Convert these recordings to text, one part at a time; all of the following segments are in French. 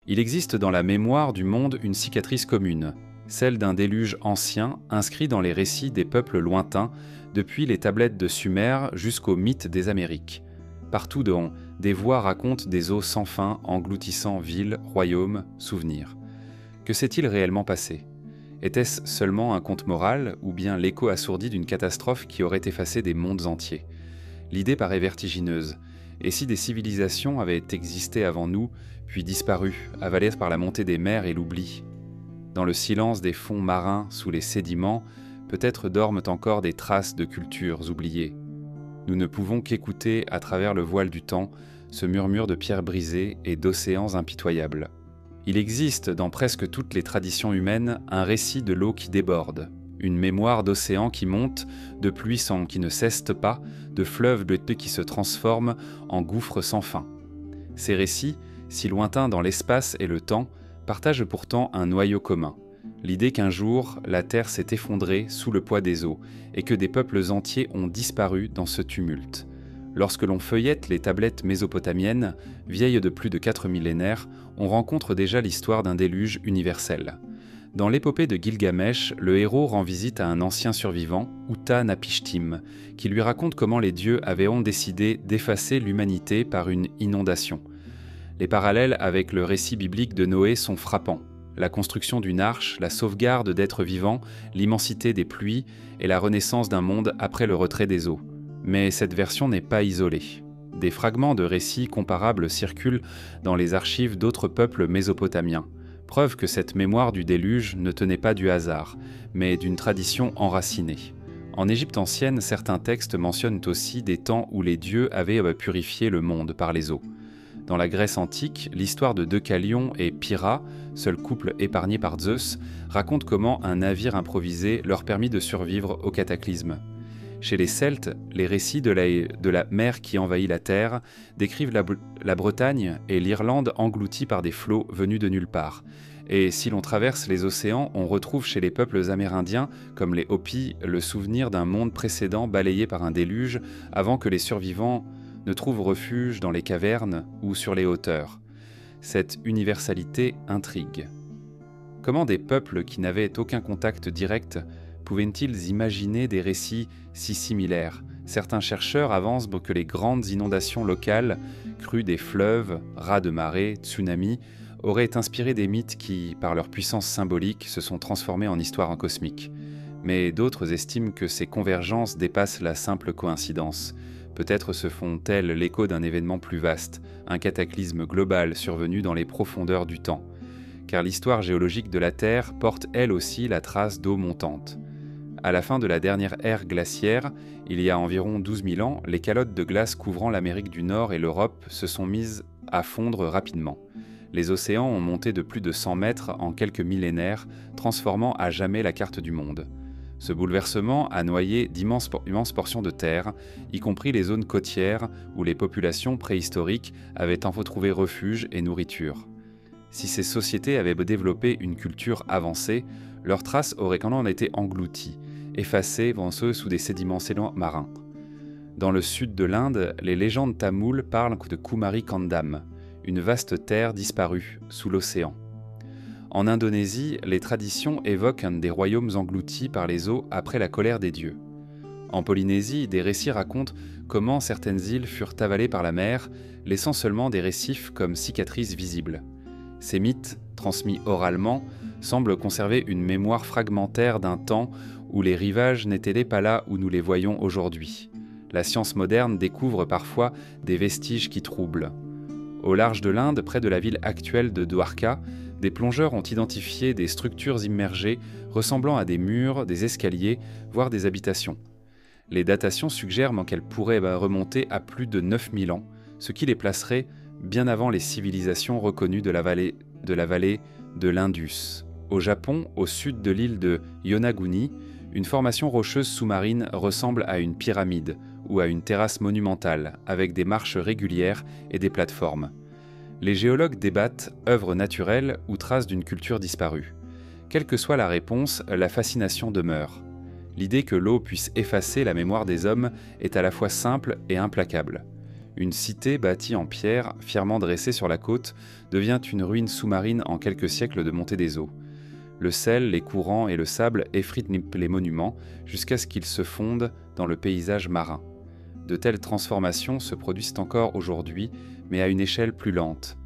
Il existe dans la mémoire du monde une cicatrice commune, celle d'un déluge ancien inscrit dans les récits des peuples lointains, depuis les tablettes de Sumer jusqu'au mythe des Amériques. Partout dedans, des voix racontent des eaux sans fin engloutissant villes, royaumes, souvenirs. Que s'est-il réellement passé ? Était-ce seulement un conte moral ou bien l'écho assourdi d'une catastrophe qui aurait effacé des mondes entiers ? L'idée paraît vertigineuse. Et si des civilisations avaient existé avant nous, puis disparu, avalées par la montée des mers et l'oubli? Dans le silence des fonds marins, sous les sédiments, peut-être dorment encore des traces de cultures oubliées. Nous ne pouvons qu'écouter, à travers le voile du temps, ce murmure de pierres brisées et d'océans impitoyables. Il existe, dans presque toutes les traditions humaines, un récit de l'eau qui déborde, une mémoire d'océans qui monte, de pluies qui ne cessent pas, de fleuves qui se transforment en gouffres sans fin. Ces récits, si lointains dans l'espace et le temps, partagent pourtant un noyau commun. L'idée qu'un jour, la Terre s'est effondrée sous le poids des eaux et que des peuples entiers ont disparu dans ce tumulte. Lorsque l'on feuillette les tablettes mésopotamiennes, vieilles de plus de 4 millénaires, on rencontre déjà l'histoire d'un déluge universel. Dans l'épopée de Gilgamesh, le héros rend visite à un ancien survivant, Uta-Napishtim, qui lui raconte comment les dieux avaient décidé d'effacer l'humanité par une inondation. Les parallèles avec le récit biblique de Noé sont frappants. La construction d'une arche, la sauvegarde d'êtres vivants, l'immensité des pluies et la renaissance d'un monde après le retrait des eaux. Mais cette version n'est pas isolée. Des fragments de récits comparables circulent dans les archives d'autres peuples mésopotamiens. Preuve que cette mémoire du déluge ne tenait pas du hasard, mais d'une tradition enracinée. En Égypte ancienne, certains textes mentionnent aussi des temps où les dieux avaient purifié le monde par les eaux. Dans la Grèce antique, l'histoire de Deucalion et Pyrrha, seul couple épargné par Zeus, raconte comment un navire improvisé leur permit de survivre au cataclysme. Chez les Celtes, les récits de la mer qui envahit la terre décrivent la Bretagne et l'Irlande englouties par des flots venus de nulle part. Et si l'on traverse les océans, on retrouve chez les peuples amérindiens, comme les Hopis, le souvenir d'un monde précédent balayé par un déluge avant que les survivants ne trouvent refuge dans les cavernes ou sur les hauteurs. Cette universalité intrigue. Comment des peuples qui n'avaient aucun contact direct pouvaient-ils imaginer des récits si similaires ? Certains chercheurs avancent que les grandes inondations locales, crues des fleuves, raz de marée, tsunamis, auraient inspiré des mythes qui, par leur puissance symbolique, se sont transformés en histoires cosmiques. Mais d'autres estiment que ces convergences dépassent la simple coïncidence. Peut-être se font-elles l'écho d'un événement plus vaste, un cataclysme global survenu dans les profondeurs du temps. Car l'histoire géologique de la Terre porte elle aussi la trace d'eau montante. À la fin de la dernière ère glaciaire, il y a environ 12 000 ans, les calottes de glace couvrant l'Amérique du Nord et l'Europe se sont mises à fondre rapidement. Les océans ont monté de plus de 100 mètres en quelques millénaires, transformant à jamais la carte du monde. Ce bouleversement a noyé d'immenses portions de terre, y compris les zones côtières où les populations préhistoriques avaient enfin trouvé refuge et nourriture. Si ces sociétés avaient développé une culture avancée, leurs traces auraient quand même été englouties, effacées sous des sédiments marins. Dans le sud de l'Inde, les légendes tamoules parlent de Kumari Kandam, une vaste terre disparue sous l'océan. En Indonésie, les traditions évoquent un des royaumes engloutis par les eaux après la colère des dieux. En Polynésie, des récits racontent comment certaines îles furent avalées par la mer, laissant seulement des récifs comme cicatrices visibles. Ces mythes, transmis oralement, semblent conserver une mémoire fragmentaire d'un temps où les rivages n'étaient pas là où nous les voyons aujourd'hui. La science moderne découvre parfois des vestiges qui troublent. Au large de l'Inde, près de la ville actuelle de Dwarka, des plongeurs ont identifié des structures immergées ressemblant à des murs, des escaliers, voire des habitations. Les datations suggèrent qu'elles pourraient remonter à plus de 9000 ans, ce qui les placerait bien avant les civilisations reconnues de la vallée de l'Indus. Au Japon, au sud de l'île de Yonaguni, une formation rocheuse sous-marine ressemble à une pyramide ou à une terrasse monumentale, avec des marches régulières et des plateformes. Les géologues débattent œuvres naturelles ou traces d'une culture disparue. Quelle que soit la réponse, la fascination demeure. L'idée que l'eau puisse effacer la mémoire des hommes est à la fois simple et implacable. Une cité bâtie en pierre, fièrement dressée sur la côte, devient une ruine sous-marine en quelques siècles de montée des eaux. Le sel, les courants et le sable effritent les monuments jusqu'à ce qu'ils se fondent dans le paysage marin. De telles transformations se produisent encore aujourd'hui, mais à une échelle plus lente.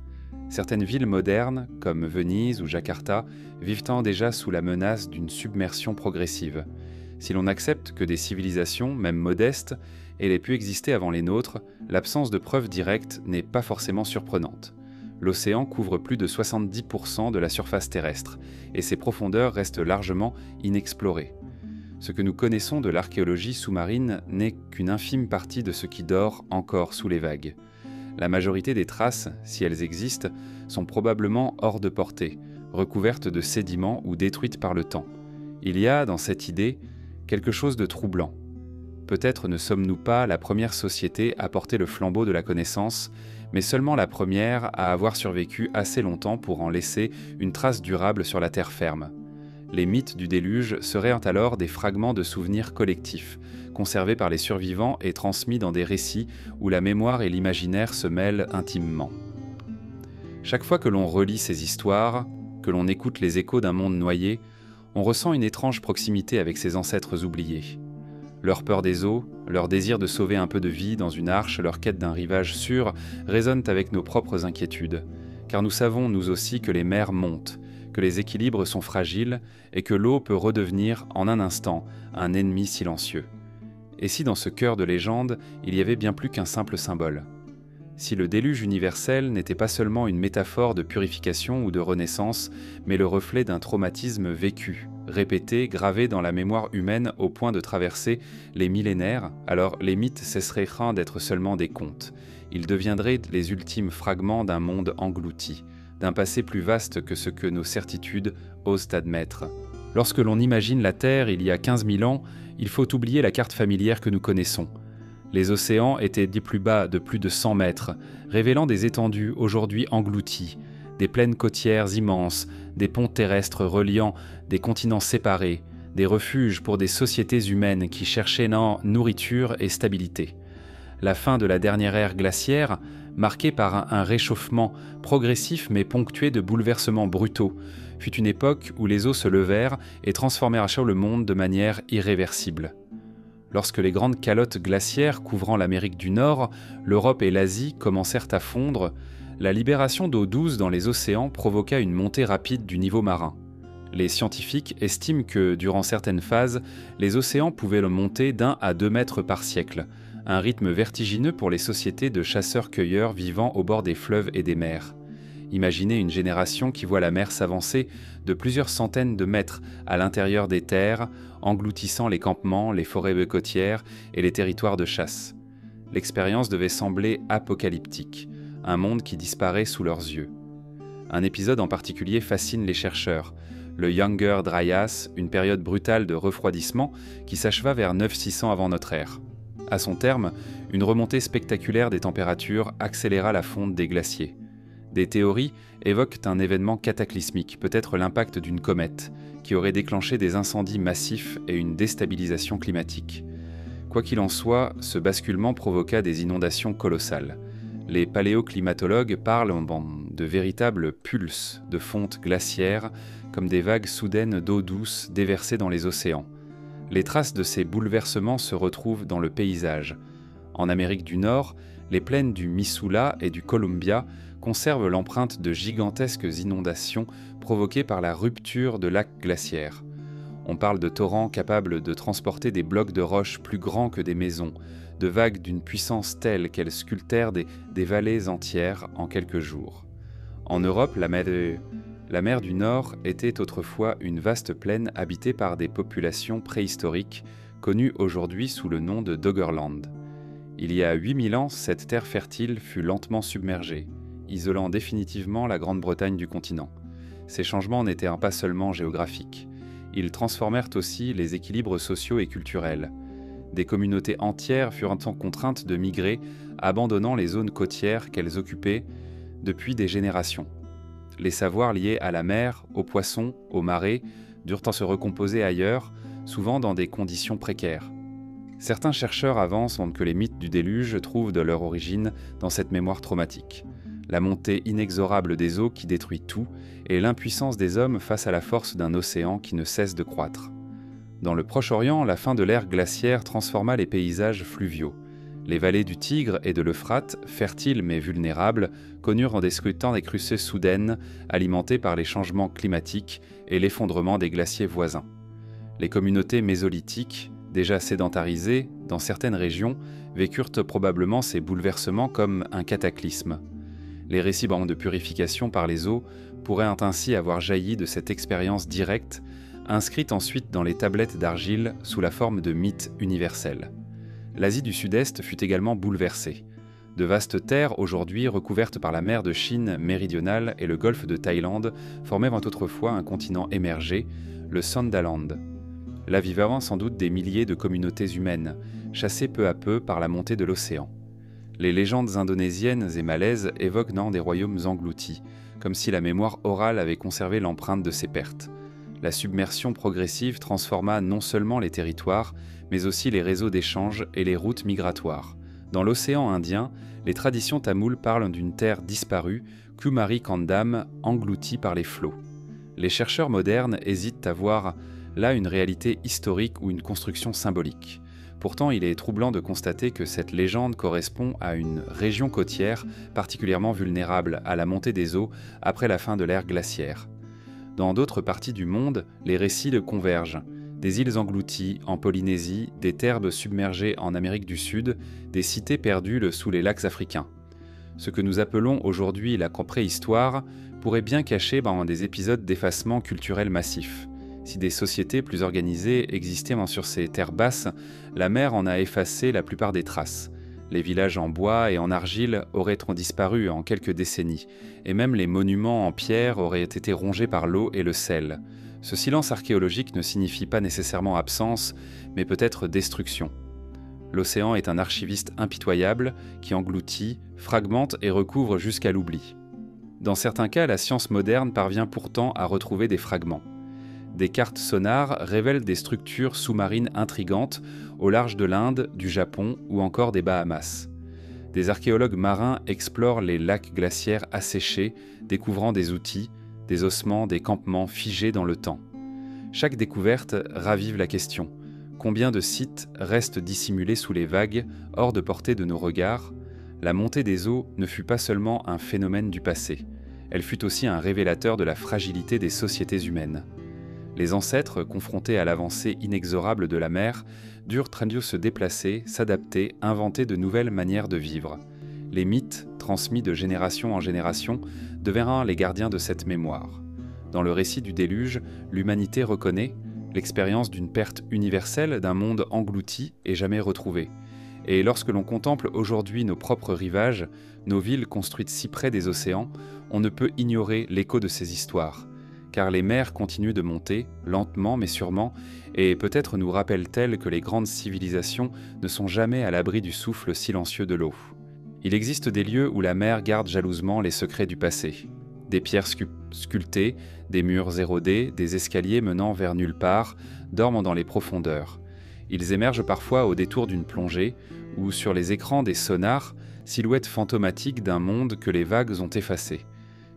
Certaines villes modernes, comme Venise ou Jakarta, vivent déjà sous la menace d'une submersion progressive. Si l'on accepte que des civilisations, même modestes, aient pu exister avant les nôtres, l'absence de preuves directes n'est pas forcément surprenante. L'océan couvre plus de 70% de la surface terrestre, et ses profondeurs restent largement inexplorées. Ce que nous connaissons de l'archéologie sous-marine n'est qu'une infime partie de ce qui dort encore sous les vagues. La majorité des traces, si elles existent, sont probablement hors de portée, recouvertes de sédiments ou détruites par le temps. Il y a, dans cette idée, quelque chose de troublant. Peut-être ne sommes-nous pas la première société à porter le flambeau de la connaissance, mais seulement la première à avoir survécu assez longtemps pour en laisser une trace durable sur la terre ferme. Les mythes du déluge seraient alors des fragments de souvenirs collectifs, conservés par les survivants et transmis dans des récits où la mémoire et l'imaginaire se mêlent intimement. Chaque fois que l'on relit ces histoires, que l'on écoute les échos d'un monde noyé, on ressent une étrange proximité avec ses ancêtres oubliés. Leur peur des eaux, leur désir de sauver un peu de vie dans une arche, leur quête d'un rivage sûr, résonnent avec nos propres inquiétudes. Car nous savons, nous aussi, que les mers montent, que les équilibres sont fragiles et que l'eau peut redevenir, en un instant, un ennemi silencieux. Et si dans ce cœur de légende, il y avait bien plus qu'un simple symbole ? Si le déluge universel n'était pas seulement une métaphore de purification ou de renaissance, mais le reflet d'un traumatisme vécu, répété, gravé dans la mémoire humaine au point de traverser les millénaires, alors les mythes cesseraient d'être seulement des contes. Ils deviendraient les ultimes fragments d'un monde englouti, d'un passé plus vaste que ce que nos certitudes osent admettre. Lorsque l'on imagine la Terre il y a 15 000 ans, il faut oublier la carte familière que nous connaissons. Les océans étaient des plus bas de plus de 100 mètres, révélant des étendues aujourd'hui englouties, des plaines côtières immenses, des ponts terrestres reliant des continents séparés, des refuges pour des sociétés humaines qui cherchaient nourriture et stabilité. La fin de la dernière ère glaciaire, marquée par un réchauffement progressif mais ponctué de bouleversements brutaux, fut une époque où les eaux se levèrent et transformèrent le monde de manière irréversible. Lorsque les grandes calottes glaciaires couvrant l'Amérique du Nord, l'Europe et l'Asie commencèrent à fondre, la libération d'eau douce dans les océans provoqua une montée rapide du niveau marin. Les scientifiques estiment que, durant certaines phases, les océans pouvaient monter d'1 à 2 mètres par siècle, un rythme vertigineux pour les sociétés de chasseurs-cueilleurs vivant au bord des fleuves et des mers. Imaginez une génération qui voit la mer s'avancer de plusieurs centaines de mètres à l'intérieur des terres, engloutissant les campements, les forêts côtières et les territoires de chasse. L'expérience devait sembler apocalyptique, un monde qui disparaît sous leurs yeux. Un épisode en particulier fascine les chercheurs, le Younger Dryas, une période brutale de refroidissement qui s'acheva vers 9600 avant notre ère. À son terme, une remontée spectaculaire des températures accéléra la fonte des glaciers. Des théories évoquent un événement cataclysmique, peut-être l'impact d'une comète, qui aurait déclenché des incendies massifs et une déstabilisation climatique. Quoi qu'il en soit, ce basculement provoqua des inondations colossales. Les paléoclimatologues parlent de véritables pulses de fonte glaciaire, comme des vagues soudaines d'eau douce déversées dans les océans. Les traces de ces bouleversements se retrouvent dans le paysage. En Amérique du Nord, les plaines du Missoula et du Columbia conservent l'empreinte de gigantesques inondations provoquées par la rupture de lacs glaciaires. On parle de torrents capables de transporter des blocs de roches plus grands que des maisons, de vagues d'une puissance telle qu'elles sculptèrent des vallées entières en quelques jours. En Europe, la mer du Nord était autrefois une vaste plaine habitée par des populations préhistoriques, connues aujourd'hui sous le nom de Doggerland. Il y a 8000 ans, cette terre fertile fut lentement submergée, isolant définitivement la Grande-Bretagne du continent. Ces changements n'étaient pas seulement géographiques. Ils transformèrent aussi les équilibres sociaux et culturels. Des communautés entières furent contraintes de migrer, abandonnant les zones côtières qu'elles occupaient depuis des générations. Les savoirs liés à la mer, aux poissons, aux marées, durent se recomposer ailleurs, souvent dans des conditions précaires. Certains chercheurs avancent que les mythes du déluge trouvent de leur origine dans cette mémoire traumatique. La montée inexorable des eaux qui détruit tout et l'impuissance des hommes face à la force d'un océan qui ne cesse de croître. Dans le Proche-Orient, la fin de l'ère glaciaire transforma les paysages fluviaux. Les vallées du Tigre et de l'Euphrate, fertiles mais vulnérables, connurent en discutant des crues soudaines alimentées par les changements climatiques et l'effondrement des glaciers voisins. Les communautés mésolithiques, déjà sédentarisées dans certaines régions, vécurent probablement ces bouleversements comme un cataclysme. Les récits de purification par les eaux pourraient ainsi avoir jailli de cette expérience directe, inscrite ensuite dans les tablettes d'argile sous la forme de mythes universels. L'Asie du Sud-Est fut également bouleversée. De vastes terres, aujourd'hui recouvertes par la mer de Chine méridionale et le golfe de Thaïlande, formaient autrefois un continent émergé, le Sondaland. Là vivaient sans doute des milliers de communautés humaines, chassées peu à peu par la montée de l'océan. Les légendes indonésiennes et malaises évoquent des royaumes engloutis, comme si la mémoire orale avait conservé l'empreinte de ces pertes. La submersion progressive transforma non seulement les territoires, mais aussi les réseaux d'échanges et les routes migratoires. Dans l'océan Indien, les traditions tamoules parlent d'une terre disparue, Kumari Kandam, engloutie par les flots. Les chercheurs modernes hésitent à voir là une réalité historique ou une construction symbolique. Pourtant, il est troublant de constater que cette légende correspond à une région côtière particulièrement vulnérable à la montée des eaux après la fin de l'ère glaciaire. Dans d'autres parties du monde, les récits convergent. Des îles englouties en Polynésie, des terres submergées en Amérique du Sud, des cités perdues sous les lacs africains. Ce que nous appelons aujourd'hui la préhistoire pourrait bien cacher des épisodes d'effacement culturel massif. Si des sociétés plus organisées existaient sur ces terres basses, la mer en a effacé la plupart des traces. Les villages en bois et en argile auraient disparu en quelques décennies, et même les monuments en pierre auraient été rongés par l'eau et le sel. Ce silence archéologique ne signifie pas nécessairement absence, mais peut-être destruction. L'océan est un archiviste impitoyable qui engloutit, fragmente et recouvre jusqu'à l'oubli. Dans certains cas, la science moderne parvient pourtant à retrouver des fragments. Des cartes sonars révèlent des structures sous-marines intrigantes au large de l'Inde, du Japon ou encore des Bahamas. Des archéologues marins explorent les lacs glaciaires asséchés, découvrant des outils, des ossements, des campements figés dans le temps. Chaque découverte ravive la question. Combien de sites restent dissimulés sous les vagues, hors de portée de nos regards? La montée des eaux ne fut pas seulement un phénomène du passé, elle fut aussi un révélateur de la fragilité des sociétés humaines. Les ancêtres, confrontés à l'avancée inexorable de la mer, durent se déplacer, s'adapter, inventer de nouvelles manières de vivre. Les mythes, transmis de génération en génération, devinrent les gardiens de cette mémoire. Dans le récit du déluge, l'humanité reconnaît l'expérience d'une perte universelle d'un monde englouti et jamais retrouvé. Et lorsque l'on contemple aujourd'hui nos propres rivages, nos villes construites si près des océans, on ne peut ignorer l'écho de ces histoires. Car les mers continuent de monter, lentement mais sûrement, et peut-être nous rappellent-elles que les grandes civilisations ne sont jamais à l'abri du souffle silencieux de l'eau. Il existe des lieux où la mer garde jalousement les secrets du passé. Des pierres sculptées, des murs érodés, des escaliers menant vers nulle part, dorment dans les profondeurs. Ils émergent parfois au détour d'une plongée, ou sur les écrans des sonars, silhouettes fantomatiques d'un monde que les vagues ont effacé.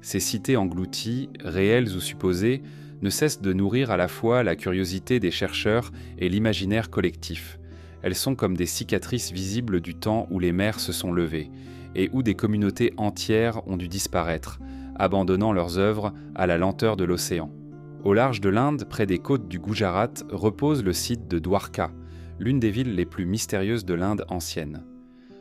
Ces cités englouties, réelles ou supposées, ne cessent de nourrir à la fois la curiosité des chercheurs et l'imaginaire collectif. Elles sont comme des cicatrices visibles du temps où les mers se sont levées, et où des communautés entières ont dû disparaître, abandonnant leurs œuvres à la lenteur de l'océan. Au large de l'Inde, près des côtes du Gujarat, repose le site de Dwarka, l'une des villes les plus mystérieuses de l'Inde ancienne.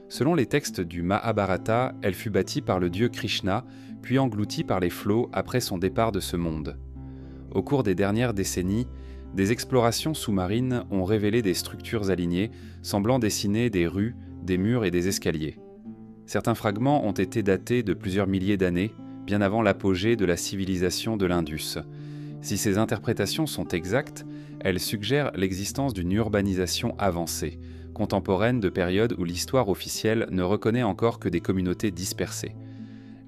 Selon les textes du Mahabharata, elle fut bâtie par le dieu Krishna, puis engloutie par les flots après son départ de ce monde. Au cours des dernières décennies, des explorations sous-marines ont révélé des structures alignées, semblant dessiner des rues, des murs et des escaliers. Certains fragments ont été datés de plusieurs milliers d'années, bien avant l'apogée de la civilisation de l'Indus. Si ces interprétations sont exactes, elles suggèrent l'existence d'une urbanisation avancée, contemporaine de périodes où l'histoire officielle ne reconnaît encore que des communautés dispersées.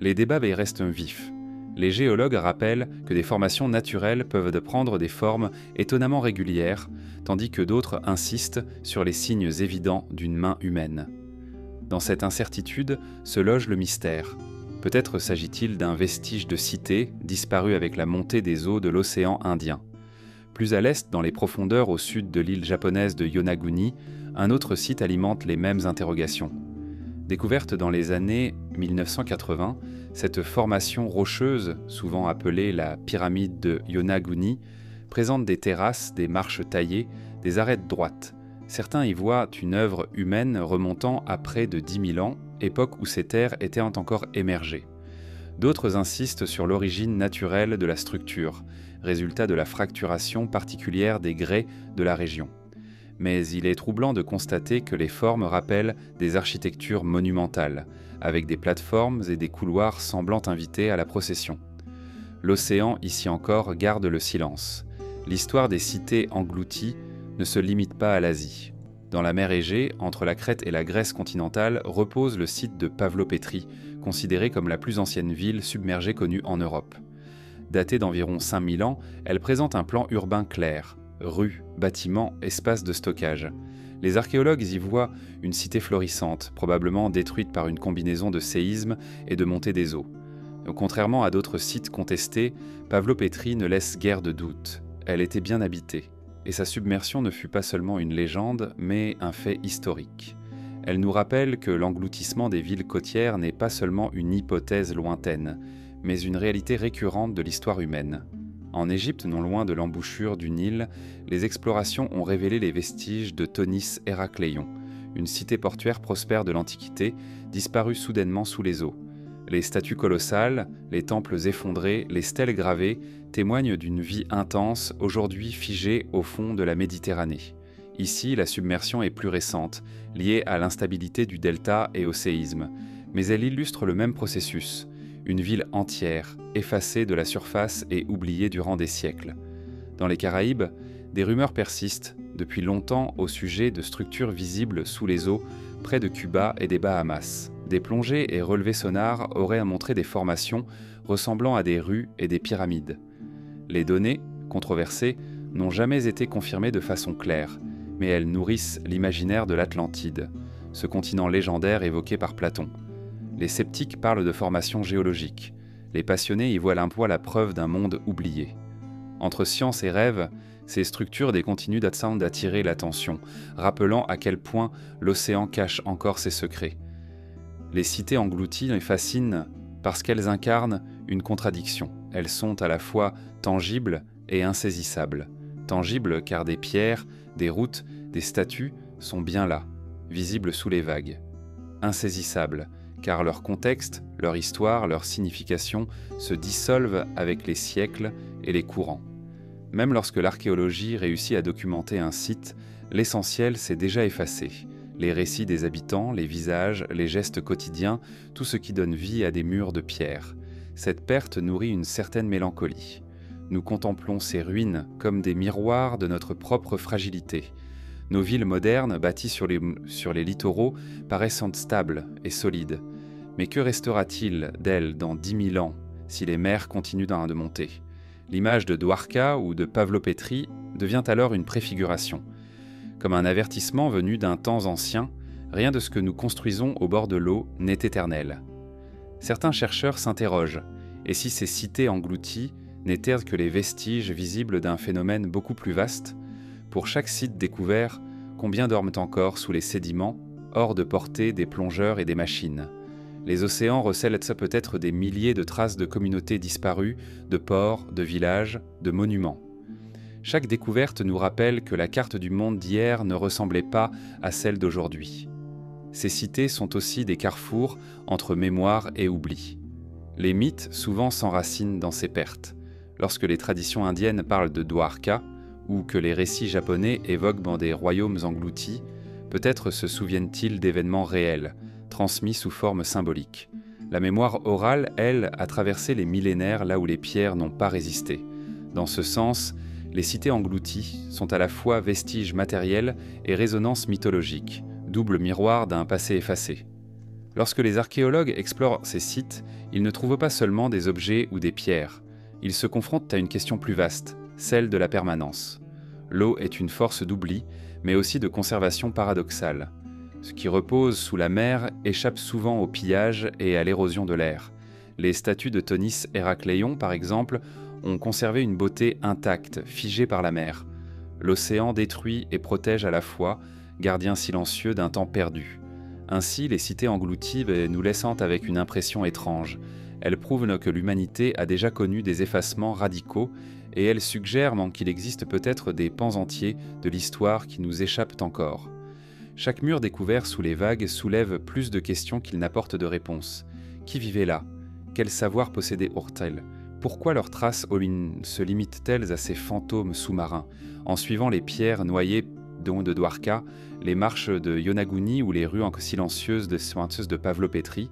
Les débats restent vifs. Les géologues rappellent que des formations naturelles peuvent prendre des formes étonnamment régulières, tandis que d'autres insistent sur les signes évidents d'une main humaine. Dans cette incertitude se loge le mystère. Peut-être s'agit-il d'un vestige de cité disparu avec la montée des eaux de l'océan Indien. Plus à l'est, dans les profondeurs au sud de l'île japonaise de Yonaguni, un autre site alimente les mêmes interrogations. Découverte dans les années 1980, cette formation rocheuse, souvent appelée la pyramide de Yonaguni, présente des terrasses, des marches taillées, des arêtes droites. Certains y voient une œuvre humaine remontant à près de 10 000 ans, époque où ces terres étaient encore émergées. D'autres insistent sur l'origine naturelle de la structure, résultat de la fracturation particulière des grès de la région. Mais il est troublant de constater que les formes rappellent des architectures monumentales, avec des plateformes et des couloirs semblant inviter à la procession. L'océan, ici encore, garde le silence. L'histoire des cités englouties ne se limite pas à l'Asie. Dans la mer Égée, entre la Crète et la Grèce continentale, repose le site de Pavlopétrie, considéré comme la plus ancienne ville submergée connue en Europe. Datée d'environ 5000 ans, elle présente un plan urbain clair. Rues, bâtiments, espaces de stockage. Les archéologues y voient une cité florissante, probablement détruite par une combinaison de séismes et de montée des eaux. Contrairement à d'autres sites contestés, Pavlopétrie ne laisse guère de doute. Elle était bien habitée, et sa submersion ne fut pas seulement une légende, mais un fait historique. Elle nous rappelle que l'engloutissement des villes côtières n'est pas seulement une hypothèse lointaine, mais une réalité récurrente de l'histoire humaine. En Égypte, non loin de l'embouchure du Nil, les explorations ont révélé les vestiges de Thonis Héracléon, une cité portuaire prospère de l'Antiquité, disparue soudainement sous les eaux. Les statues colossales, les temples effondrés, les stèles gravées témoignent d'une vie intense, aujourd'hui figée au fond de la Méditerranée. Ici, la submersion est plus récente, liée à l'instabilité du delta et au séisme, mais elle illustre le même processus. Une ville entière, effacée de la surface et oubliée durant des siècles. Dans les Caraïbes, des rumeurs persistent depuis longtemps au sujet de structures visibles sous les eaux près de Cuba et des Bahamas. Des plongées et relevés sonars auraient montré des formations ressemblant à des rues et des pyramides. Les données, controversées, n'ont jamais été confirmées de façon claire, mais elles nourrissent l'imaginaire de l'Atlantide, ce continent légendaire évoqué par Platon. Les sceptiques parlent de formation géologique. Les passionnés y voient la preuve d'un monde oublié. Entre science et rêve, ces structures continuent d'attirer l'attention, rappelant à quel point l'océan cache encore ses secrets. Les cités englouties les fascinent parce qu'elles incarnent une contradiction. Elles sont à la fois tangibles et insaisissables. Tangibles car des pierres, des routes, des statues sont bien là, visibles sous les vagues. Insaisissables car leur contexte, leur histoire, leur signification se dissolvent avec les siècles et les courants. Même lorsque l'archéologie réussit à documenter un site, l'essentiel s'est déjà effacé. Les récits des habitants, les visages, les gestes quotidiens, tout ce qui donne vie à des murs de pierre. Cette perte nourrit une certaine mélancolie. Nous contemplons ces ruines comme des miroirs de notre propre fragilité. Nos villes modernes, bâties sur les littoraux, paraissent stables et solides. Mais que restera-t-il d'elles dans 10 000 ans si les mers continuent de monter ? L'image de Dwarka ou de Pavlopétrie devient alors une préfiguration. Comme un avertissement venu d'un temps ancien, rien de ce que nous construisons au bord de l'eau n'est éternel. Certains chercheurs s'interrogent, et si ces cités englouties n'étaient que les vestiges visibles d'un phénomène beaucoup plus vaste ? Pour chaque site découvert, combien dorment encore sous les sédiments, hors de portée des plongeurs et des machines ? Les océans recèlent peut-être des milliers de traces de communautés disparues, de ports, de villages, de monuments. Chaque découverte nous rappelle que la carte du monde d'hier ne ressemblait pas à celle d'aujourd'hui. Ces cités sont aussi des carrefours entre mémoire et oubli. Les mythes souvent s'enracinent dans ces pertes. Lorsque les traditions indiennes parlent de Dwarka, ou que les récits japonais évoquent des royaumes engloutis, peut-être se souviennent-ils d'événements réels, transmis sous forme symbolique. La mémoire orale, elle, a traversé les millénaires là où les pierres n'ont pas résisté. Dans ce sens, les cités englouties sont à la fois vestiges matériels et résonances mythologiques, double miroir d'un passé effacé. Lorsque les archéologues explorent ces sites, ils ne trouvent pas seulement des objets ou des pierres. Ils se confrontent à une question plus vaste, celle de la permanence. L'eau est une force d'oubli, mais aussi de conservation paradoxale. Ce qui repose sous la mer échappe souvent au pillage et à l'érosion de l'air. Les statues de Thonis Héracléon, par exemple, ont conservé une beauté intacte, figée par la mer. L'océan détruit et protège à la fois, gardien silencieux d'un temps perdu. Ainsi, les cités englouties nous laissent avec une impression étrange. Elles prouvent que l'humanité a déjà connu des effacements radicaux et elles suggèrent qu'il existe peut-être des pans entiers de l'histoire qui nous échappent encore. Chaque mur découvert sous les vagues soulève plus de questions qu'il n'apporte de réponses. Qui vivait là? Quel savoir possédait Urtel? Pourquoi leurs traces se limitent-elles à ces fantômes sous-marins? En suivant les pierres noyées de Dwarka, les marches de Yonaguni ou les rues silencieuses de Pavlopétrie,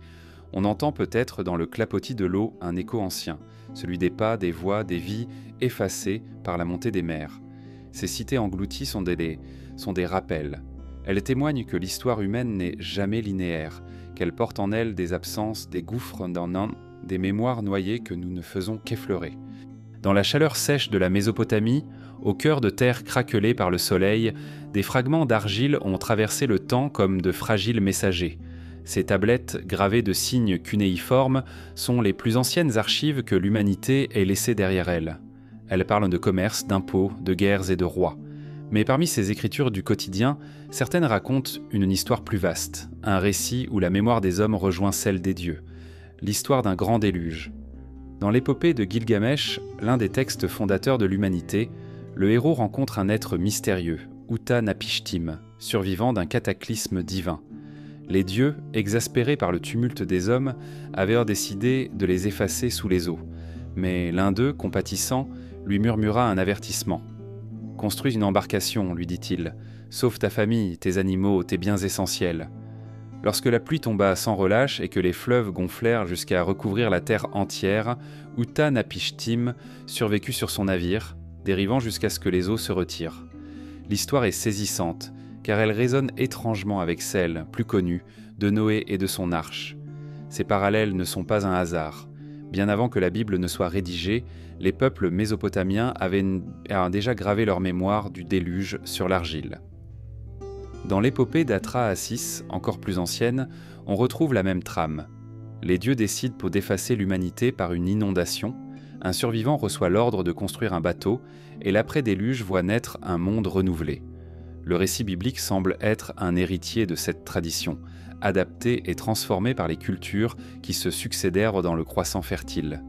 on entend peut-être dans le clapotis de l'eau un écho ancien, celui des pas, des voix, des vies effacées par la montée des mers. Ces cités englouties sont des rappels. Elles témoignent que l'histoire humaine n'est jamais linéaire, qu'elle porte en elle des absences, des gouffres, des mémoires noyées que nous ne faisons qu'effleurer. Dans la chaleur sèche de la Mésopotamie, au cœur de terre craquelée par le soleil, des fragments d'argile ont traversé le temps comme de fragiles messagers. Ces tablettes, gravées de signes cunéiformes, sont les plus anciennes archives que l'humanité ait laissées derrière elle. Elles parlent de commerce, d'impôts, de guerres et de rois. Mais parmi ces écritures du quotidien, certaines racontent une histoire plus vaste, un récit où la mémoire des hommes rejoint celle des dieux, l'histoire d'un grand déluge. Dans l'épopée de Gilgamesh, l'un des textes fondateurs de l'humanité, le héros rencontre un être mystérieux, Uta-Napishtim, survivant d'un cataclysme divin. Les dieux, exaspérés par le tumulte des hommes, avaient décidé de les effacer sous les eaux. Mais l'un d'eux, compatissant, lui murmura un avertissement. « Construis une embarcation, lui dit-il. Sauve ta famille, tes animaux, tes biens essentiels. » Lorsque la pluie tomba sans relâche et que les fleuves gonflèrent jusqu'à recouvrir la terre entière, Uta-Napishtim survécut sur son navire, dérivant jusqu'à ce que les eaux se retirent. L'histoire est saisissante, car elle résonne étrangement avec celle, plus connue, de Noé et de son arche. Ces parallèles ne sont pas un hasard. Bien avant que la Bible ne soit rédigée, les peuples mésopotamiens avaient déjà gravé leur mémoire du déluge sur l'argile. Dans l'épopée d'Atrahasis, encore plus ancienne, on retrouve la même trame. Les dieux décident pour d'effacer l'humanité par une inondation, un survivant reçoit l'ordre de construire un bateau, et l'après-déluge voit naître un monde renouvelé. Le récit biblique semble être un héritier de cette tradition, adapté et transformé par les cultures qui se succédèrent dans le croissant fertile.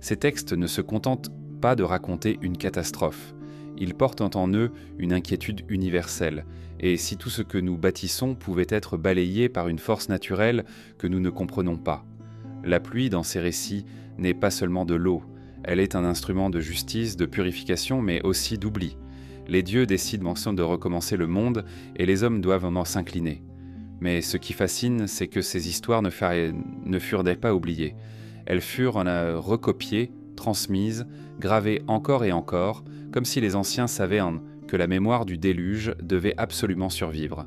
Ces textes ne se contentent pas de raconter une catastrophe. Ils portent en eux une inquiétude universelle, et si tout ce que nous bâtissons pouvait être balayé par une force naturelle que nous ne comprenons pas. La pluie, dans ces récits, n'est pas seulement de l'eau, elle est un instrument de justice, de purification, mais aussi d'oubli. Les dieux décident de recommencer le monde, et les hommes doivent en s'incliner. Mais ce qui fascine, c'est que ces histoires ne furent pas oubliées. Elles furent recopiées, transmises, gravées encore et encore, comme si les anciens savaient que la mémoire du déluge devait absolument survivre.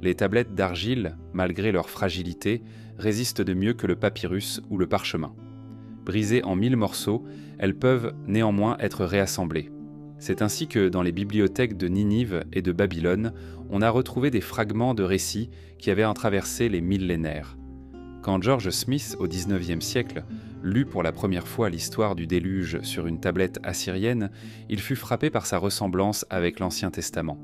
Les tablettes d'argile, malgré leur fragilité, résistent de mieux que le papyrus ou le parchemin. Brisées en 1000 morceaux, elles peuvent néanmoins être réassemblées. C'est ainsi que dans les bibliothèques de Ninive et de Babylone, on a retrouvé des fragments de récits qui avaient traversé les millénaires. Quand George Smith, au XIXe siècle, lut pour la première fois l'histoire du déluge sur une tablette assyrienne, il fut frappé par sa ressemblance avec l'Ancien Testament.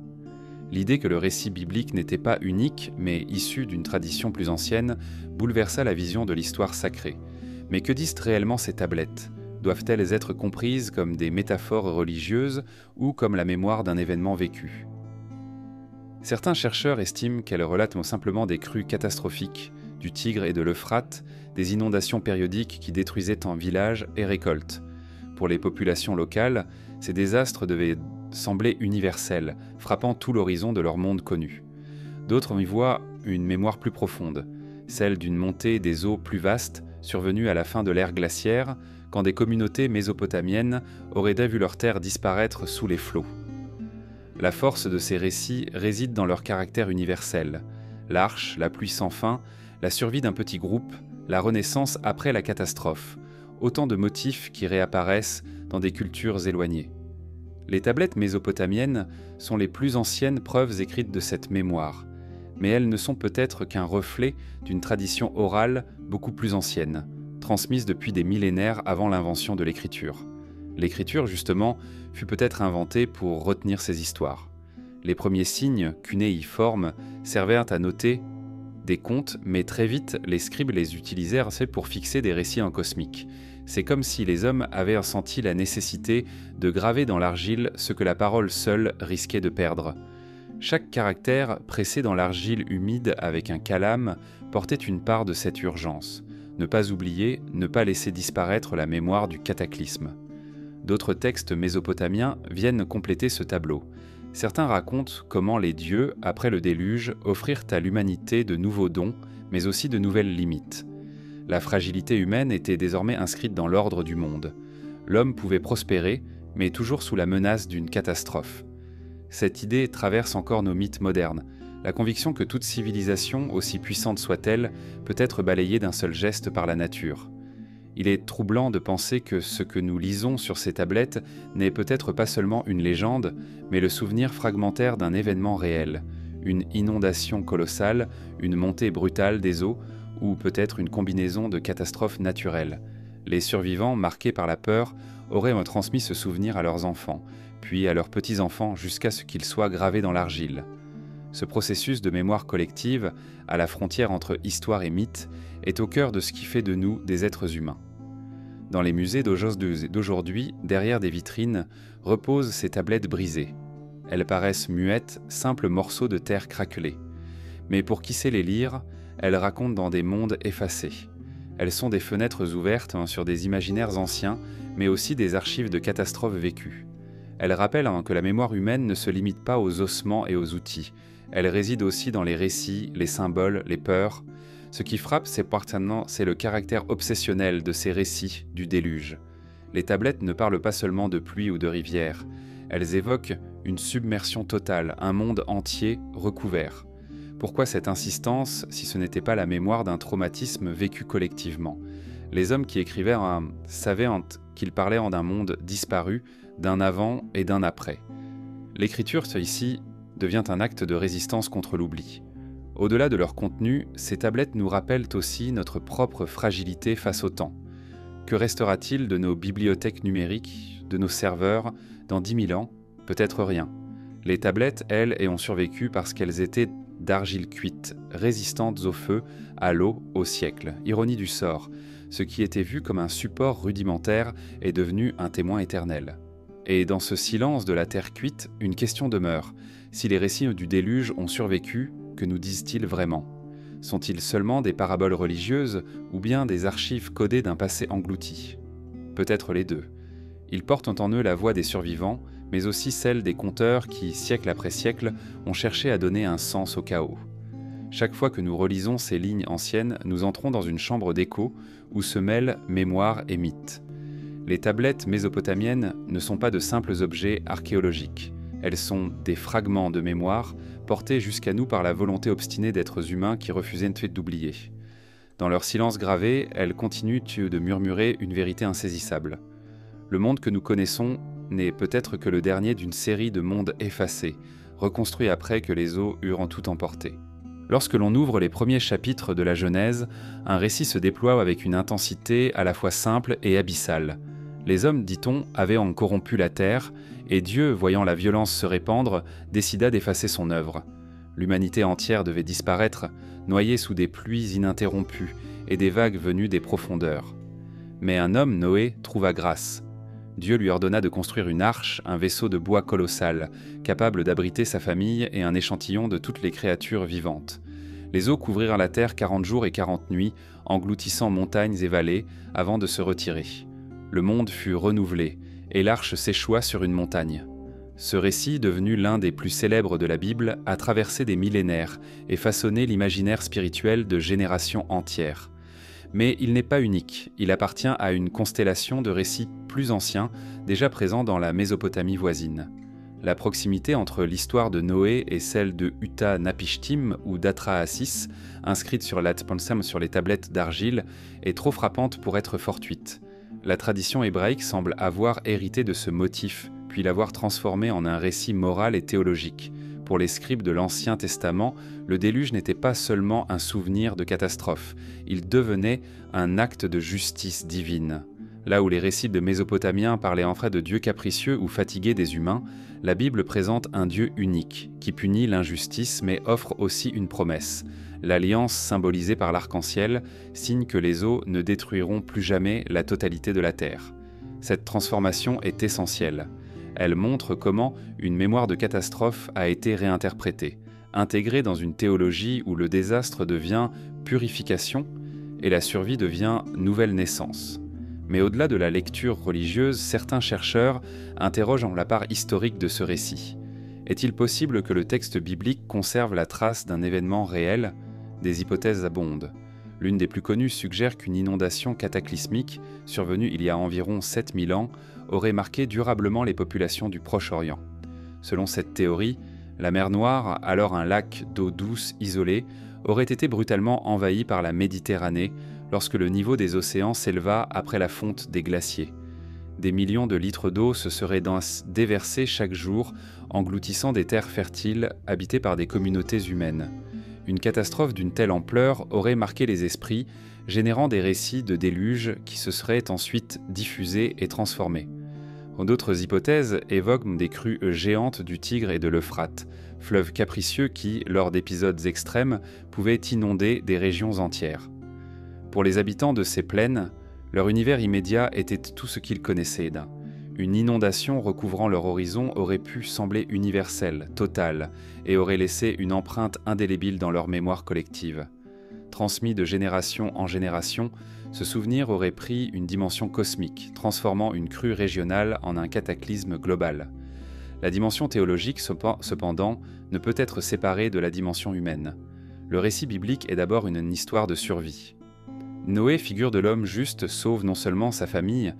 L'idée que le récit biblique n'était pas unique, mais issu d'une tradition plus ancienne, bouleversa la vision de l'histoire sacrée. Mais que disent réellement ces tablettes ? Doivent-elles être comprises comme des métaphores religieuses ou comme la mémoire d'un événement vécu ? Certains chercheurs estiment qu'elles relatent simplement des crues catastrophiques, du Tigre et de l'Euphrate, des inondations périodiques qui détruisaient en villages et récoltes. Pour les populations locales, ces désastres devaient sembler universels, frappant tout l'horizon de leur monde connu. D'autres y voient une mémoire plus profonde, celle d'une montée des eaux plus vastes survenue à la fin de l'ère glaciaire, quand des communautés mésopotamiennes auraient vu leurs terres disparaître sous les flots. La force de ces récits réside dans leur caractère universel. L'arche, la pluie sans fin, la survie d'un petit groupe, la renaissance après la catastrophe, autant de motifs qui réapparaissent dans des cultures éloignées. Les tablettes mésopotamiennes sont les plus anciennes preuves écrites de cette mémoire, mais elles ne sont peut-être qu'un reflet d'une tradition orale beaucoup plus ancienne, transmise depuis des millénaires avant l'invention de l'écriture. L'écriture, justement, fut peut-être inventée pour retenir ces histoires. Les premiers signes, cunéiformes, servirent à noter des contes, mais très vite, les scribes les utilisèrent pour fixer des récits en cosmique. C'est comme si les hommes avaient senti la nécessité de graver dans l'argile ce que la parole seule risquait de perdre. Chaque caractère pressé dans l'argile humide avec un calame portait une part de cette urgence. Ne pas oublier, ne pas laisser disparaître la mémoire du cataclysme. D'autres textes mésopotamiens viennent compléter ce tableau. Certains racontent comment les dieux, après le déluge, offrirent à l'humanité de nouveaux dons, mais aussi de nouvelles limites. La fragilité humaine était désormais inscrite dans l'ordre du monde. L'homme pouvait prospérer, mais toujours sous la menace d'une catastrophe. Cette idée traverse encore nos mythes modernes, la conviction que toute civilisation, aussi puissante soit-elle, peut être balayée d'un seul geste par la nature. Il est troublant de penser que ce que nous lisons sur ces tablettes n'est peut-être pas seulement une légende, mais le souvenir fragmentaire d'un événement réel, une inondation colossale, une montée brutale des eaux, ou peut-être une combinaison de catastrophes naturelles. Les survivants, marqués par la peur, auraient transmis ce souvenir à leurs enfants, puis à leurs petits-enfants jusqu'à ce qu'il soit gravé dans l'argile. Ce processus de mémoire collective, à la frontière entre histoire et mythe, est au cœur de ce qui fait de nous des êtres humains. Dans les musées d'aujourd'hui, derrière des vitrines, reposent ces tablettes brisées. Elles paraissent muettes, simples morceaux de terre craquelés. Mais pour qui sait les lire, elles racontent dans des mondes effacés. Elles sont des fenêtres ouvertes sur des imaginaires anciens, mais aussi des archives de catastrophes vécues. Elles rappellent que la mémoire humaine ne se limite pas aux ossements et aux outils. Elle réside aussi dans les récits, les symboles, les peurs. Ce qui frappe, c'est le caractère obsessionnel de ces récits du déluge. Les tablettes ne parlent pas seulement de pluie ou de rivière. Elles évoquent une submersion totale, un monde entier recouvert. Pourquoi cette insistance si ce n'était pas la mémoire d'un traumatisme vécu collectivement? Les hommes qui écrivaient savaient qu'ils parlaient d'un monde disparu, d'un avant et d'un après. L'écriture, ici, devient un acte de résistance contre l'oubli. Au-delà de leur contenu, ces tablettes nous rappellent aussi notre propre fragilité face au temps. Que restera-t-il de nos bibliothèques numériques, de nos serveurs, dans 10 000 ans? Peut-être rien. Les tablettes, elles, ont survécu parce qu'elles étaient d'argile cuite, résistantes au feu, à l'eau, au siècle. Ironie du sort, ce qui était vu comme un support rudimentaire est devenu un témoin éternel. Et dans ce silence de la terre cuite, une question demeure. Si les récits du déluge ont survécu, que nous disent-ils vraiment? Sont-ils seulement des paraboles religieuses ou bien des archives codées d'un passé englouti? Peut-être les deux. Ils portent en eux la voix des survivants, mais aussi celle des conteurs qui, siècle après siècle, ont cherché à donner un sens au chaos. Chaque fois que nous relisons ces lignes anciennes, nous entrons dans une chambre d'écho où se mêlent mémoire et mythe. Les tablettes mésopotamiennes ne sont pas de simples objets archéologiques. Elles sont des fragments de mémoire portés jusqu'à nous par la volonté obstinée d'êtres humains qui refusaient d'oublier. Dans leur silence gravé, elles continuent de murmurer une vérité insaisissable. Le monde que nous connaissons n'est peut-être que le dernier d'une série de mondes effacés, reconstruits après que les eaux eurent tout emporté. Lorsque l'on ouvre les premiers chapitres de la Genèse, un récit se déploie avec une intensité à la fois simple et abyssale. Les hommes, dit-on, avaient corrompu la terre, et Dieu, voyant la violence se répandre, décida d'effacer son œuvre. L'humanité entière devait disparaître, noyée sous des pluies ininterrompues et des vagues venues des profondeurs. Mais un homme, Noé, trouva grâce. Dieu lui ordonna de construire une arche, un vaisseau de bois colossal, capable d'abriter sa famille et un échantillon de toutes les créatures vivantes. Les eaux couvrirent la terre 40 jours et 40 nuits, engloutissant montagnes et vallées, avant de se retirer. Le monde fut renouvelé, et l'arche s'échoua sur une montagne. Ce récit, devenu l'un des plus célèbres de la Bible, a traversé des millénaires et façonné l'imaginaire spirituel de générations entières. Mais il n'est pas unique, il appartient à une constellation de récits plus anciens, déjà présents dans la Mésopotamie voisine. La proximité entre l'histoire de Noé et celle de Uta-Napishtim ou d'Atrahasis, inscrite sur l'Atpansam sur les tablettes d'argile, est trop frappante pour être fortuite. La tradition hébraïque semble avoir hérité de ce motif, puis l'avoir transformé en un récit moral et théologique. Pour les scribes de l'Ancien Testament, le déluge n'était pas seulement un souvenir de catastrophe, il devenait un acte de justice divine. Là où les récits de Mésopotamiens parlaient en fait de dieux capricieux ou fatigués des humains, la Bible présente un Dieu unique, qui punit l'injustice mais offre aussi une promesse. L'alliance symbolisée par l'arc-en-ciel signe que les eaux ne détruiront plus jamais la totalité de la terre. Cette transformation est essentielle. Elle montre comment une mémoire de catastrophe a été réinterprétée, intégrée dans une théologie où le désastre devient purification et la survie devient nouvelle naissance. Mais au-delà de la lecture religieuse, certains chercheurs interrogent la part historique de ce récit. Est-il possible que le texte biblique conserve la trace d'un événement réel ? Des hypothèses abondent. L'une des plus connues suggère qu'une inondation cataclysmique, survenue il y a environ 7000 ans, aurait marqué durablement les populations du Proche-Orient. Selon cette théorie, la mer Noire, alors un lac d'eau douce isolé, aurait été brutalement envahie par la Méditerranée lorsque le niveau des océans s'éleva après la fonte des glaciers. Des millions de litres d'eau se seraient déversés chaque jour, engloutissant des terres fertiles habitées par des communautés humaines. Une catastrophe d'une telle ampleur aurait marqué les esprits, générant des récits de déluge qui se seraient ensuite diffusés et transformés. D'autres hypothèses évoquent des crues géantes du Tigre et de l'Euphrate, fleuves capricieux qui, lors d'épisodes extrêmes, pouvaient inonder des régions entières. Pour les habitants de ces plaines, leur univers immédiat était tout ce qu'ils connaissaient. Une inondation recouvrant leur horizon aurait pu sembler universelle, totale, et aurait laissé une empreinte indélébile dans leur mémoire collective. Transmis de génération en génération, ce souvenir aurait pris une dimension cosmique, transformant une crue régionale en un cataclysme global. La dimension théologique, cependant, ne peut être séparée de la dimension humaine. Le récit biblique est d'abord une histoire de survie. Noé, figure de l'homme juste, sauve non seulement sa famille,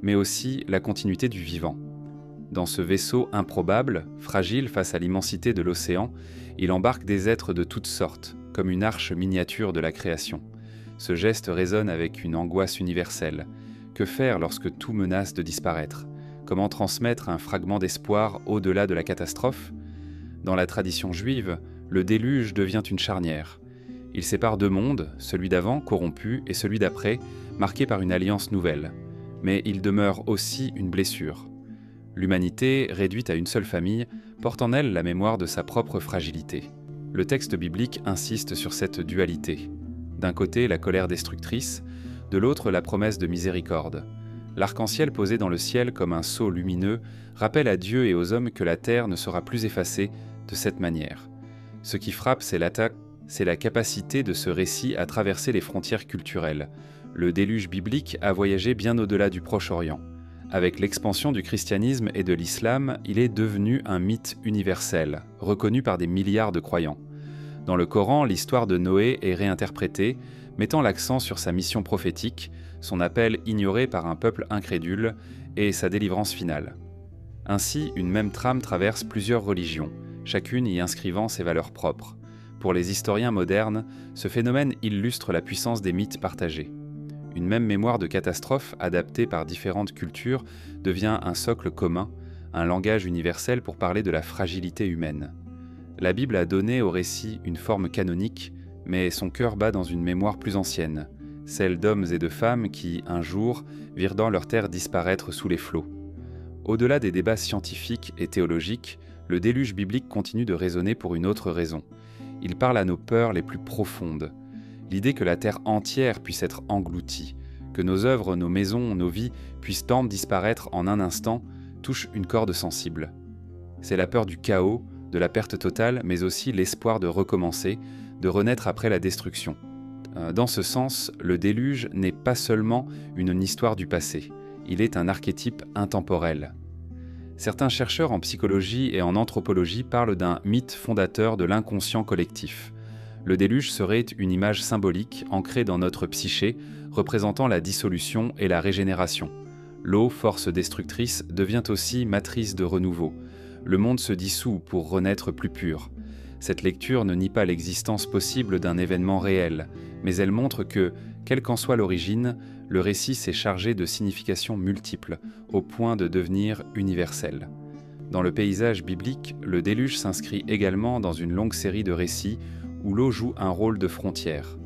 mais aussi la continuité du vivant. Dans ce vaisseau improbable, fragile face à l'immensité de l'océan, il embarque des êtres de toutes sortes, comme une arche miniature de la création. Ce geste résonne avec une angoisse universelle. Que faire lorsque tout menace de disparaître ? Comment transmettre un fragment d'espoir au-delà de la catastrophe ? Dans la tradition juive, le déluge devient une charnière. Il sépare deux mondes, celui d'avant, corrompu, et celui d'après, marqué par une alliance nouvelle. Mais il demeure aussi une blessure. L'humanité, réduite à une seule famille, porte en elle la mémoire de sa propre fragilité. Le texte biblique insiste sur cette dualité. D'un côté, la colère destructrice, de l'autre, la promesse de miséricorde. L'arc-en-ciel posé dans le ciel comme un sceau lumineux rappelle à Dieu et aux hommes que la terre ne sera plus effacée de cette manière. Ce qui frappe, c'est la capacité de ce récit à traverser les frontières culturelles. Le déluge biblique a voyagé bien au-delà du Proche-Orient. Avec l'expansion du christianisme et de l'islam, il est devenu un mythe universel, reconnu par des milliards de croyants. Dans le Coran, l'histoire de Noé est réinterprétée, mettant l'accent sur sa mission prophétique, son appel ignoré par un peuple incrédule et sa délivrance finale. Ainsi, une même trame traverse plusieurs religions, chacune y inscrivant ses valeurs propres. Pour les historiens modernes, ce phénomène illustre la puissance des mythes partagés. Une même mémoire de catastrophe, adaptée par différentes cultures, devient un socle commun, un langage universel pour parler de la fragilité humaine. La Bible a donné au récit une forme canonique, mais son cœur bat dans une mémoire plus ancienne, celle d'hommes et de femmes qui, un jour, virent dans leur terre disparaître sous les flots. Au-delà des débats scientifiques et théologiques, le déluge biblique continue de résonner pour une autre raison. Il parle à nos peurs les plus profondes. L'idée que la terre entière puisse être engloutie, que nos œuvres, nos maisons, nos vies puissent tant disparaître en un instant, touche une corde sensible. C'est la peur du chaos, de la perte totale, mais aussi l'espoir de recommencer, de renaître après la destruction. Dans ce sens, le déluge n'est pas seulement une histoire du passé, il est un archétype intemporel. Certains chercheurs en psychologie et en anthropologie parlent d'un mythe fondateur de l'inconscient collectif. Le déluge serait une image symbolique ancrée dans notre psyché, représentant la dissolution et la régénération. L'eau, force destructrice, devient aussi matrice de renouveau. Le monde se dissout pour renaître plus pur. Cette lecture ne nie pas l'existence possible d'un événement réel, mais elle montre que, quelle qu'en soit l'origine, le récit s'est chargé de significations multiples, au point de devenir universel. Dans le paysage biblique, le déluge s'inscrit également dans une longue série de récits où l'eau joue un rôle de frontière.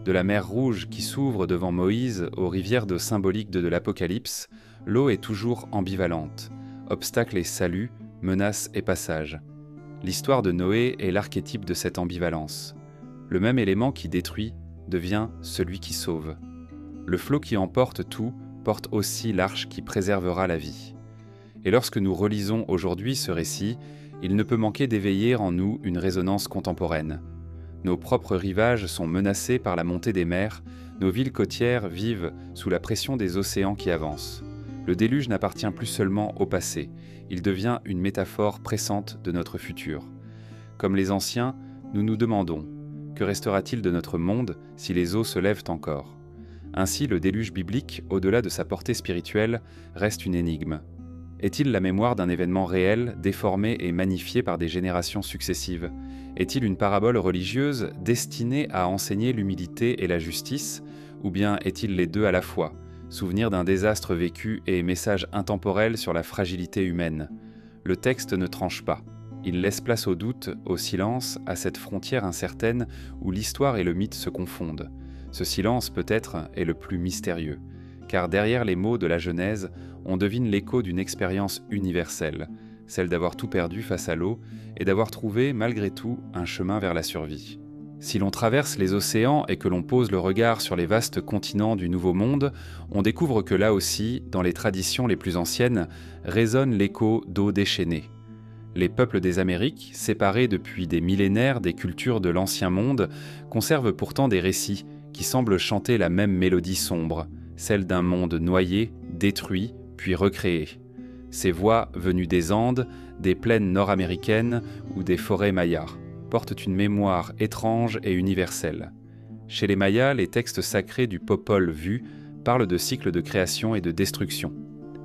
De la mer Rouge qui s'ouvre devant Moïse aux rivières d'eau symboliques de l'Apocalypse, l'eau est toujours ambivalente. Obstacle et salut, menace et passage. L'histoire de Noé est l'archétype de cette ambivalence. Le même élément qui détruit devient celui qui sauve. Le flot qui emporte tout porte aussi l'arche qui préservera la vie. Et lorsque nous relisons aujourd'hui ce récit, il ne peut manquer d'éveiller en nous une résonance contemporaine. Nos propres rivages sont menacés par la montée des mers, nos villes côtières vivent sous la pression des océans qui avancent. Le déluge n'appartient plus seulement au passé, il devient une métaphore pressante de notre futur. Comme les anciens, nous nous demandons, que restera-t-il de notre monde si les eaux se lèvent encore ? Ainsi, le déluge biblique, au-delà de sa portée spirituelle, reste une énigme. Est-il la mémoire d'un événement réel, déformé et magnifié par des générations successives ? Est-il une parabole religieuse destinée à enseigner l'humilité et la justice ? Ou bien est-il les deux à la fois ? Souvenir d'un désastre vécu et message intemporel sur la fragilité humaine. Le texte ne tranche pas. Il laisse place au doute, au silence, à cette frontière incertaine où l'histoire et le mythe se confondent. Ce silence, peut-être, est le plus mystérieux, car derrière les mots de la Genèse, on devine l'écho d'une expérience universelle, celle d'avoir tout perdu face à l'eau et d'avoir trouvé, malgré tout, un chemin vers la survie. Si l'on traverse les océans et que l'on pose le regard sur les vastes continents du Nouveau Monde, on découvre que là aussi, dans les traditions les plus anciennes, résonne l'écho d'eau déchaînée. Les peuples des Amériques, séparés depuis des millénaires des cultures de l'Ancien Monde, conservent pourtant des récits qui semblent chanter la même mélodie sombre, celle d'un monde noyé, détruit, puis recréé. Ces voix venues des Andes, des plaines nord-américaines ou des forêts mayas portent une mémoire étrange et universelle. Chez les Mayas, les textes sacrés du Popol Vuh parlent de cycles de création et de destruction.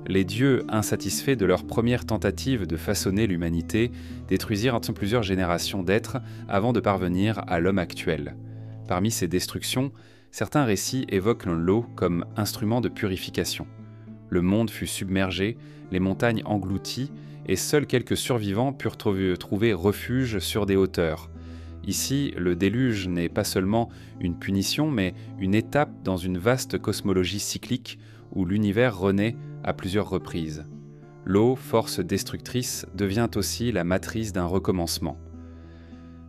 Les dieux, insatisfaits de leur première tentative de façonner l'humanité, détruisirent plusieurs générations d'êtres avant de parvenir à l'homme actuel. Parmi ces destructions, certains récits évoquent l'eau comme instrument de purification. Le monde fut submergé, les montagnes englouties, et seuls quelques survivants purent trouver refuge sur des hauteurs. Ici, le déluge n'est pas seulement une punition, mais une étape dans une vaste cosmologie cyclique où l'univers renaît à plusieurs reprises. L'eau, force destructrice, devient aussi la matrice d'un recommencement.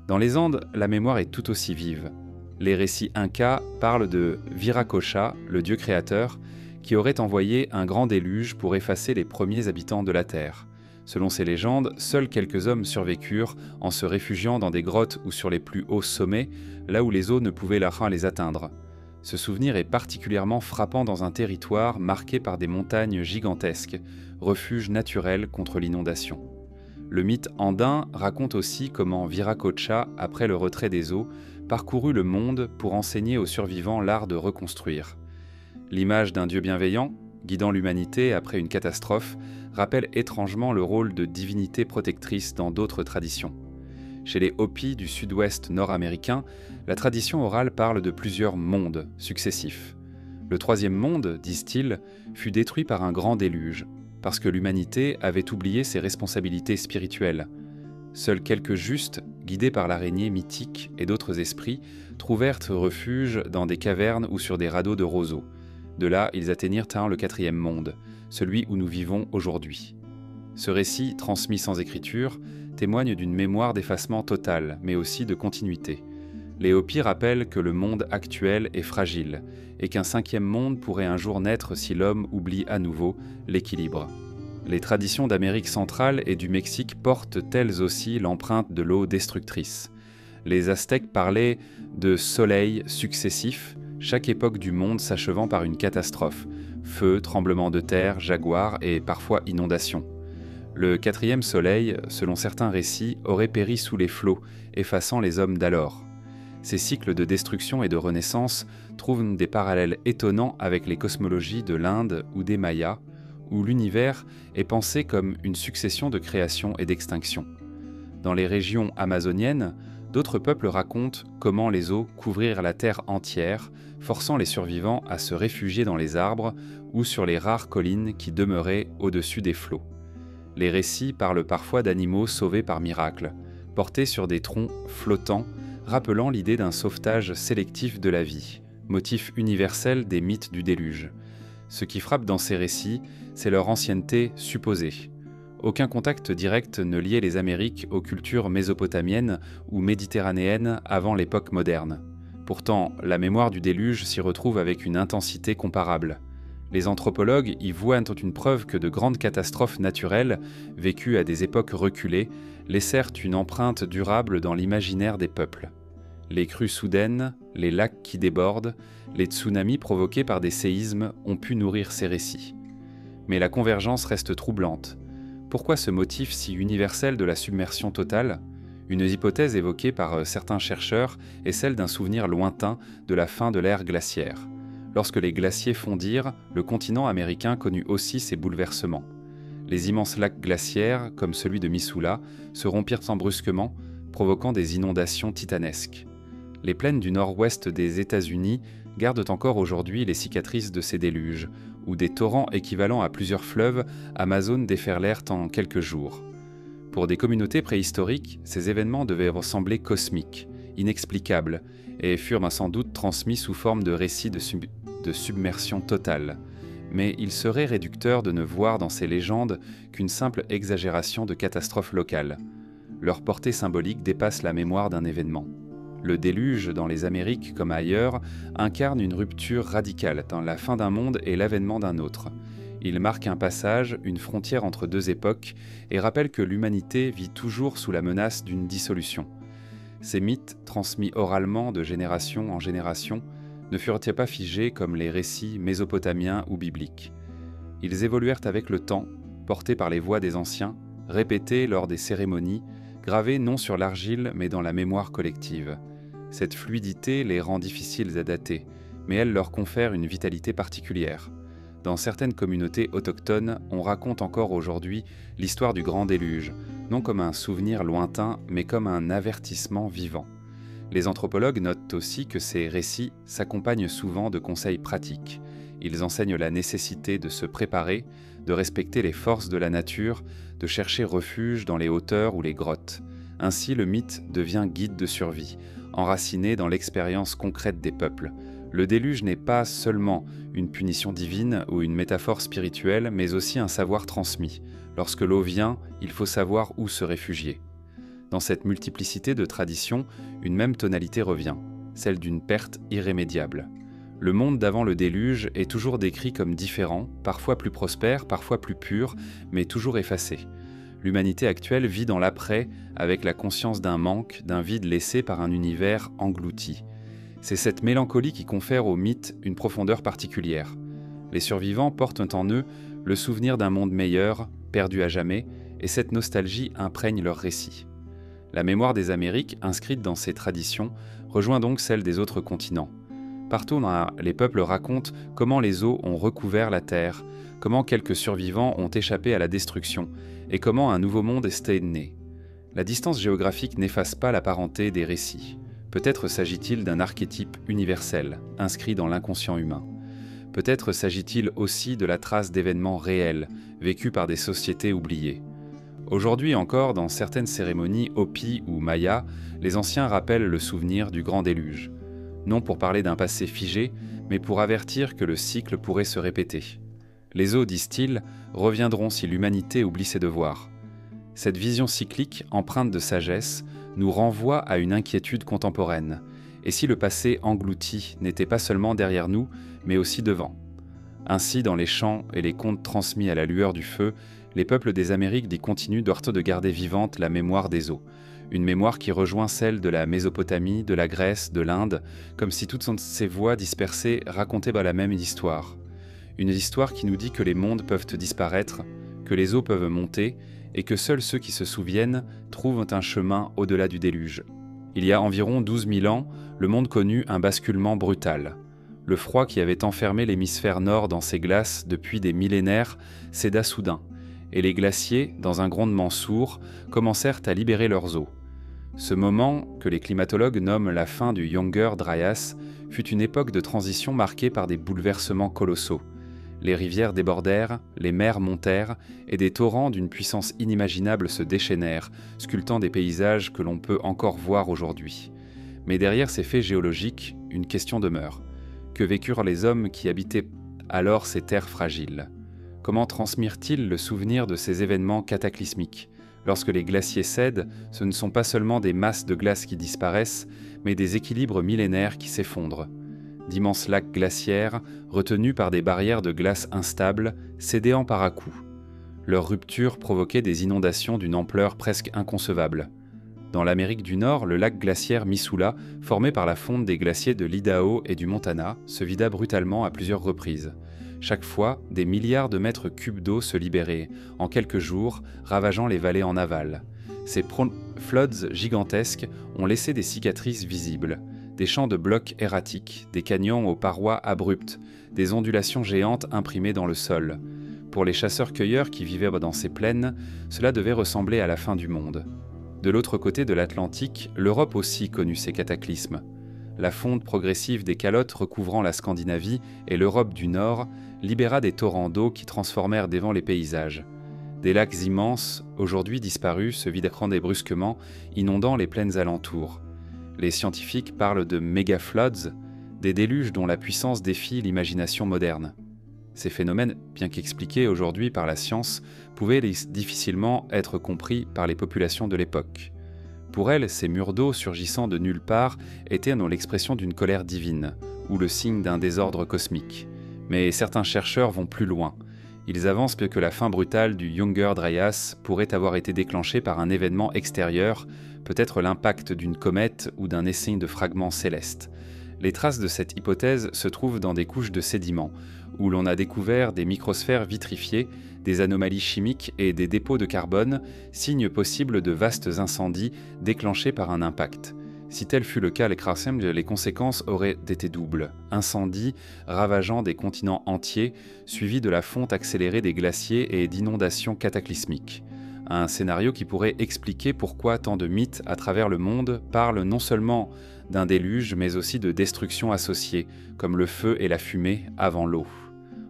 Dans les Andes, la mémoire est tout aussi vive. Les récits incas parlent de Viracocha, le dieu créateur, qui aurait envoyé un grand déluge pour effacer les premiers habitants de la Terre. Selon ces légendes, seuls quelques hommes survécurent en se réfugiant dans des grottes ou sur les plus hauts sommets, là où les eaux ne pouvaient les atteindre. Ce souvenir est particulièrement frappant dans un territoire marqué par des montagnes gigantesques, refuge naturel contre l'inondation. Le mythe andin raconte aussi comment Viracocha, après le retrait des eaux, parcourut le monde pour enseigner aux survivants l'art de reconstruire. L'image d'un dieu bienveillant, guidant l'humanité après une catastrophe, rappelle étrangement le rôle de divinité protectrice dans d'autres traditions. Chez les Hopis du sud-ouest nord-américain, la tradition orale parle de plusieurs mondes successifs. Le troisième monde, disent-ils, fut détruit par un grand déluge, parce que l'humanité avait oublié ses responsabilités spirituelles. Seuls quelques justes, guidés par l'araignée mythique et d'autres esprits, trouvèrent refuge dans des cavernes ou sur des radeaux de roseaux. De là, ils atteignirent le quatrième monde, celui où nous vivons aujourd'hui. Ce récit, transmis sans écriture, témoigne d'une mémoire d'effacement total, mais aussi de continuité. Les Hopis rappellent que le monde actuel est fragile, et qu'un cinquième monde pourrait un jour naître si l'homme oublie à nouveau l'équilibre. Les traditions d'Amérique centrale et du Mexique portent elles aussi l'empreinte de l'eau destructrice. Les Aztèques parlaient de soleils successifs, chaque époque du monde s'achevant par une catastrophe, feu, tremblement de terre, jaguar et parfois inondation. Le quatrième soleil, selon certains récits, aurait péri sous les flots, effaçant les hommes d'alors. Ces cycles de destruction et de renaissance trouvent des parallèles étonnants avec les cosmologies de l'Inde ou des Mayas, où l'univers est pensé comme une succession de créations et d'extinctions. Dans les régions amazoniennes, d'autres peuples racontent comment les eaux couvrirent la terre entière, forçant les survivants à se réfugier dans les arbres ou sur les rares collines qui demeuraient au-dessus des flots. Les récits parlent parfois d'animaux sauvés par miracle, portés sur des troncs flottants, rappelant l'idée d'un sauvetage sélectif de la vie, motif universel des mythes du déluge. Ce qui frappe dans ces récits, c'est leur ancienneté supposée. Aucun contact direct ne liait les Amériques aux cultures mésopotamiennes ou méditerranéennes avant l'époque moderne. Pourtant, la mémoire du déluge s'y retrouve avec une intensité comparable. Les anthropologues y voient une preuve que de grandes catastrophes naturelles, vécues à des époques reculées, laissèrent une empreinte durable dans l'imaginaire des peuples. Les crues soudaines, les lacs qui débordent, les tsunamis provoqués par des séismes ont pu nourrir ces récits. Mais la convergence reste troublante. Pourquoi ce motif si universel de la submersion totale ? Une hypothèse évoquée par certains chercheurs est celle d'un souvenir lointain de la fin de l'ère glaciaire. Lorsque les glaciers fondirent, le continent américain connut aussi ces bouleversements. Les immenses lacs glaciaires, comme celui de Missoula, se rompirent brusquement, provoquant des inondations titanesques. Les plaines du nord-ouest des États-Unis gardent encore aujourd'hui les cicatrices de ces déluges, où des torrents équivalents à plusieurs fleuves Amazones déferlèrent en quelques jours. Pour des communautés préhistoriques, ces événements devaient sembler cosmiques, inexplicables, et furent sans doute transmis sous forme de récits de submersion totale. Mais il serait réducteur de ne voir dans ces légendes qu'une simple exagération de catastrophes locales. Leur portée symbolique dépasse la mémoire d'un événement. Le déluge, dans les Amériques comme ailleurs, incarne une rupture radicale dans la fin d'un monde et l'avènement d'un autre. Il marque un passage, une frontière entre deux époques, et rappelle que l'humanité vit toujours sous la menace d'une dissolution. Ces mythes, transmis oralement de génération en génération, ne furent-ils pas figés comme les récits mésopotamiens ou bibliques. Ils évoluèrent avec le temps, portés par les voix des anciens, répétés lors des cérémonies, gravés non sur l'argile mais dans la mémoire collective. Cette fluidité les rend difficiles à dater, mais elle leur confère une vitalité particulière. Dans certaines communautés autochtones, on raconte encore aujourd'hui l'histoire du grand déluge, non comme un souvenir lointain, mais comme un avertissement vivant. Les anthropologues notent aussi que ces récits s'accompagnent souvent de conseils pratiques. Ils enseignent la nécessité de se préparer, de respecter les forces de la nature, de chercher refuge dans les hauteurs ou les grottes. Ainsi, le mythe devient guide de survie, enraciné dans l'expérience concrète des peuples. Le déluge n'est pas seulement une punition divine ou une métaphore spirituelle, mais aussi un savoir transmis. Lorsque l'eau vient, il faut savoir où se réfugier. Dans cette multiplicité de traditions, une même tonalité revient, celle d'une perte irrémédiable. Le monde d'avant le déluge est toujours décrit comme différent, parfois plus prospère, parfois plus pur, mais toujours effacé. L'humanité actuelle vit dans l'après avec la conscience d'un manque, d'un vide laissé par un univers englouti. C'est cette mélancolie qui confère au mythe une profondeur particulière. Les survivants portent en eux le souvenir d'un monde meilleur, perdu à jamais, et cette nostalgie imprègne leurs récits. La mémoire des Amériques, inscrite dans ces traditions, rejoint donc celle des autres continents. Partout, les peuples racontent comment les eaux ont recouvert la terre, comment quelques survivants ont échappé à la destruction, et comment un nouveau monde est né. La distance géographique n'efface pas la parenté des récits. Peut-être s'agit-il d'un archétype universel, inscrit dans l'inconscient humain. Peut-être s'agit-il aussi de la trace d'événements réels, vécus par des sociétés oubliées. Aujourd'hui encore, dans certaines cérémonies Hopi ou Maya, les anciens rappellent le souvenir du grand déluge. Non pour parler d'un passé figé, mais pour avertir que le cycle pourrait se répéter. Les eaux, disent-ils, reviendront si l'humanité oublie ses devoirs. Cette vision cyclique, empreinte de sagesse, nous renvoie à une inquiétude contemporaine. Et si le passé englouti n'était pas seulement derrière nous, mais aussi devant? Ainsi, dans les chants et les contes transmis à la lueur du feu, les peuples des Amériques continuent de garder vivante la mémoire des eaux. Une mémoire qui rejoint celle de la Mésopotamie, de la Grèce, de l'Inde, comme si toutes ces voix dispersées racontaient la même histoire. Une histoire qui nous dit que les mondes peuvent disparaître, que les eaux peuvent monter, et que seuls ceux qui se souviennent trouvent un chemin au-delà du déluge. Il y a environ 12 000 ans, le monde connut un basculement brutal. Le froid qui avait enfermé l'hémisphère nord dans ses glaces depuis des millénaires céda soudain, et les glaciers, dans un grondement sourd, commencèrent à libérer leurs eaux. Ce moment, que les climatologues nomment la fin du Younger Dryas, fut une époque de transition marquée par des bouleversements colossaux. Les rivières débordèrent, les mers montèrent, et des torrents d'une puissance inimaginable se déchaînèrent, sculptant des paysages que l'on peut encore voir aujourd'hui. Mais derrière ces faits géologiques, une question demeure. Que vécurent les hommes qui habitaient alors ces terres fragiles ? Comment transmirent-ils le souvenir de ces événements cataclysmiques ? Lorsque les glaciers cèdent, ce ne sont pas seulement des masses de glace qui disparaissent, mais des équilibres millénaires qui s'effondrent. D'immenses lacs glaciaires, retenus par des barrières de glace instables, cédant par à-coups. Leur rupture provoquait des inondations d'une ampleur presque inconcevable. Dans l'Amérique du Nord, le lac glaciaire Missoula, formé par la fonte des glaciers de l'Idaho et du Montana, se vida brutalement à plusieurs reprises. Chaque fois, des milliards de mètres cubes d'eau se libéraient, en quelques jours, ravageant les vallées en aval. Ces floods gigantesques ont laissé des cicatrices visibles, des champs de blocs erratiques, des canyons aux parois abruptes, des ondulations géantes imprimées dans le sol. Pour les chasseurs-cueilleurs qui vivaient dans ces plaines, cela devait ressembler à la fin du monde. De l'autre côté de l'Atlantique, l'Europe aussi connut ces cataclysmes. La fonte progressive des calottes recouvrant la Scandinavie et l'Europe du Nord libéra des torrents d'eau qui transformèrent devant les paysages. Des lacs immenses, aujourd'hui disparus, se vidaient brusquement, inondant les plaines alentours. Les scientifiques parlent de méga-floods, des déluges dont la puissance défie l'imagination moderne. Ces phénomènes, bien qu'expliqués aujourd'hui par la science, pouvaient difficilement être compris par les populations de l'époque. Pour elles, ces murs d'eau surgissant de nulle part étaient dans l'expression d'une colère divine, ou le signe d'un désordre cosmique. Mais certains chercheurs vont plus loin. Ils avancent que la fin brutale du Younger Dryas pourrait avoir été déclenchée par un événement extérieur, peut-être l'impact d'une comète ou d'un essaim de fragments célestes. Les traces de cette hypothèse se trouvent dans des couches de sédiments, où l'on a découvert des microsphères vitrifiées, des anomalies chimiques et des dépôts de carbone, signes possibles de vastes incendies déclenchés par un impact. Si tel fut le cas, les conséquences auraient été doubles. Incendies ravageant des continents entiers, suivis de la fonte accélérée des glaciers et d'inondations cataclysmiques. Un scénario qui pourrait expliquer pourquoi tant de mythes à travers le monde parlent non seulement d'un déluge, mais aussi de destructions associées, comme le feu et la fumée avant l'eau.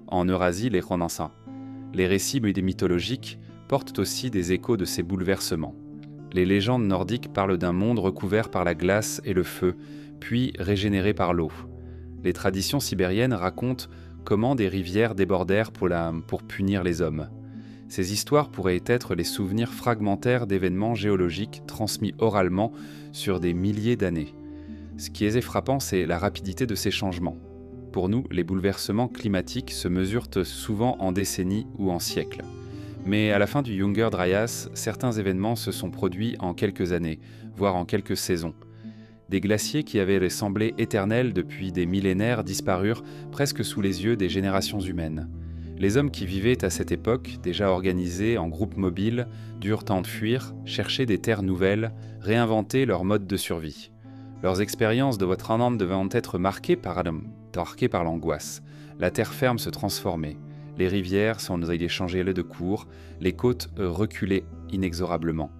En Eurasie, les Ronansa. Les récits mythologiques portent aussi des échos de ces bouleversements. Les légendes nordiques parlent d'un monde recouvert par la glace et le feu, puis régénéré par l'eau. Les traditions sibériennes racontent comment des rivières débordèrent pour punir les hommes. Ces histoires pourraient être les souvenirs fragmentaires d'événements géologiques transmis oralement sur des milliers d'années. Ce qui est frappant, c'est la rapidité de ces changements. Pour nous, les bouleversements climatiques se mesurent souvent en décennies ou en siècles. Mais à la fin du Younger Dryas, certains événements se sont produits en quelques années, voire en quelques saisons. Des glaciers qui avaient semblé éternels depuis des millénaires disparurent presque sous les yeux des générations humaines. Les hommes qui vivaient à cette époque, déjà organisés en groupes mobiles, durent enfuir, chercher des terres nouvelles, réinventer leur mode de survie. Leurs expériences de votre âme devant être marquées par l'angoisse. La terre ferme se transformait. Les rivières s'en allaient changer de cours, les côtes reculaient inexorablement.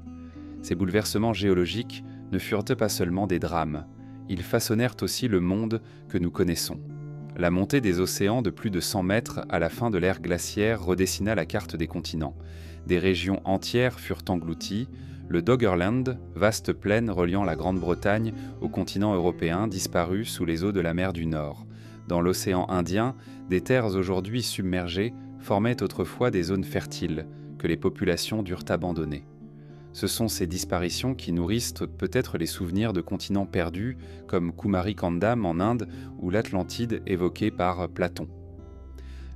Ces bouleversements géologiques ne furent pas seulement des drames, ils façonnèrent aussi le monde que nous connaissons. La montée des océans de plus de 100 mètres à la fin de l'ère glaciaire redessina la carte des continents. Des régions entières furent englouties, le Doggerland, vaste plaine reliant la Grande-Bretagne au continent européen, disparut sous les eaux de la mer du Nord. Dans l'océan Indien, des terres aujourd'hui submergées formaient autrefois des zones fertiles que les populations durent abandonner. Ce sont ces disparitions qui nourrissent peut-être les souvenirs de continents perdus comme Kumari-Kandam en Inde ou l'Atlantide évoquée par Platon.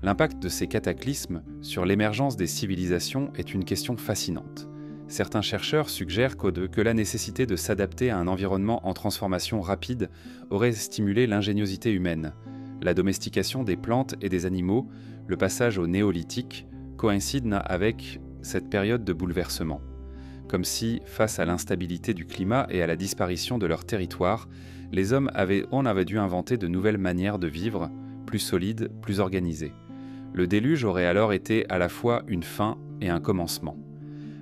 L'impact de ces cataclysmes sur l'émergence des civilisations est une question fascinante. Certains chercheurs suggèrent que la nécessité de s'adapter à un environnement en transformation rapide aurait stimulé l'ingéniosité humaine. La domestication des plantes et des animaux, le passage au néolithique, coïncident avec cette période de bouleversement. Comme si, face à l'instabilité du climat et à la disparition de leur territoire, on avait dû inventer de nouvelles manières de vivre, plus solides, plus organisées. Le déluge aurait alors été à la fois une fin et un commencement.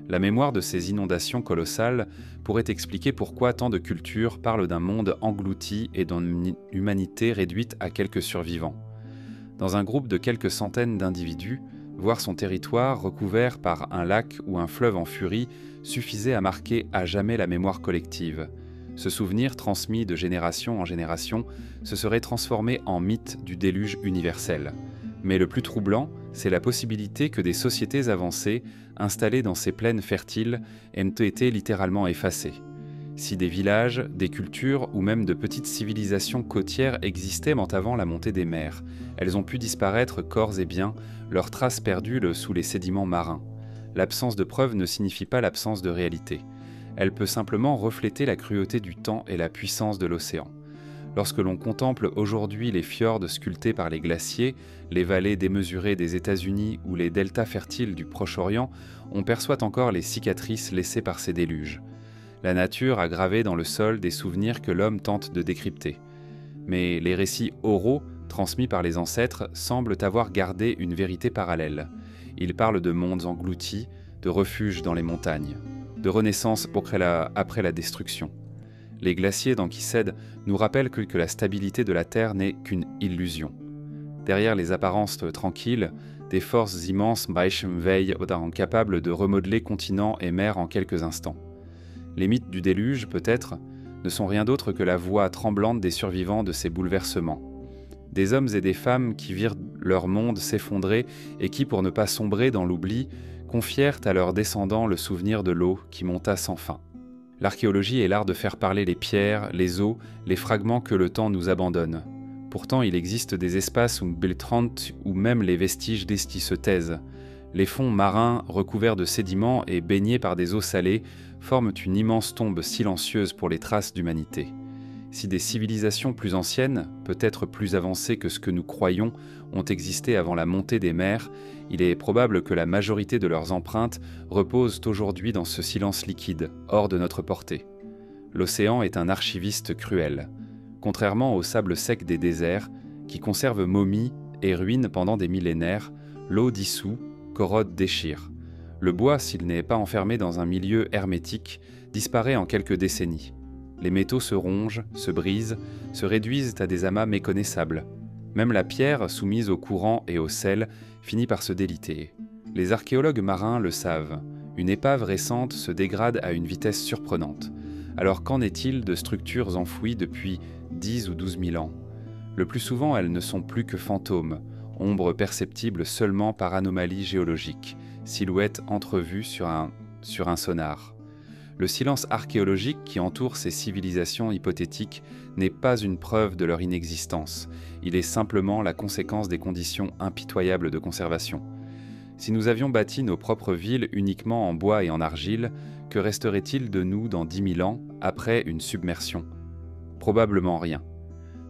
La mémoire de ces inondations colossales pourrait expliquer pourquoi tant de cultures parlent d'un monde englouti et d'une humanité réduite à quelques survivants. Dans un groupe de quelques centaines d'individus, voir son territoire recouvert par un lac ou un fleuve en furie suffisait à marquer à jamais la mémoire collective. Ce souvenir, transmis de génération en génération, se serait transformé en mythe du déluge universel. Mais le plus troublant, c'est la possibilité que des sociétés avancées, installées dans ces plaines fertiles, aient été littéralement effacées. Si des villages, des cultures ou même de petites civilisations côtières existaient avant la montée des mers, elles ont pu disparaître corps et biens, leurs traces perdues sous les sédiments marins. L'absence de preuves ne signifie pas l'absence de réalité. Elle peut simplement refléter la cruauté du temps et la puissance de l'océan. Lorsque l'on contemple aujourd'hui les fjords sculptés par les glaciers, les vallées démesurées des États-Unis ou les deltas fertiles du Proche-Orient, on perçoit encore les cicatrices laissées par ces déluges. La nature a gravé dans le sol des souvenirs que l'homme tente de décrypter. Mais les récits oraux, transmis par les ancêtres, semblent avoir gardé une vérité parallèle. Ils parlent de mondes engloutis, de refuges dans les montagnes, de renaissance après la destruction. Les glaciers d'Anchiseid nous rappellent que la stabilité de la Terre n'est qu'une illusion. Derrière les apparences tranquilles, des forces immenses veillent capables de remodeler continents et mers en quelques instants. Les mythes du déluge, peut-être, ne sont rien d'autre que la voix tremblante des survivants de ces bouleversements. Des hommes et des femmes qui virent leur monde s'effondrer et qui, pour ne pas sombrer dans l'oubli, confièrent à leurs descendants le souvenir de l'eau qui monta sans fin. L'archéologie est l'art de faire parler les pierres, les os, les fragments que le temps nous abandonne. Pourtant, il existe des espaces où Biltrant ou même les vestiges d'Esti se taisent. Les fonds marins, recouverts de sédiments et baignés par des eaux salées, forment une immense tombe silencieuse pour les traces d'humanité. Si des civilisations plus anciennes, peut-être plus avancées que ce que nous croyons, ont existé avant la montée des mers, il est probable que la majorité de leurs empreintes reposent aujourd'hui dans ce silence liquide, hors de notre portée. L'océan est un archiviste cruel. Contrairement au sable sec des déserts, qui conserve momies et ruines pendant des millénaires, l'eau dissout, corrode, déchire. Le bois, s'il n'est pas enfermé dans un milieu hermétique, disparaît en quelques décennies. Les métaux se rongent, se brisent, se réduisent à des amas méconnaissables. Même la pierre, soumise au courant et au sel, finit par se déliter. Les archéologues marins le savent. Une épave récente se dégrade à une vitesse surprenante. Alors qu'en est-il de structures enfouies depuis 10 ou 12 000 ans ? Le plus souvent, elles ne sont plus que fantômes, ombres perceptibles seulement par anomalie géologique, silhouettes entrevues sur un sonar. Le silence archéologique qui entoure ces civilisations hypothétiques n'est pas une preuve de leur inexistence, il est simplement la conséquence des conditions impitoyables de conservation. Si nous avions bâti nos propres villes uniquement en bois et en argile, que resterait-il de nous dans 10 000 ans après une submersion ? Probablement rien.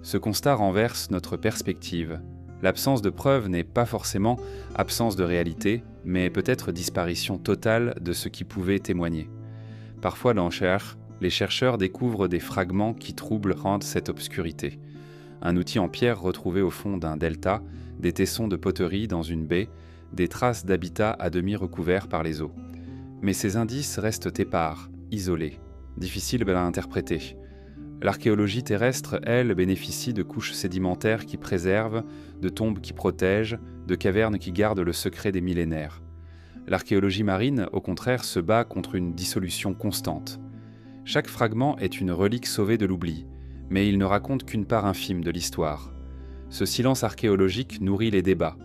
Ce constat renverse notre perspective. L'absence de preuves n'est pas forcément absence de réalité, mais peut-être disparition totale de ce qui pouvait témoigner. Parfois dans Cher, les chercheurs découvrent des fragments qui rendent cette obscurité. Un outil en pierre retrouvé au fond d'un delta, des tessons de poterie dans une baie, des traces d'habitat à demi recouverts par les eaux. Mais ces indices restent épars, isolés, difficiles à interpréter. L'archéologie terrestre, elle, bénéficie de couches sédimentaires qui préservent, de tombes qui protègent, de cavernes qui gardent le secret des millénaires. L'archéologie marine, au contraire, se bat contre une dissolution constante. Chaque fragment est une relique sauvée de l'oubli, mais il ne raconte qu'une part infime de l'histoire. Ce silence archéologique nourrit les débats.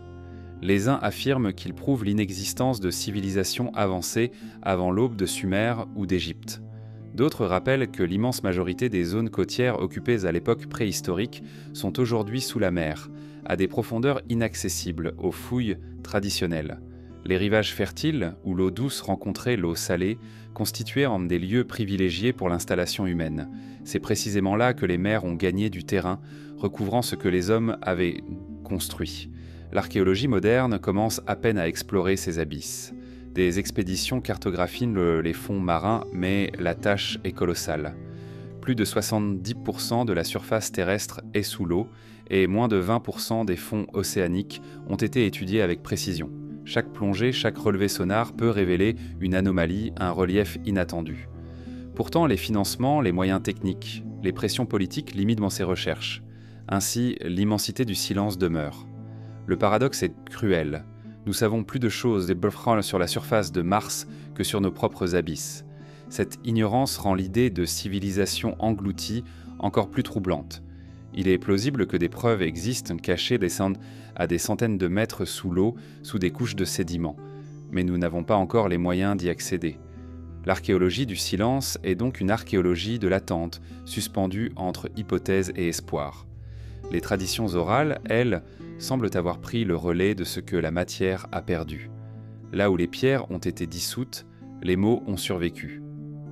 Les uns affirment qu'il prouve l'inexistence de civilisations avancées avant l'aube de Sumer ou d'Égypte. D'autres rappellent que l'immense majorité des zones côtières occupées à l'époque préhistorique sont aujourd'hui sous la mer, à des profondeurs inaccessibles aux fouilles traditionnelles. Les rivages fertiles, où l'eau douce rencontrait l'eau salée, constituaient des lieux privilégiés pour l'installation humaine. C'est précisément là que les mers ont gagné du terrain, recouvrant ce que les hommes avaient construit. L'archéologie moderne commence à peine à explorer ces abysses. Des expéditions cartographient les fonds marins, mais la tâche est colossale. Plus de 70% de la surface terrestre est sous l'eau et moins de 20% des fonds océaniques ont été étudiés avec précision. Chaque plongée, chaque relevé sonar peut révéler une anomalie, un relief inattendu. Pourtant, les financements, les moyens techniques, les pressions politiques limitent dans ces recherches. Ainsi, l'immensité du silence demeure. Le paradoxe est cruel. Nous savons plus de choses développant sur la surface de Mars que sur nos propres abysses. Cette ignorance rend l'idée de civilisation engloutie encore plus troublante. Il est plausible que des preuves existent cachées à des centaines de mètres sous l'eau, sous des couches de sédiments. Mais nous n'avons pas encore les moyens d'y accéder. L'archéologie du silence est donc une archéologie de l'attente, suspendue entre hypothèse et espoir. Les traditions orales, elles, semblent avoir pris le relais de ce que la matière a perdu. Là où les pierres ont été dissoutes, les mots ont survécu.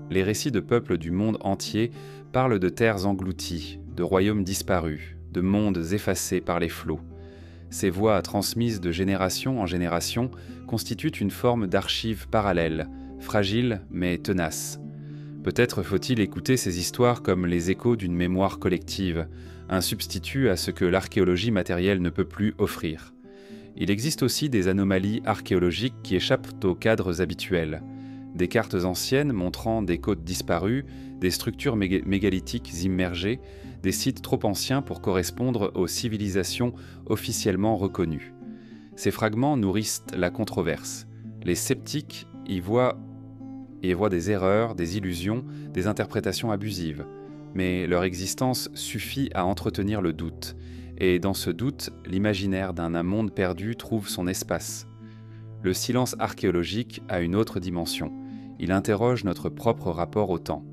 Les récits de peuples du monde entier parlent de terres englouties, de royaumes disparus, de mondes effacés par les flots. Ces voix transmises de génération en génération constituent une forme d'archive parallèle, fragile mais tenace. Peut-être faut-il écouter ces histoires comme les échos d'une mémoire collective, un substitut à ce que l'archéologie matérielle ne peut plus offrir. Il existe aussi des anomalies archéologiques qui échappent aux cadres habituels. Des cartes anciennes montrant des côtes disparues, des structures mégalithiques immergées, des sites trop anciens pour correspondre aux civilisations officiellement reconnues. Ces fragments nourrissent la controverse. Les sceptiques y voient des erreurs, des illusions, des interprétations abusives. Mais leur existence suffit à entretenir le doute. Et dans ce doute, l'imaginaire d'un monde perdu trouve son espace. Le silence archéologique a une autre dimension. Il interroge notre propre rapport au temps.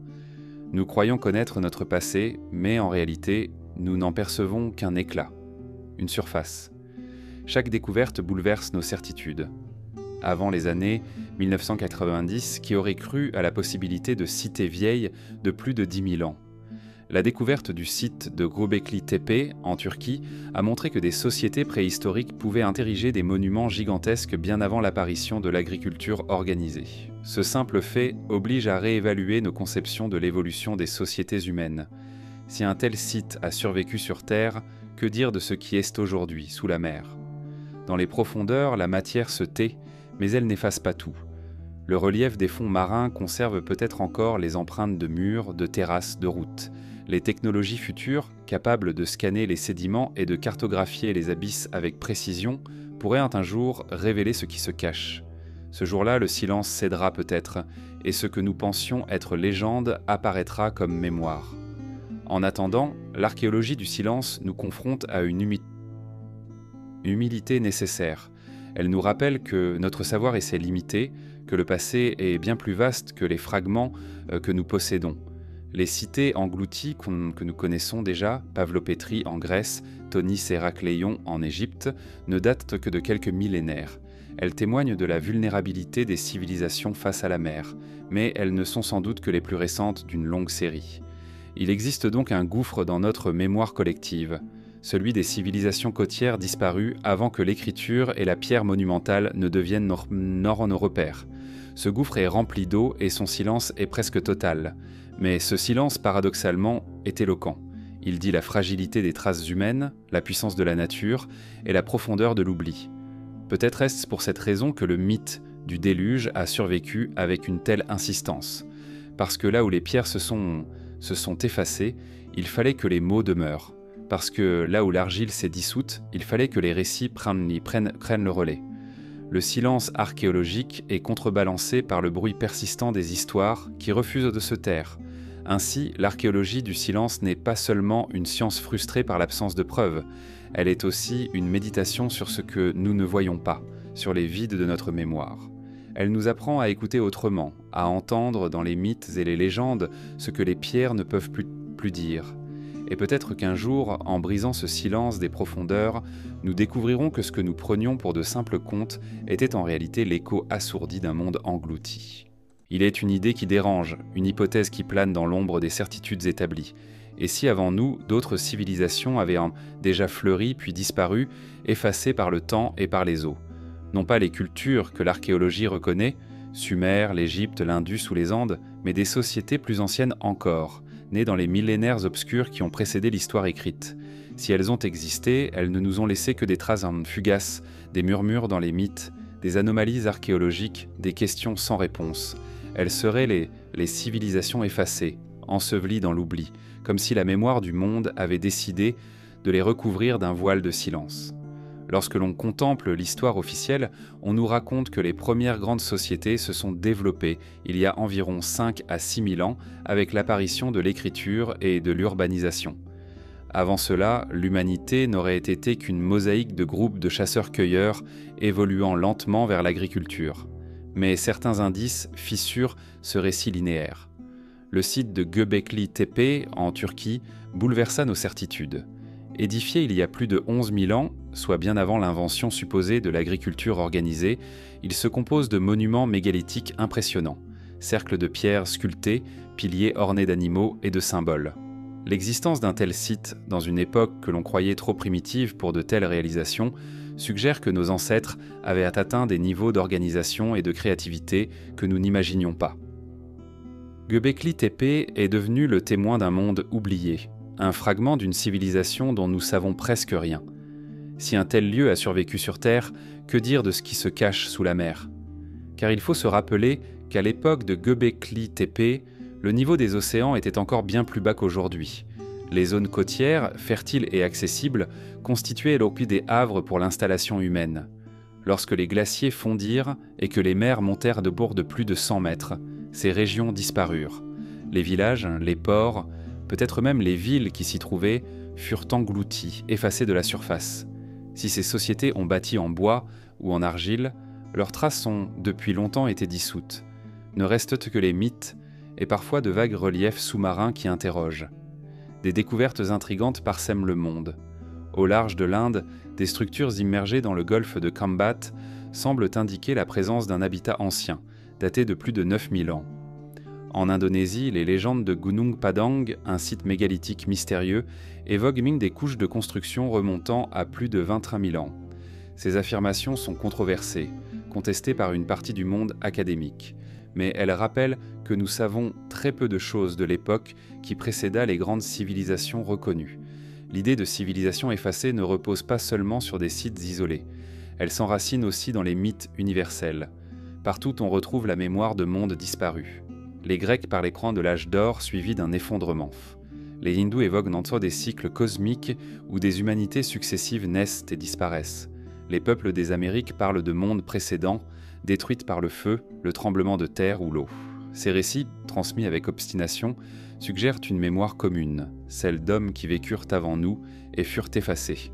Nous croyons connaître notre passé, mais en réalité, nous n'en percevons qu'un éclat, une surface. Chaque découverte bouleverse nos certitudes. Avant les années 1990, qui aurait cru à la possibilité de cités vieilles de plus de 10 000 ans? La découverte du site de Göbekli Tepe, en Turquie, a montré que des sociétés préhistoriques pouvaient ériger des monuments gigantesques bien avant l'apparition de l'agriculture organisée. Ce simple fait oblige à réévaluer nos conceptions de l'évolution des sociétés humaines. Si un tel site a survécu sur Terre, que dire de ce qui est aujourd'hui, sous la mer? Dans les profondeurs, la matière se tait, mais elle n'efface pas tout. Le relief des fonds marins conserve peut-être encore les empreintes de murs, de terrasses, de routes. Les technologies futures, capables de scanner les sédiments et de cartographier les abysses avec précision, pourraient un jour révéler ce qui se cache. Ce jour-là, le silence cédera peut-être, et ce que nous pensions être légende apparaîtra comme mémoire. En attendant, l'archéologie du silence nous confronte à une humilité nécessaire. Elle nous rappelle que notre savoir est ses limités, que le passé est bien plus vaste que les fragments que nous possédons. Les cités englouties que nous connaissons déjà, Pavlopétrie en Grèce, Thonis Héracléon en Égypte, ne datent que de quelques millénaires. Elles témoignent de la vulnérabilité des civilisations face à la mer, mais elles ne sont sans doute que les plus récentes d'une longue série. Il existe donc un gouffre dans notre mémoire collective, celui des civilisations côtières disparues avant que l'écriture et la pierre monumentale ne deviennent nos repères. Ce gouffre est rempli d'eau et son silence est presque total. Mais ce silence, paradoxalement, est éloquent. Il dit la fragilité des traces humaines, la puissance de la nature et la profondeur de l'oubli. Peut-être est-ce pour cette raison que le mythe du déluge a survécu avec une telle insistance. Parce que là où les pierres se sont effacées, il fallait que les mots demeurent. Parce que là où l'argile s'est dissoute, il fallait que les récits prennent le relais. Le silence archéologique est contrebalancé par le bruit persistant des histoires qui refusent de se taire. Ainsi, l'archéologie du silence n'est pas seulement une science frustrée par l'absence de preuves, elle est aussi une méditation sur ce que nous ne voyons pas, sur les vides de notre mémoire. Elle nous apprend à écouter autrement, à entendre dans les mythes et les légendes ce que les pierres ne peuvent plus dire. Et peut-être qu'un jour, en brisant ce silence des profondeurs, nous découvrirons que ce que nous prenions pour de simples contes était en réalité l'écho assourdi d'un monde englouti. Il est une idée qui dérange, une hypothèse qui plane dans l'ombre des certitudes établies. Et si avant nous, d'autres civilisations avaient déjà fleuri puis disparu, effacées par le temps et par les eaux? Non pas les cultures que l'archéologie reconnaît, Sumer, l'Égypte, l'Indus ou les Andes, mais des sociétés plus anciennes encore, nées dans les millénaires obscurs qui ont précédé l'histoire écrite. Si elles ont existé, elles ne nous ont laissé que des traces fugaces, des murmures dans les mythes, des anomalies archéologiques, des questions sans réponse. Elles seraient les civilisations effacées, ensevelies dans l'oubli, comme si la mémoire du monde avait décidé de les recouvrir d'un voile de silence. Lorsque l'on contemple l'histoire officielle, on nous raconte que les premières grandes sociétés se sont développées il y a environ 5 à 6 000 ans avec l'apparition de l'écriture et de l'urbanisation. Avant cela, l'humanité n'aurait été qu'une mosaïque de groupes de chasseurs-cueilleurs évoluant lentement vers l'agriculture. Mais certains indices fissurent ce récit linéaire. Le site de Göbekli Tepe, en Turquie, bouleversa nos certitudes. Édifié il y a plus de 11 000 ans, soit bien avant l'invention supposée de l'agriculture organisée, il se compose de monuments mégalithiques impressionnants, cercles de pierres sculptées, piliers ornés d'animaux et de symboles. L'existence d'un tel site, dans une époque que l'on croyait trop primitive pour de telles réalisations, suggère que nos ancêtres avaient atteint des niveaux d'organisation et de créativité que nous n'imaginions pas. Göbekli Tepe est devenu le témoin d'un monde oublié, un fragment d'une civilisation dont nous savons presque rien. Si un tel lieu a survécu sur Terre, que dire de ce qui se cache sous la mer ? Car il faut se rappeler qu'à l'époque de Göbekli Tepe, le niveau des océans était encore bien plus bas qu'aujourd'hui. Les zones côtières, fertiles et accessibles, constituaient donc des havres pour l'installation humaine. Lorsque les glaciers fondirent et que les mers montèrent de bord de plus de 100 mètres, ces régions disparurent. Les villages, les ports, peut-être même les villes qui s'y trouvaient, furent engloutis, effacés de la surface. Si ces sociétés ont bâti en bois ou en argile, leurs traces ont depuis longtemps été dissoutes. Ne restent que les mythes et parfois de vagues reliefs sous-marins qui interrogent. Des découvertes intrigantes parsèment le monde. Au large de l'Inde, des structures immergées dans le golfe de Kambat semblent indiquer la présence d'un habitat ancien, daté de plus de 9000 ans. En Indonésie, les légendes de Gunung Padang, un site mégalithique mystérieux, évoquent même des couches de construction remontant à plus de 23 000 ans. Ces affirmations sont controversées, contestées par une partie du monde académique, mais elles rappellent que nous savons très peu de choses de l'époque qui précéda les grandes civilisations reconnues. L'idée de civilisation effacée ne repose pas seulement sur des sites isolés. Elle s'enracine aussi dans les mythes universels. Partout on retrouve la mémoire de mondes disparus. Les Grecs parlaient de l'âge d'or suivi d'un effondrement. Les hindous évoquent dans des cycles cosmiques où des humanités successives naissent et disparaissent. Les peuples des Amériques parlent de mondes précédents, détruites par le feu, le tremblement de terre ou l'eau. Ces récits, transmis avec obstination, suggèrent une mémoire commune, celle d'hommes qui vécurent avant nous et furent effacés.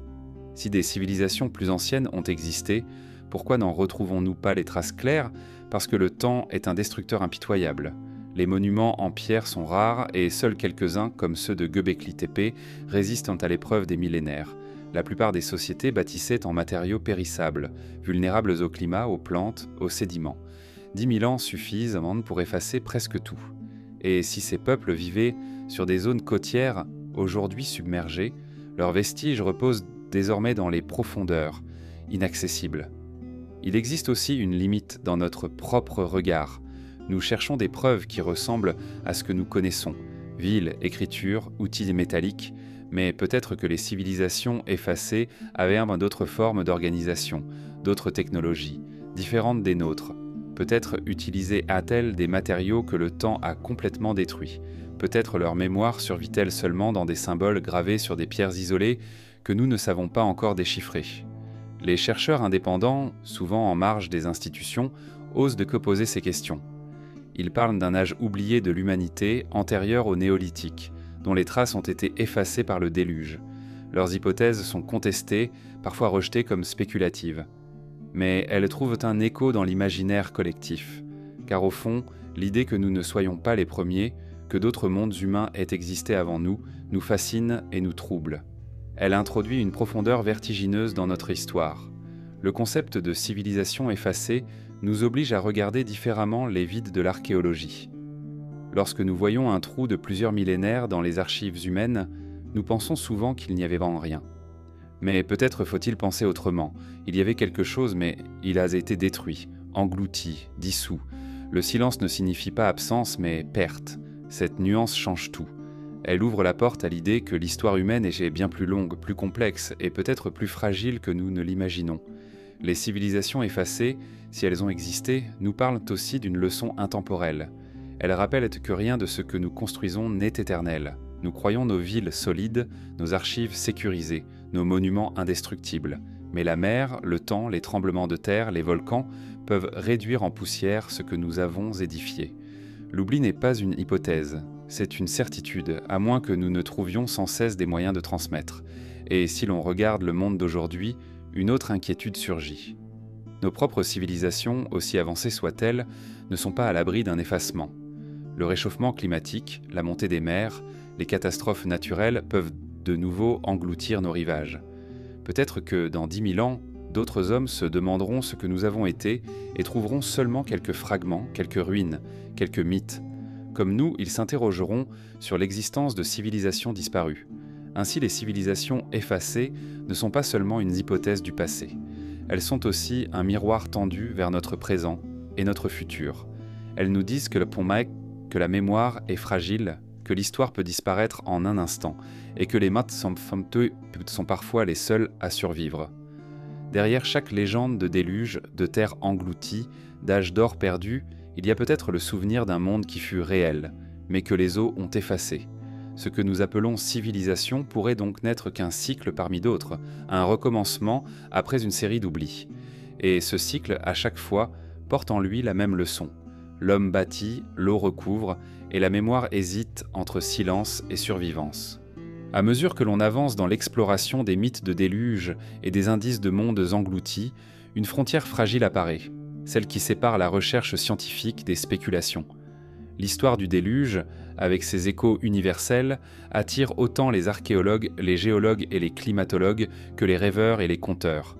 Si des civilisations plus anciennes ont existé, pourquoi n'en retrouvons-nous pas les traces claires ? Parce que le temps est un destructeur impitoyable. Les monuments en pierre sont rares et seuls quelques-uns, comme ceux de Göbekli Tepe, résistent à l'épreuve des millénaires. La plupart des sociétés bâtissaient en matériaux périssables, vulnérables au climat, aux plantes, aux sédiments. 10 000 ans suffisent pour effacer presque tout. Et si ces peuples vivaient sur des zones côtières, aujourd'hui submergées, leurs vestiges reposent désormais dans les profondeurs, inaccessibles. Il existe aussi une limite dans notre propre regard. Nous cherchons des preuves qui ressemblent à ce que nous connaissons, villes, écritures, outils métalliques, mais peut-être que les civilisations effacées avaient d'autres formes d'organisation, d'autres technologies, différentes des nôtres. Peut-être utilisaient-elles des matériaux que le temps a complètement détruits. Peut-être leur mémoire survit-elle seulement dans des symboles gravés sur des pierres isolées que nous ne savons pas encore déchiffrer. Les chercheurs indépendants, souvent en marge des institutions, osent poser ces questions. Ils parlent d'un âge oublié de l'humanité antérieur au néolithique, dont les traces ont été effacées par le déluge. Leurs hypothèses sont contestées, parfois rejetées comme spéculatives. Mais elles trouvent un écho dans l'imaginaire collectif, car au fond, l'idée que nous ne soyons pas les premiers, que d'autres mondes humains aient existé avant nous fascine et nous trouble. Elle introduit une profondeur vertigineuse dans notre histoire. Le concept de civilisation effacée nous oblige à regarder différemment les vides de l'archéologie. Lorsque nous voyons un trou de plusieurs millénaires dans les archives humaines, nous pensons souvent qu'il n'y avait vraiment rien. Mais peut-être faut-il penser autrement. Il y avait quelque chose, mais il a été détruit, englouti, dissous. Le silence ne signifie pas absence, mais perte. Cette nuance change tout. Elle ouvre la porte à l'idée que l'histoire humaine est bien plus longue, plus complexe et peut-être plus fragile que nous ne l'imaginons. Les civilisations effacées, si elles ont existé, nous parlent aussi d'une leçon intemporelle. Elles rappellent que rien de ce que nous construisons n'est éternel. Nous croyons nos villes solides, nos archives sécurisées, nos monuments indestructibles. Mais la mer, le temps, les tremblements de terre, les volcans peuvent réduire en poussière ce que nous avons édifié. L'oubli n'est pas une hypothèse, c'est une certitude, à moins que nous ne trouvions sans cesse des moyens de transmettre. Et si l'on regarde le monde d'aujourd'hui, une autre inquiétude surgit. Nos propres civilisations, aussi avancées soient-elles, ne sont pas à l'abri d'un effacement. Le réchauffement climatique, la montée des mers, les catastrophes naturelles peuvent de nouveau engloutir nos rivages. Peut-être que dans 10 000 ans, d'autres hommes se demanderont ce que nous avons été et trouveront seulement quelques fragments, quelques ruines, quelques mythes. Comme nous, ils s'interrogeront sur l'existence de civilisations disparues. Ainsi, les civilisations effacées ne sont pas seulement une hypothèse du passé. Elles sont aussi un miroir tendu vers notre présent et notre futur. Elles nous disent que la mémoire est fragile, que l'histoire peut disparaître en un instant et que les mythes sont parfois les seuls à survivre. Derrière chaque légende de déluge, de terre engloutie, d'âge d'or perdu, il y a peut-être le souvenir d'un monde qui fut réel, mais que les eaux ont effacé. Ce que nous appelons civilisation pourrait donc n'être qu'un cycle parmi d'autres, un recommencement après une série d'oublis. Et ce cycle, à chaque fois, porte en lui la même leçon. L'homme bâtit, l'eau recouvre, et la mémoire hésite entre silence et survivance. À mesure que l'on avance dans l'exploration des mythes de déluge et des indices de mondes engloutis, une frontière fragile apparaît, celle qui sépare la recherche scientifique des spéculations. L'histoire du déluge, avec ses échos universels, attire autant les archéologues, les géologues et les climatologues que les rêveurs et les conteurs.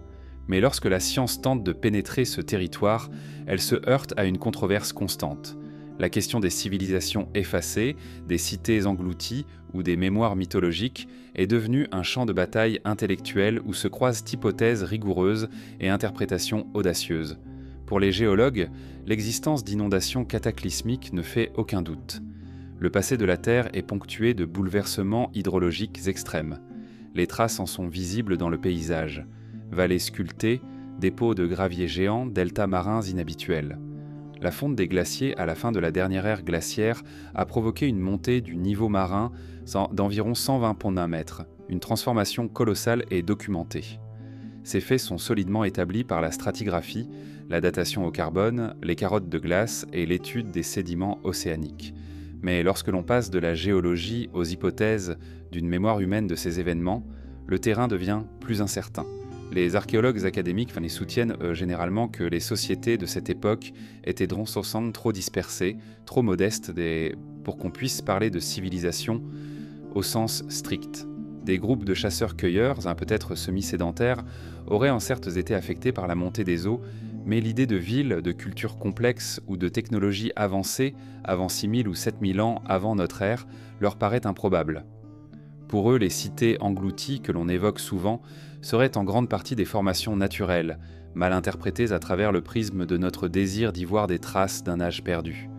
Mais lorsque la science tente de pénétrer ce territoire, elle se heurte à une controverse constante. La question des civilisations effacées, des cités englouties ou des mémoires mythologiques est devenue un champ de bataille intellectuel où se croisent hypothèses rigoureuses et interprétations audacieuses. Pour les géologues, l'existence d'inondations cataclysmiques ne fait aucun doute. Le passé de la Terre est ponctué de bouleversements hydrologiques extrêmes. Les traces en sont visibles dans le paysage. Vallées sculptées, dépôts de graviers géants, deltas marins inhabituels. La fonte des glaciers à la fin de la dernière ère glaciaire a provoqué une montée du niveau marin d'environ 120 ponts d'un mètre. Une transformation colossale est documentée. Ces faits sont solidement établis par la stratigraphie, la datation au carbone, les carottes de glace et l'étude des sédiments océaniques. Mais lorsque l'on passe de la géologie aux hypothèses d'une mémoire humaine de ces événements, le terrain devient plus incertain. Les archéologues académiques soutiennent généralement que les sociétés de cette époque étaient trop dispersées, trop modestes pour qu'on puisse parler de civilisation au sens strict. Des groupes de chasseurs-cueilleurs, peut-être semi-sédentaires, auraient certes été affectés par la montée des eaux, mais l'idée de ville, de culture complexe ou de technologie avancée avant 6000 ou 7000 ans avant notre ère leur paraît improbable. Pour eux, les cités englouties que l'on évoque souvent seraient en grande partie des formations naturelles, mal interprétées à travers le prisme de notre désir d'y voir des traces d'un âge perdu.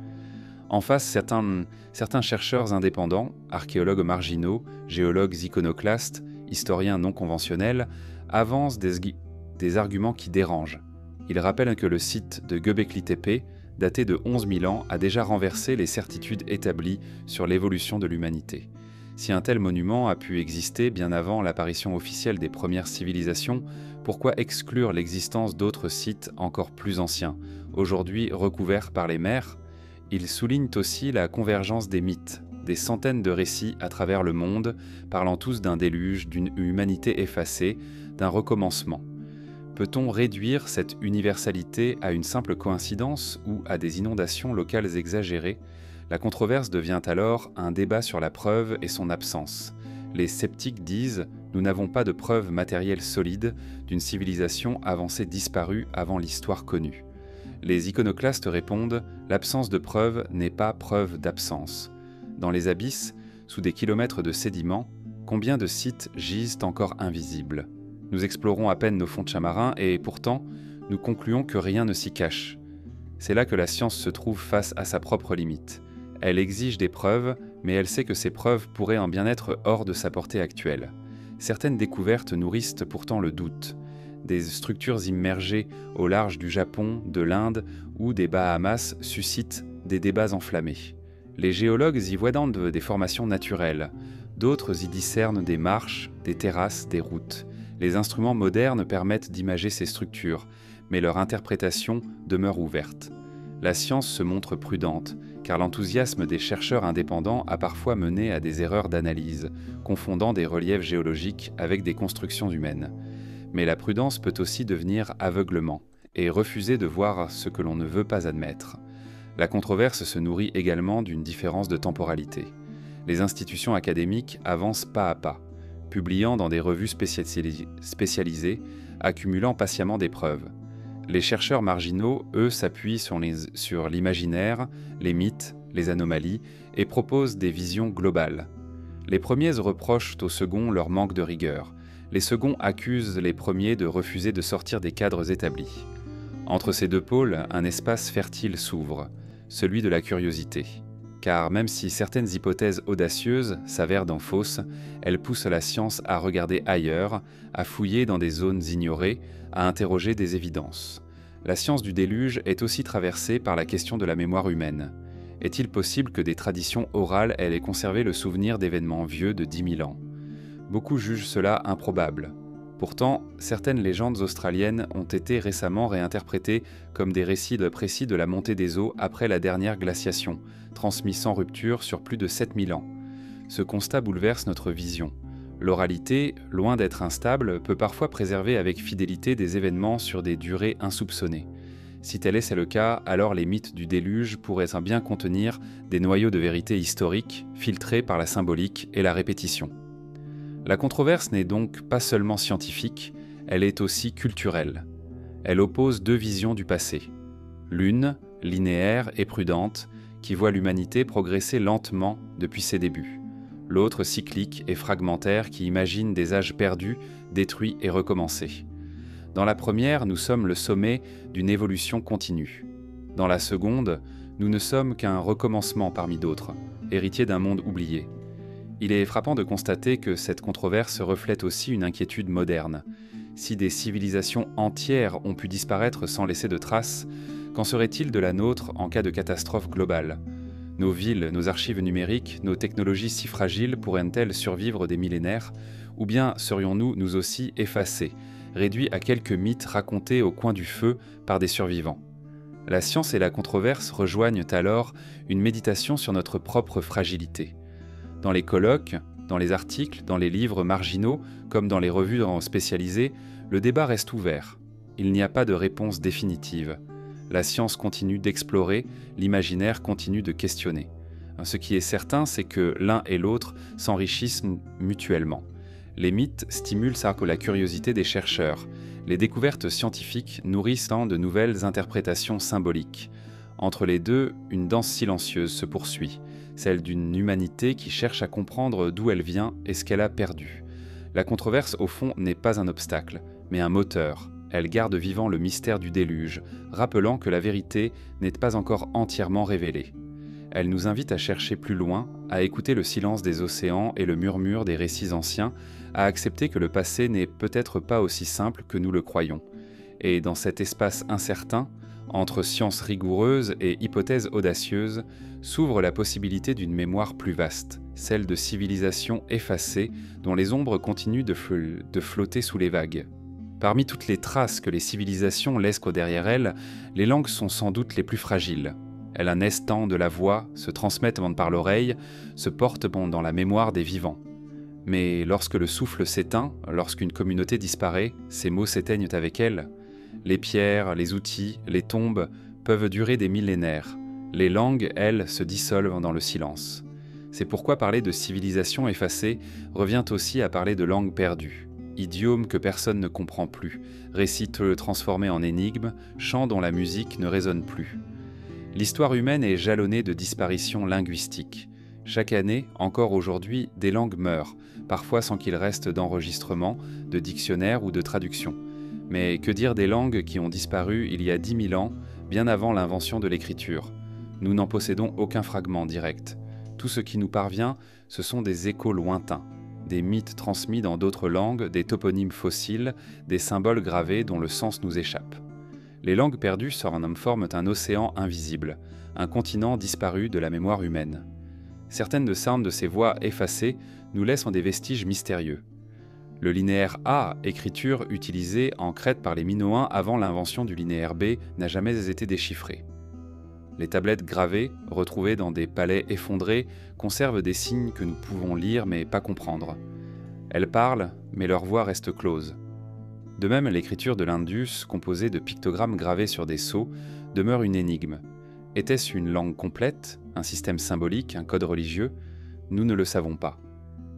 En face, certains chercheurs indépendants, archéologues marginaux, géologues iconoclastes, historiens non conventionnels, avancent des arguments qui dérangent. Ils rappellent que le site de Göbekli Tepe, daté de 11 000 ans, a déjà renversé les certitudes établies sur l'évolution de l'humanité. Si un tel monument a pu exister bien avant l'apparition officielle des premières civilisations, pourquoi exclure l'existence d'autres sites encore plus anciens, aujourd'hui recouverts par les mers ? Ils soulignent aussi la convergence des mythes, des centaines de récits à travers le monde, parlant tous d'un déluge, d'une humanité effacée, d'un recommencement. Peut-on réduire cette universalité à une simple coïncidence ou à des inondations locales exagérées ? La controverse devient alors un débat sur la preuve et son absence. Les sceptiques disent « Nous n'avons pas de preuves matérielles solides d'une civilisation avancée disparue avant l'histoire connue ». Les iconoclastes répondent « L'absence de preuves n'est pas preuve d'absence ». Dans les abysses, sous des kilomètres de sédiments, combien de sites gisent encore invisibles ? Nous explorons à peine nos fonds de chamarins et pourtant, nous concluons que rien ne s'y cache. C'est là que la science se trouve face à sa propre limite. Elle exige des preuves, mais elle sait que ces preuves pourraient en bien être hors de sa portée actuelle. Certaines découvertes nourrissent pourtant le doute. Des structures immergées au large du Japon, de l'Inde ou des Bahamas suscitent des débats enflammés. Les géologues y voient des formations naturelles. D'autres y discernent des marches, des terrasses, des routes. Les instruments modernes permettent d'imager ces structures, mais leur interprétation demeure ouverte. La science se montre prudente, car l'enthousiasme des chercheurs indépendants a parfois mené à des erreurs d'analyse, confondant des reliefs géologiques avec des constructions humaines. Mais la prudence peut aussi devenir aveuglement, et refuser de voir ce que l'on ne veut pas admettre. La controverse se nourrit également d'une différence de temporalité. Les institutions académiques avancent pas à pas, publiant dans des revues spécialisées, accumulant patiemment des preuves. Les chercheurs marginaux, eux, s'appuient sur l'imaginaire, les mythes, les anomalies, et proposent des visions globales. Les premiers reprochent aux seconds leur manque de rigueur. Les seconds accusent les premiers de refuser de sortir des cadres établis. Entre ces deux pôles, un espace fertile s'ouvre, celui de la curiosité. Car même si certaines hypothèses audacieuses s'avèrent dans fausses, elles poussent la science à regarder ailleurs, à fouiller dans des zones ignorées, à interroger des évidences. La science du déluge est aussi traversée par la question de la mémoire humaine. Est-il possible que des traditions orales aient conservé le souvenir d'événements vieux de 10 000 ans ? Beaucoup jugent cela improbable. Pourtant, certaines légendes australiennes ont été récemment réinterprétées comme des récits précis de la montée des eaux après la dernière glaciation, transmis sans rupture sur plus de 7000 ans. Ce constat bouleverse notre vision. L'oralité, loin d'être instable, peut parfois préserver avec fidélité des événements sur des durées insoupçonnées. Si tel est le cas, alors les mythes du déluge pourraient bien contenir des noyaux de vérité historiques, filtrés par la symbolique et la répétition. La controverse n'est donc pas seulement scientifique, elle est aussi culturelle. Elle oppose deux visions du passé. L'une, linéaire et prudente, qui voit l'humanité progresser lentement depuis ses débuts. L'autre, cyclique et fragmentaire, qui imagine des âges perdus, détruits et recommencés. Dans la première, nous sommes le sommet d'une évolution continue. Dans la seconde, nous ne sommes qu'un recommencement parmi d'autres, héritier d'un monde oublié. Il est frappant de constater que cette controverse reflète aussi une inquiétude moderne. Si des civilisations entières ont pu disparaître sans laisser de traces, qu'en serait-il de la nôtre en cas de catastrophe globale ? Nos villes, nos archives numériques, nos technologies si fragiles pourraient-elles survivre des millénaires ? Ou bien serions-nous, nous aussi, effacés, réduits à quelques mythes racontés au coin du feu par des survivants ? La science et la controverse rejoignent alors une méditation sur notre propre fragilité. Dans les colloques, dans les articles, dans les livres marginaux, comme dans les revues spécialisées, le débat reste ouvert. Il n'y a pas de réponse définitive. La science continue d'explorer, l'imaginaire continue de questionner. Ce qui est certain, c'est que l'un et l'autre s'enrichissent mutuellement. Les mythes stimulent la curiosité des chercheurs. Les découvertes scientifiques nourrissent de nouvelles interprétations symboliques. Entre les deux, une danse silencieuse se poursuit, celle d'une humanité qui cherche à comprendre d'où elle vient et ce qu'elle a perdu. La controverse, au fond, n'est pas un obstacle, mais un moteur. Elle garde vivant le mystère du déluge, rappelant que la vérité n'est pas encore entièrement révélée. Elle nous invite à chercher plus loin, à écouter le silence des océans et le murmure des récits anciens, à accepter que le passé n'est peut-être pas aussi simple que nous le croyons. Et dans cet espace incertain, entre science rigoureuse et hypothèses audacieuses, s'ouvre la possibilité d'une mémoire plus vaste, celle de civilisations effacées dont les ombres continuent de flotter sous les vagues. Parmi toutes les traces que les civilisations laissent derrière elles, les langues sont sans doute les plus fragiles. Elles naissent de la voix, se transmettent par l'oreille, se portent dans la mémoire des vivants. Mais lorsque le souffle s'éteint, lorsqu'une communauté disparaît, ces mots s'éteignent avec elle. Les pierres, les outils, les tombes peuvent durer des millénaires. Les langues, elles, se dissolvent dans le silence. C'est pourquoi parler de civilisation effacée revient aussi à parler de langue perdue. Idiomes que personne ne comprend plus, récits transformés en énigmes, chants dont la musique ne résonne plus. L'histoire humaine est jalonnée de disparitions linguistiques. Chaque année, encore aujourd'hui, des langues meurent, parfois sans qu'il reste d'enregistrement, de dictionnaire ou de traduction. Mais que dire des langues qui ont disparu il y a 10 000 ans, bien avant l'invention de l'écriture ? Nous n'en possédons aucun fragment direct. Tout ce qui nous parvient, ce sont des échos lointains, des mythes transmis dans d'autres langues, des toponymes fossiles, des symboles gravés dont le sens nous échappe. Les langues perdues forment un océan invisible, un continent disparu de la mémoire humaine. Certaines de ces voix effacées nous laissent en des vestiges mystérieux. Le linéaire A, écriture utilisée en Crète par les Minoens avant l'invention du linéaire B, n'a jamais été déchiffré. Les tablettes gravées, retrouvées dans des palais effondrés, conservent des signes que nous pouvons lire mais pas comprendre. Elles parlent, mais leur voix reste close. De même, l'écriture de l'Indus, composée de pictogrammes gravés sur des sceaux, demeure une énigme. Était-ce une langue complète, un système symbolique, un code religieux? Nous ne le savons pas.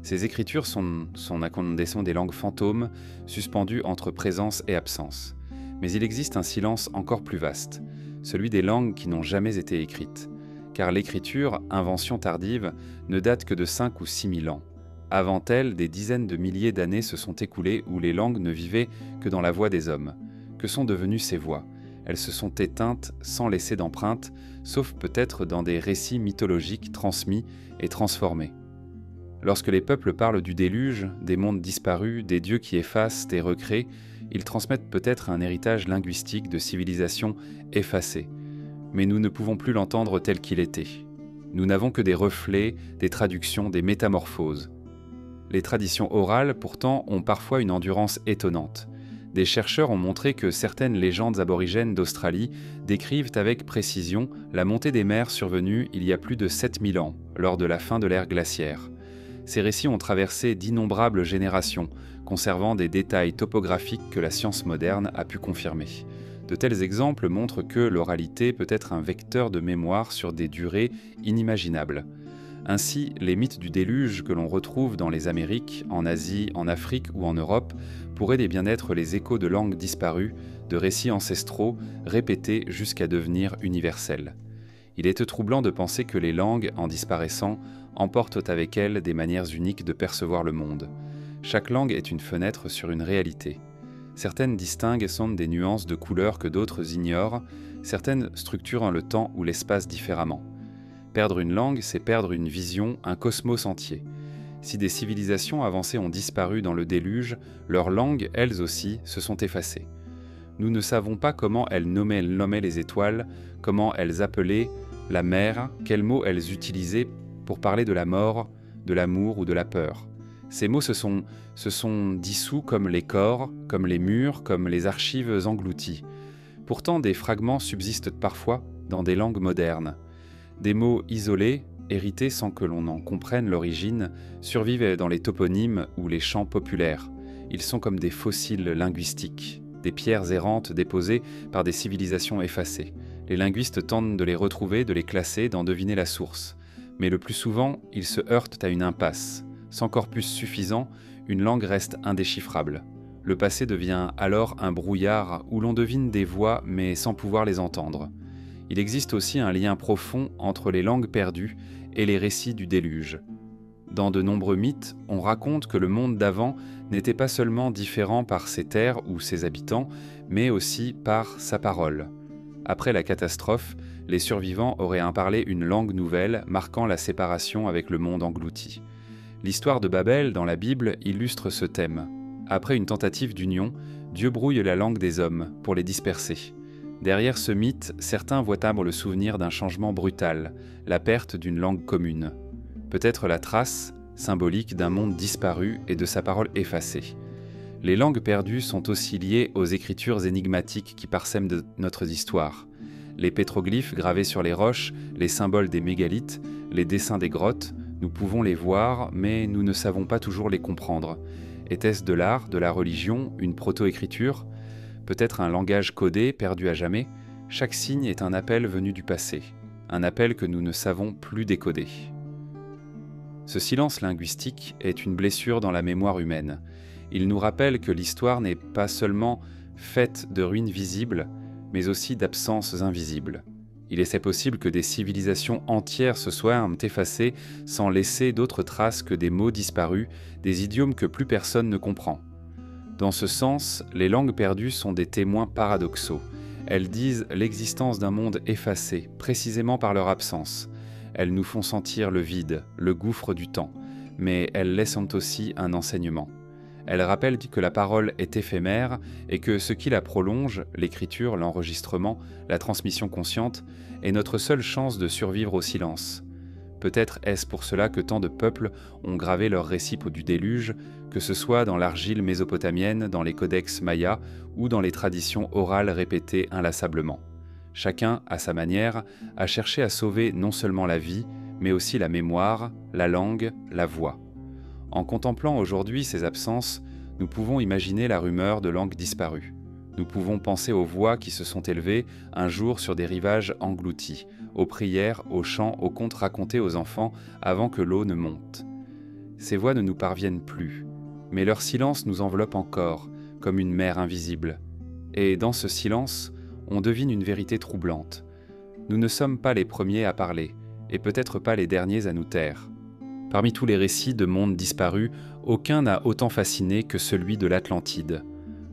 Ces écritures sont à condescend des langues fantômes, suspendues entre présence et absence. Mais il existe un silence encore plus vaste, celui des langues qui n'ont jamais été écrites. Car l'écriture, invention tardive, ne date que de 5 ou 6 000 ans. Avant elle, des dizaines de milliers d'années se sont écoulées où les langues ne vivaient que dans la voix des hommes. Que sont devenues ces voix? Elles se sont éteintes sans laisser d'empreinte, sauf peut-être dans des récits mythologiques transmis et transformés. Lorsque les peuples parlent du déluge, des mondes disparus, des dieux qui effacent et recréent, ils transmettent peut-être un héritage linguistique de civilisations effacées. Mais nous ne pouvons plus l'entendre tel qu'il était. Nous n'avons que des reflets, des traductions, des métamorphoses. Les traditions orales, pourtant, ont parfois une endurance étonnante. Des chercheurs ont montré que certaines légendes aborigènes d'Australie décrivent avec précision la montée des mers survenue il y a plus de 7000 ans, lors de la fin de l'ère glaciaire. Ces récits ont traversé d'innombrables générations, conservant des détails topographiques que la science moderne a pu confirmer. De tels exemples montrent que l'oralité peut être un vecteur de mémoire sur des durées inimaginables. Ainsi, les mythes du déluge que l'on retrouve dans les Amériques, en Asie, en Afrique ou en Europe pourraient bien être les échos de langues disparues, de récits ancestraux répétés jusqu'à devenir universels. Il est troublant de penser que les langues, en disparaissant, emportent avec elles des manières uniques de percevoir le monde. Chaque langue est une fenêtre sur une réalité. Certaines distinguent sans des nuances de couleurs que d'autres ignorent, certaines structurent le temps ou l'espace différemment. Perdre une langue, c'est perdre une vision, un cosmos entier. Si des civilisations avancées ont disparu dans le déluge, leurs langues, elles aussi, se sont effacées. Nous ne savons pas comment elles nommaient les étoiles, comment elles appelaient la mer, quels mots elles utilisaient pour parler de la mort, de l'amour ou de la peur. Ces mots se sont dissous comme les corps, comme les murs, comme les archives englouties. Pourtant, des fragments subsistent parfois dans des langues modernes. Des mots isolés, hérités sans que l'on en comprenne l'origine, survivent dans les toponymes ou les chants populaires. Ils sont comme des fossiles linguistiques, des pierres errantes déposées par des civilisations effacées. Les linguistes tentent de les retrouver, de les classer, d'en deviner la source. Mais le plus souvent, ils se heurtent à une impasse. Sans corpus suffisant, une langue reste indéchiffrable. Le passé devient alors un brouillard où l'on devine des voix mais sans pouvoir les entendre. Il existe aussi un lien profond entre les langues perdues et les récits du déluge. Dans de nombreux mythes, on raconte que le monde d'avant n'était pas seulement différent par ses terres ou ses habitants, mais aussi par sa parole. Après la catastrophe, les survivants auraient parlé une langue nouvelle, marquant la séparation avec le monde englouti. L'histoire de Babel dans la Bible illustre ce thème. Après une tentative d'union, Dieu brouille la langue des hommes pour les disperser. Derrière ce mythe, certains voient le souvenir d'un changement brutal, la perte d'une langue commune. Peut-être la trace, symbolique d'un monde disparu et de sa parole effacée. Les langues perdues sont aussi liées aux écritures énigmatiques qui parsèment de notre histoire. Les pétroglyphes gravés sur les roches, les symboles des mégalithes, les dessins des grottes, nous pouvons les voir, mais nous ne savons pas toujours les comprendre. Était-ce de l'art, de la religion, une proto-écriture ? Peut-être un langage codé, perdu à jamais? Chaque signe est un appel venu du passé, un appel que nous ne savons plus décoder. Ce silence linguistique est une blessure dans la mémoire humaine. Il nous rappelle que l'histoire n'est pas seulement faite de ruines visibles, mais aussi d'absences invisibles. Il est possible que des civilisations entières se soient effacées sans laisser d'autres traces que des mots disparus, des idiomes que plus personne ne comprend. Dans ce sens, les langues perdues sont des témoins paradoxaux. Elles disent l'existence d'un monde effacé, précisément par leur absence. Elles nous font sentir le vide, le gouffre du temps, mais elles laissent aussi un enseignement. Elles rappellent que la parole est éphémère et que ce qui la prolonge, l'écriture, l'enregistrement, la transmission consciente, est notre seule chance de survivre au silence. Peut-être est-ce pour cela que tant de peuples ont gravé leurs récits du déluge, que ce soit dans l'argile mésopotamienne, dans les codex mayas ou dans les traditions orales répétées inlassablement. Chacun, à sa manière, a cherché à sauver non seulement la vie, mais aussi la mémoire, la langue, la voix. En contemplant aujourd'hui ces absences, nous pouvons imaginer la rumeur de langues disparues. Nous pouvons penser aux voix qui se sont élevées un jour sur des rivages engloutis, aux prières, aux chants, aux contes racontés aux enfants avant que l'eau ne monte. Ces voix ne nous parviennent plus, mais leur silence nous enveloppe encore, comme une mer invisible. Et dans ce silence, on devine une vérité troublante. Nous ne sommes pas les premiers à parler, et peut-être pas les derniers à nous taire. Parmi tous les récits de mondes disparus, aucun n'a autant fasciné que celui de l'Atlantide.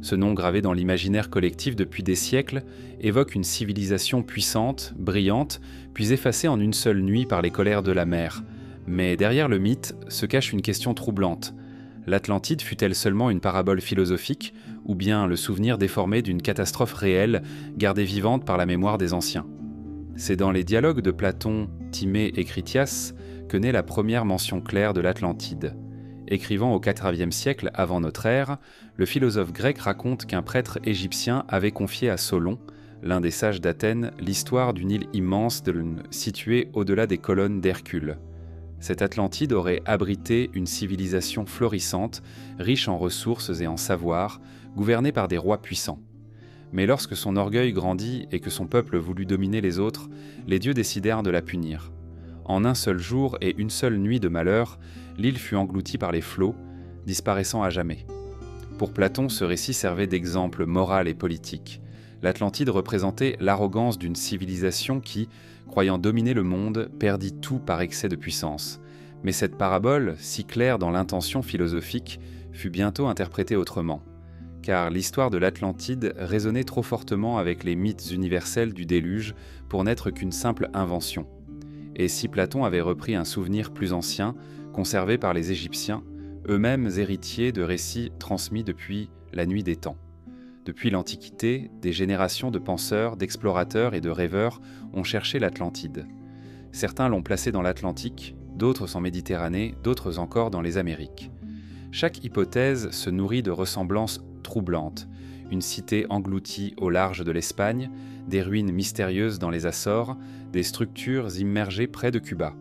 Ce nom gravé dans l'imaginaire collectif depuis des siècles évoque une civilisation puissante, brillante, puis effacée en une seule nuit par les colères de la mer. Mais derrière le mythe se cache une question troublante. L'Atlantide fut-elle seulement une parabole philosophique, ou bien le souvenir déformé d'une catastrophe réelle, gardée vivante par la mémoire des anciens ? C'est dans les dialogues de Platon, Timée et Critias que naît la première mention claire de l'Atlantide. Écrivant au IVe siècle avant notre ère, le philosophe grec raconte qu'un prêtre égyptien avait confié à Solon, l'un des sages d'Athènes, l'histoire d'une île immense située au-delà des colonnes d'Hercule. Cette Atlantide aurait abrité une civilisation florissante, riche en ressources et en savoir, gouvernée par des rois puissants. Mais lorsque son orgueil grandit et que son peuple voulut dominer les autres, les dieux décidèrent de la punir. En un seul jour et une seule nuit de malheur, l'île fut engloutie par les flots, disparaissant à jamais. Pour Platon, ce récit servait d'exemple moral et politique. L'Atlantide représentait l'arrogance d'une civilisation qui, croyant dominer le monde, perdit tout par excès de puissance. Mais cette parabole, si claire dans l'intention philosophique, fut bientôt interprétée autrement. Car l'histoire de l'Atlantide résonnait trop fortement avec les mythes universels du déluge pour n'être qu'une simple invention. Et si Platon avait repris un souvenir plus ancien, conservé par les Égyptiens, eux-mêmes héritiers de récits transmis depuis la nuit des temps. Depuis l'Antiquité, des générations de penseurs, d'explorateurs et de rêveurs ont cherché l'Atlantide. Certains l'ont placée dans l'Atlantique, d'autres en Méditerranée, d'autres encore dans les Amériques. Chaque hypothèse se nourrit de ressemblances troublantes. Une cité engloutie au large de l'Espagne, des ruines mystérieuses dans les Açores, des structures immergées près de Cuba.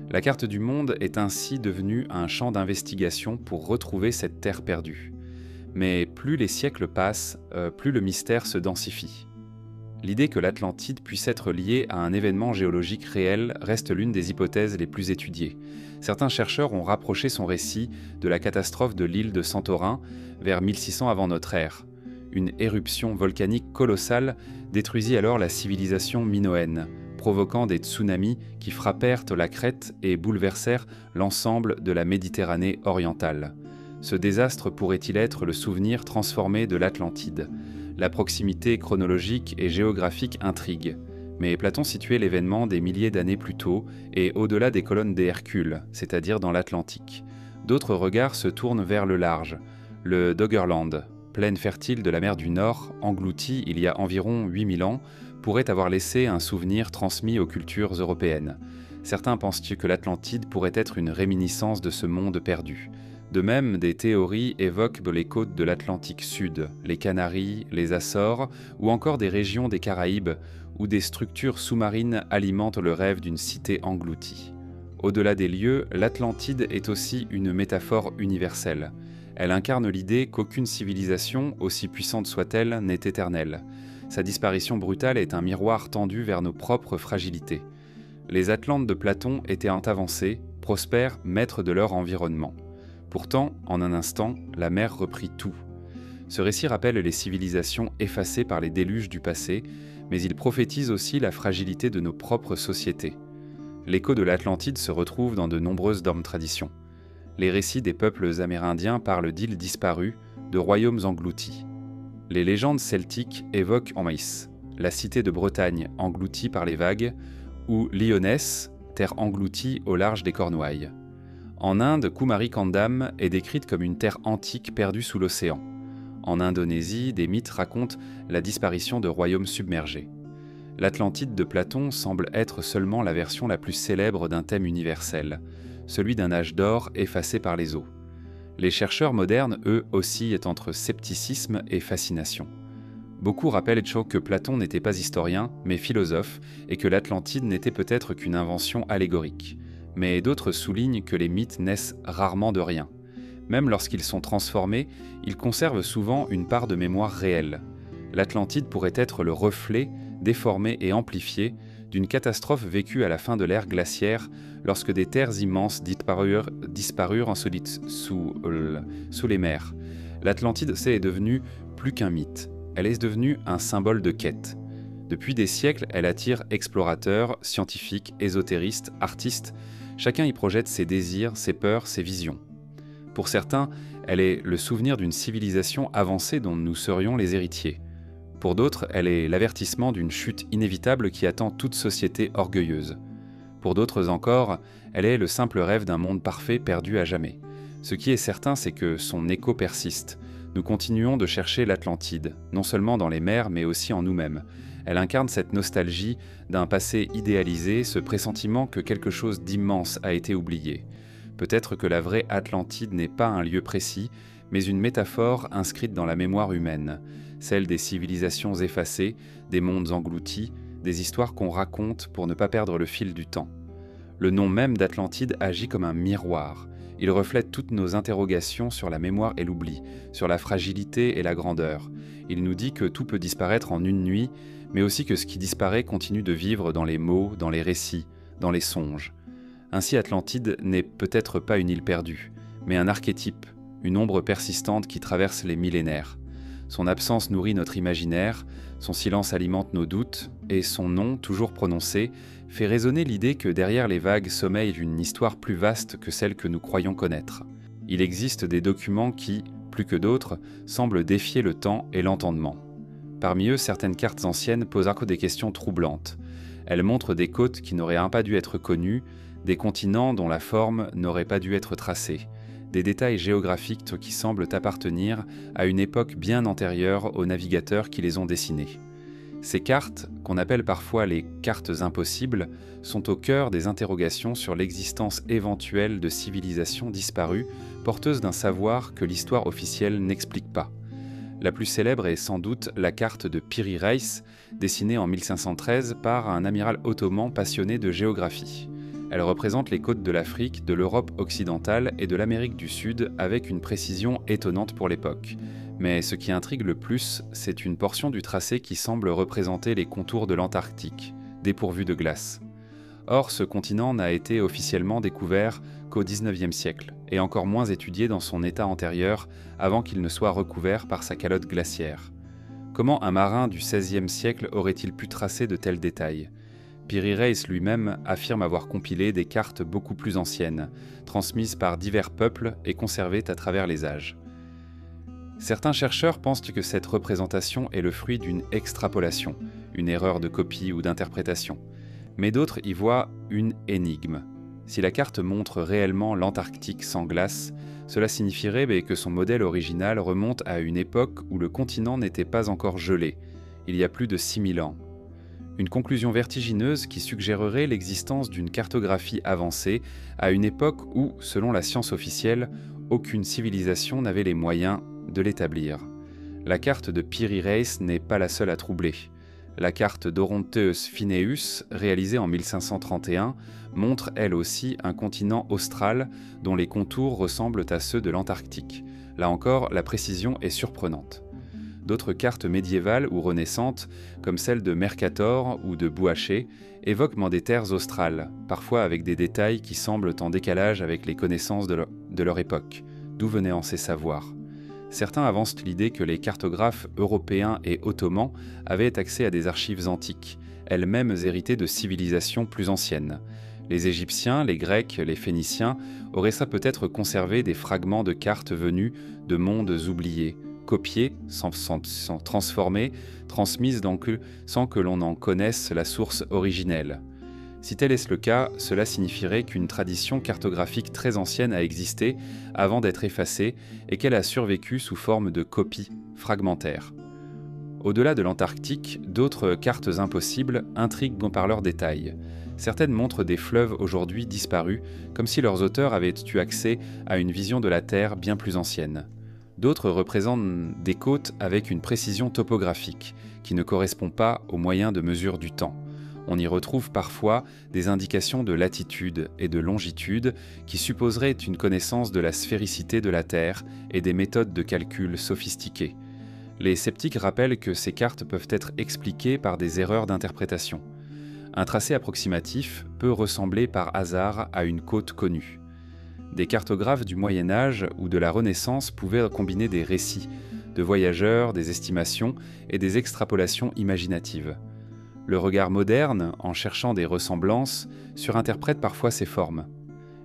La carte du monde est ainsi devenue un champ d'investigation pour retrouver cette terre perdue. Mais plus les siècles passent, plus le mystère se densifie. L'idée que l'Atlantide puisse être liée à un événement géologique réel reste l'une des hypothèses les plus étudiées. Certains chercheurs ont rapproché son récit de la catastrophe de l'île de Santorin vers 1600 avant notre ère. Une éruption volcanique colossale détruisit alors la civilisation minoenne, provoquant des tsunamis qui frappèrent la Crète et bouleversèrent l'ensemble de la Méditerranée orientale. Ce désastre pourrait-il être le souvenir transformé de l'Atlantide ? La proximité chronologique et géographique intrigue, mais Platon situait l'événement des milliers d'années plus tôt et au-delà des colonnes des Hercules, c'est-à-dire dans l'Atlantique. D'autres regards se tournent vers le large, le Doggerland, plaine fertile de la mer du Nord, engloutie il y a environ 8000 ans, pourrait avoir laissé un souvenir transmis aux cultures européennes. Certains pensent que l'Atlantide pourrait être une réminiscence de ce monde perdu. De même, des théories évoquent les côtes de l'Atlantique Sud, les Canaries, les Açores, ou encore des régions des Caraïbes, où des structures sous-marines alimentent le rêve d'une cité engloutie. Au-delà des lieux, l'Atlantide est aussi une métaphore universelle. Elle incarne l'idée qu'aucune civilisation, aussi puissante soit-elle, n'est éternelle. Sa disparition brutale est un miroir tendu vers nos propres fragilités. Les Atlantes de Platon étaient avancés, prospères, maîtres de leur environnement. Pourtant, en un instant, la mer reprit tout. Ce récit rappelle les civilisations effacées par les déluges du passé, mais il prophétise aussi la fragilité de nos propres sociétés. L'écho de l'Atlantide se retrouve dans de nombreuses traditions. Les récits des peuples amérindiens parlent d'îles disparues, de royaumes engloutis. Les légendes celtiques évoquent la cité de Bretagne engloutie par les vagues, ou Lyonesse, terre engloutie au large des Cornouailles. En Inde, Kumari-Kandam est décrite comme une terre antique perdue sous l'océan. En Indonésie, des mythes racontent la disparition de royaumes submergés. L'Atlantide de Platon semble être seulement la version la plus célèbre d'un thème universel, celui d'un âge d'or effacé par les eaux. Les chercheurs modernes, eux, oscillent entre scepticisme et fascination. Beaucoup rappellent que Platon n'était pas historien, mais philosophe, et que l'Atlantide n'était peut-être qu'une invention allégorique. Mais d'autres soulignent que les mythes naissent rarement de rien. Même lorsqu'ils sont transformés, ils conservent souvent une part de mémoire réelle. L'Atlantide pourrait être le reflet, déformé et amplifié, d'une catastrophe vécue à la fin de l'ère glaciaire, lorsque des terres immenses disparurent insolites sous les mers. L'Atlantide est devenue plus qu'un mythe. Elle est devenue un symbole de quête. Depuis des siècles, elle attire explorateurs, scientifiques, ésotéristes, artistes. Chacun y projette ses désirs, ses peurs, ses visions. Pour certains, elle est le souvenir d'une civilisation avancée dont nous serions les héritiers. Pour d'autres, elle est l'avertissement d'une chute inévitable qui attend toute société orgueilleuse. Pour d'autres encore, elle est le simple rêve d'un monde parfait perdu à jamais. Ce qui est certain, c'est que son écho persiste. Nous continuons de chercher l'Atlantide, non seulement dans les mers, mais aussi en nous-mêmes. Elle incarne cette nostalgie d'un passé idéalisé, ce pressentiment que quelque chose d'immense a été oublié. Peut-être que la vraie Atlantide n'est pas un lieu précis, mais une métaphore inscrite dans la mémoire humaine, celle des civilisations effacées, des mondes engloutis, des histoires qu'on raconte pour ne pas perdre le fil du temps. Le nom même d'Atlantide agit comme un miroir. Il reflète toutes nos interrogations sur la mémoire et l'oubli, sur la fragilité et la grandeur. Il nous dit que tout peut disparaître en une nuit, mais aussi que ce qui disparaît continue de vivre dans les mots, dans les récits, dans les songes. Ainsi, Atlantide n'est peut-être pas une île perdue, mais un archétype, une ombre persistante qui traverse les millénaires. Son absence nourrit notre imaginaire, son silence alimente nos doutes, et son nom, toujours prononcé, fait résonner l'idée que derrière les vagues sommeille une histoire plus vaste que celle que nous croyons connaître. Il existe des documents qui, plus que d'autres, semblent défier le temps et l'entendement. Parmi eux, certaines cartes anciennes posent encore des questions troublantes. Elles montrent des côtes qui n'auraient pas dû être connues, des continents dont la forme n'aurait pas dû être tracée, des détails géographiques qui semblent appartenir à une époque bien antérieure aux navigateurs qui les ont dessinés. Ces cartes, qu'on appelle parfois les cartes impossibles, sont au cœur des interrogations sur l'existence éventuelle de civilisations disparues, porteuses d'un savoir que l'histoire officielle n'explique pas. La plus célèbre est sans doute la carte de Piri Reis, dessinée en 1513 par un amiral ottoman passionné de géographie. Elle représente les côtes de l'Afrique, de l'Europe occidentale et de l'Amérique du Sud avec une précision étonnante pour l'époque. Mais ce qui intrigue le plus, c'est une portion du tracé qui semble représenter les contours de l'Antarctique, dépourvu de glace. Or, ce continent n'a été officiellement découvert qu'au XIXe siècle, et encore moins étudié dans son état antérieur avant qu'il ne soit recouvert par sa calotte glaciaire. Comment un marin du XVIe siècle aurait-il pu tracer de tels détails ? Piri Reis lui-même affirme avoir compilé des cartes beaucoup plus anciennes, transmises par divers peuples et conservées à travers les âges. Certains chercheurs pensent que cette représentation est le fruit d'une extrapolation, une erreur de copie ou d'interprétation, mais d'autres y voient une énigme. Si la carte montre réellement l'Antarctique sans glace, cela signifierait que son modèle original remonte à une époque où le continent n'était pas encore gelé, il y a plus de 6000 ans. Une conclusion vertigineuse qui suggérerait l'existence d'une cartographie avancée à une époque où, selon la science officielle, aucune civilisation n'avait les moyens de l'établir. La carte de Piri Reis n'est pas la seule à troubler. La carte d'Oronteus Phineus, réalisée en 1531, montre elle aussi un continent austral dont les contours ressemblent à ceux de l'Antarctique. Là encore, la précision est surprenante. D'autres cartes médiévales ou renaissantes, comme celle de Mercator ou de Bouaché, évoquent des terres australes, parfois avec des détails qui semblent en décalage avec les connaissances de leur époque. D'où venaient ces savoirs ? Certains avancent l'idée que les cartographes européens et ottomans avaient accès à des archives antiques, elles-mêmes héritées de civilisations plus anciennes. Les Égyptiens, les Grecs, les Phéniciens auraient ça peut-être conservé des fragments de cartes venus de mondes oubliés, copiées, sans transformer, transmises sans que l'on en connaisse la source originelle. Si tel est le cas, cela signifierait qu'une tradition cartographique très ancienne a existé avant d'être effacée et qu'elle a survécu sous forme de copies fragmentaires. Au-delà de l'Antarctique, d'autres cartes impossibles intriguent par leurs détails. Certaines montrent des fleuves aujourd'hui disparus, comme si leurs auteurs avaient eu accès à une vision de la Terre bien plus ancienne. D'autres représentent des côtes avec une précision topographique, qui ne correspond pas aux moyens de mesure du temps. On y retrouve parfois des indications de latitude et de longitude qui supposeraient une connaissance de la sphéricité de la Terre et des méthodes de calcul sophistiquées. Les sceptiques rappellent que ces cartes peuvent être expliquées par des erreurs d'interprétation. Un tracé approximatif peut ressembler par hasard à une côte connue. Des cartographes du Moyen Âge ou de la Renaissance pouvaient combiner des récits de voyageurs, des estimations et des extrapolations imaginatives. Le regard moderne, en cherchant des ressemblances, surinterprète parfois ces formes.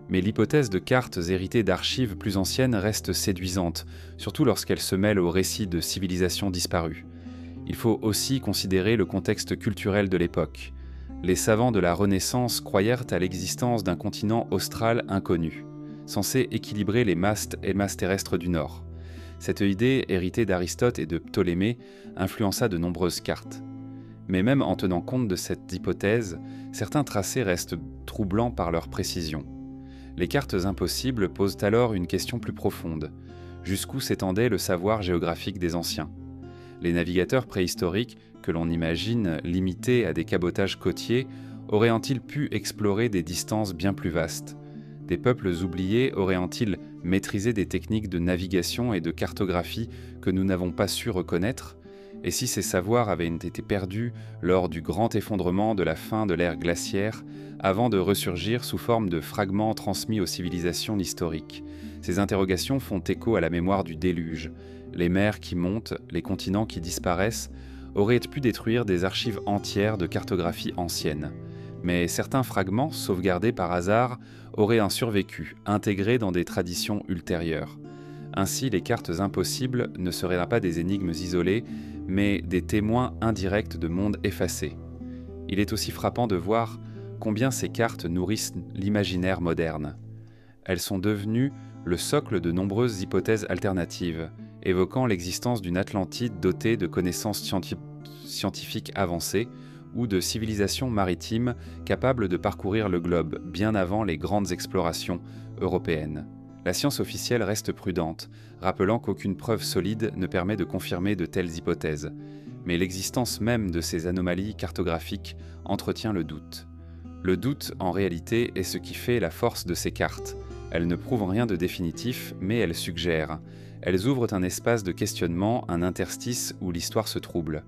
Mais l'hypothèse de cartes héritées d'archives plus anciennes reste séduisante, surtout lorsqu'elle se mêle aux récits de civilisations disparues. Il faut aussi considérer le contexte culturel de l'époque. Les savants de la Renaissance croyèrent à l'existence d'un continent austral inconnu, censé équilibrer les masses terrestres du Nord. Cette idée, héritée d'Aristote et de Ptolémée, influença de nombreuses cartes. Mais même en tenant compte de cette hypothèse, certains tracés restent troublants par leur précision. Les cartes impossibles posent alors une question plus profonde. Jusqu'où s'étendait le savoir géographique des anciens ? Les navigateurs préhistoriques, que l'on imagine limités à des cabotages côtiers, auraient-ils pu explorer des distances bien plus vastes ? Des peuples oubliés auraient-ils maîtrisé des techniques de navigation et de cartographie que nous n'avons pas su reconnaître ? Et si ces savoirs avaient été perdus lors du grand effondrement de la fin de l'ère glaciaire, avant de ressurgir sous forme de fragments transmis aux civilisations historiques ? Ces interrogations font écho à la mémoire du déluge. Les mers qui montent, les continents qui disparaissent, auraient pu détruire des archives entières de cartographie ancienne. Mais certains fragments, sauvegardés par hasard, auraient un survécu, intégrés dans des traditions ultérieures. Ainsi, les cartes impossibles ne seraient pas des énigmes isolées, mais des témoins indirects de mondes effacés. Il est aussi frappant de voir combien ces cartes nourrissent l'imaginaire moderne. Elles sont devenues le socle de nombreuses hypothèses alternatives, évoquant l'existence d'une Atlantide dotée de connaissances scientifiques avancées ou de civilisations maritimes capables de parcourir le globe bien avant les grandes explorations européennes. La science officielle reste prudente, rappelant qu'aucune preuve solide ne permet de confirmer de telles hypothèses. Mais l'existence même de ces anomalies cartographiques entretient le doute. Le doute, en réalité, est ce qui fait la force de ces cartes. Elles ne prouvent rien de définitif, mais elles suggèrent. Elles ouvrent un espace de questionnement, un interstice où l'histoire se trouble.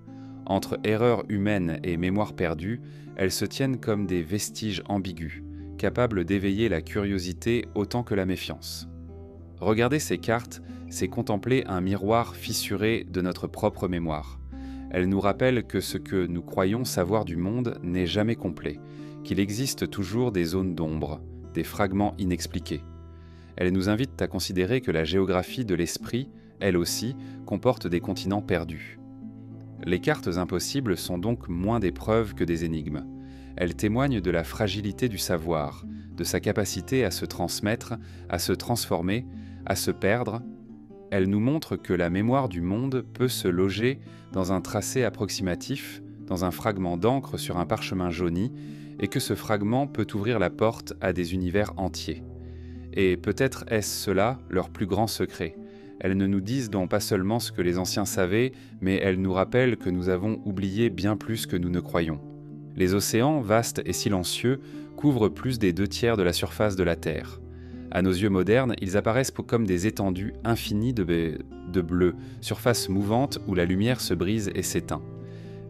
Entre erreurs humaines et mémoire perdue, elles se tiennent comme des vestiges ambigus, capables d'éveiller la curiosité autant que la méfiance. Regarder ces cartes, c'est contempler un miroir fissuré de notre propre mémoire. Elles nous rappellent que ce que nous croyons savoir du monde n'est jamais complet, qu'il existe toujours des zones d'ombre, des fragments inexpliqués. Elles nous invitent à considérer que la géographie de l'esprit, elle aussi, comporte des continents perdus. Les cartes impossibles sont donc moins des preuves que des énigmes. Elles témoignent de la fragilité du savoir, de sa capacité à se transmettre, à se transformer, à se perdre. Elles nous montrent que la mémoire du monde peut se loger dans un tracé approximatif, dans un fragment d'encre sur un parchemin jauni, et que ce fragment peut ouvrir la porte à des univers entiers. Et peut-être est-ce cela leur plus grand secret. Elles ne nous disent donc pas seulement ce que les anciens savaient, mais elles nous rappellent que nous avons oublié bien plus que nous ne croyons. Les océans, vastes et silencieux, couvrent plus des 2/3 de la surface de la Terre. À nos yeux modernes, ils apparaissent comme des étendues infinies de bleu, surface mouvante où la lumière se brise et s'éteint.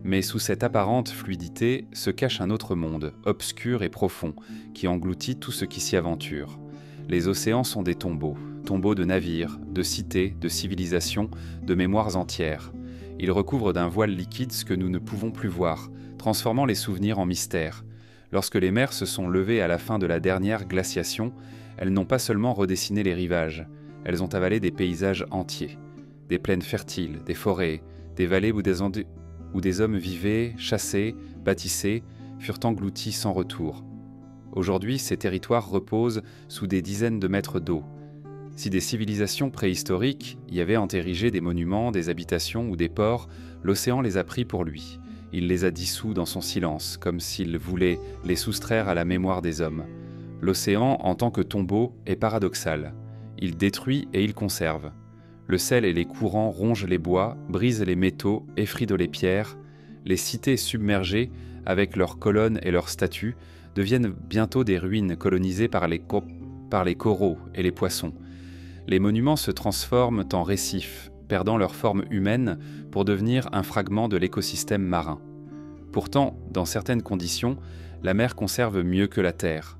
Mais sous cette apparente fluidité se cache un autre monde, obscur et profond, qui engloutit tout ce qui s'y aventure. Les océans sont des tombeaux de navires, de cités, de civilisations, de mémoires entières. Ils recouvrent d'un voile liquide ce que nous ne pouvons plus voir, transformant les souvenirs en mystères. Lorsque les mers se sont levées à la fin de la dernière glaciation, elles n'ont pas seulement redessiné les rivages, elles ont avalé des paysages entiers. des plaines fertiles, des forêts, des vallées où des hommes vivaient, chassaient, bâtissaient, furent engloutis sans retour. Aujourd'hui, ces territoires reposent sous des dizaines de mètres d'eau. Si des civilisations préhistoriques y avaient entérigé des monuments, des habitations ou des ports, l'océan les a pris pour lui. Il les a dissous dans son silence, comme s'il voulait les soustraire à la mémoire des hommes. L'océan, en tant que tombeau, est paradoxal. Il détruit et il conserve. Le sel et les courants rongent les bois, brisent les métaux, effrident les pierres. Les cités submergées, avec leurs colonnes et leurs statues, deviennent bientôt des ruines colonisées par les coraux et les poissons. Les monuments se transforment en récifs, perdant leur forme humaine pour devenir un fragment de l'écosystème marin. Pourtant, dans certaines conditions, la mer conserve mieux que la terre.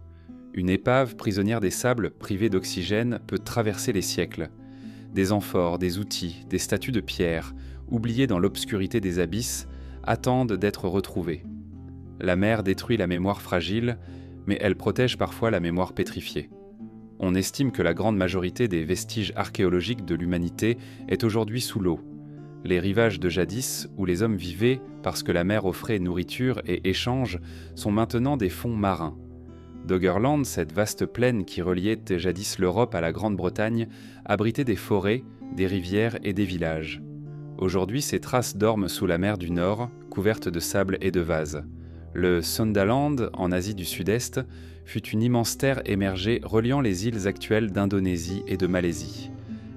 Une épave prisonnière des sables, privée d'oxygène, peut traverser les siècles. Des amphores, des outils, des statues de pierre, oubliées dans l'obscurité des abysses, attendent d'être retrouvées. La mer détruit la mémoire fragile, mais elle protège parfois la mémoire pétrifiée. On estime que la grande majorité des vestiges archéologiques de l'humanité est aujourd'hui sous l'eau. Les rivages de jadis, où les hommes vivaient parce que la mer offrait nourriture et échange, sont maintenant des fonds marins. Doggerland, cette vaste plaine qui reliait jadis l'Europe à la Grande-Bretagne, abritait des forêts, des rivières et des villages. Aujourd'hui, ces traces dorment sous la mer du Nord, couvertes de sable et de vases. Le Sondaland, en Asie du Sud-Est, fut une immense terre émergée reliant les îles actuelles d'Indonésie et de Malaisie.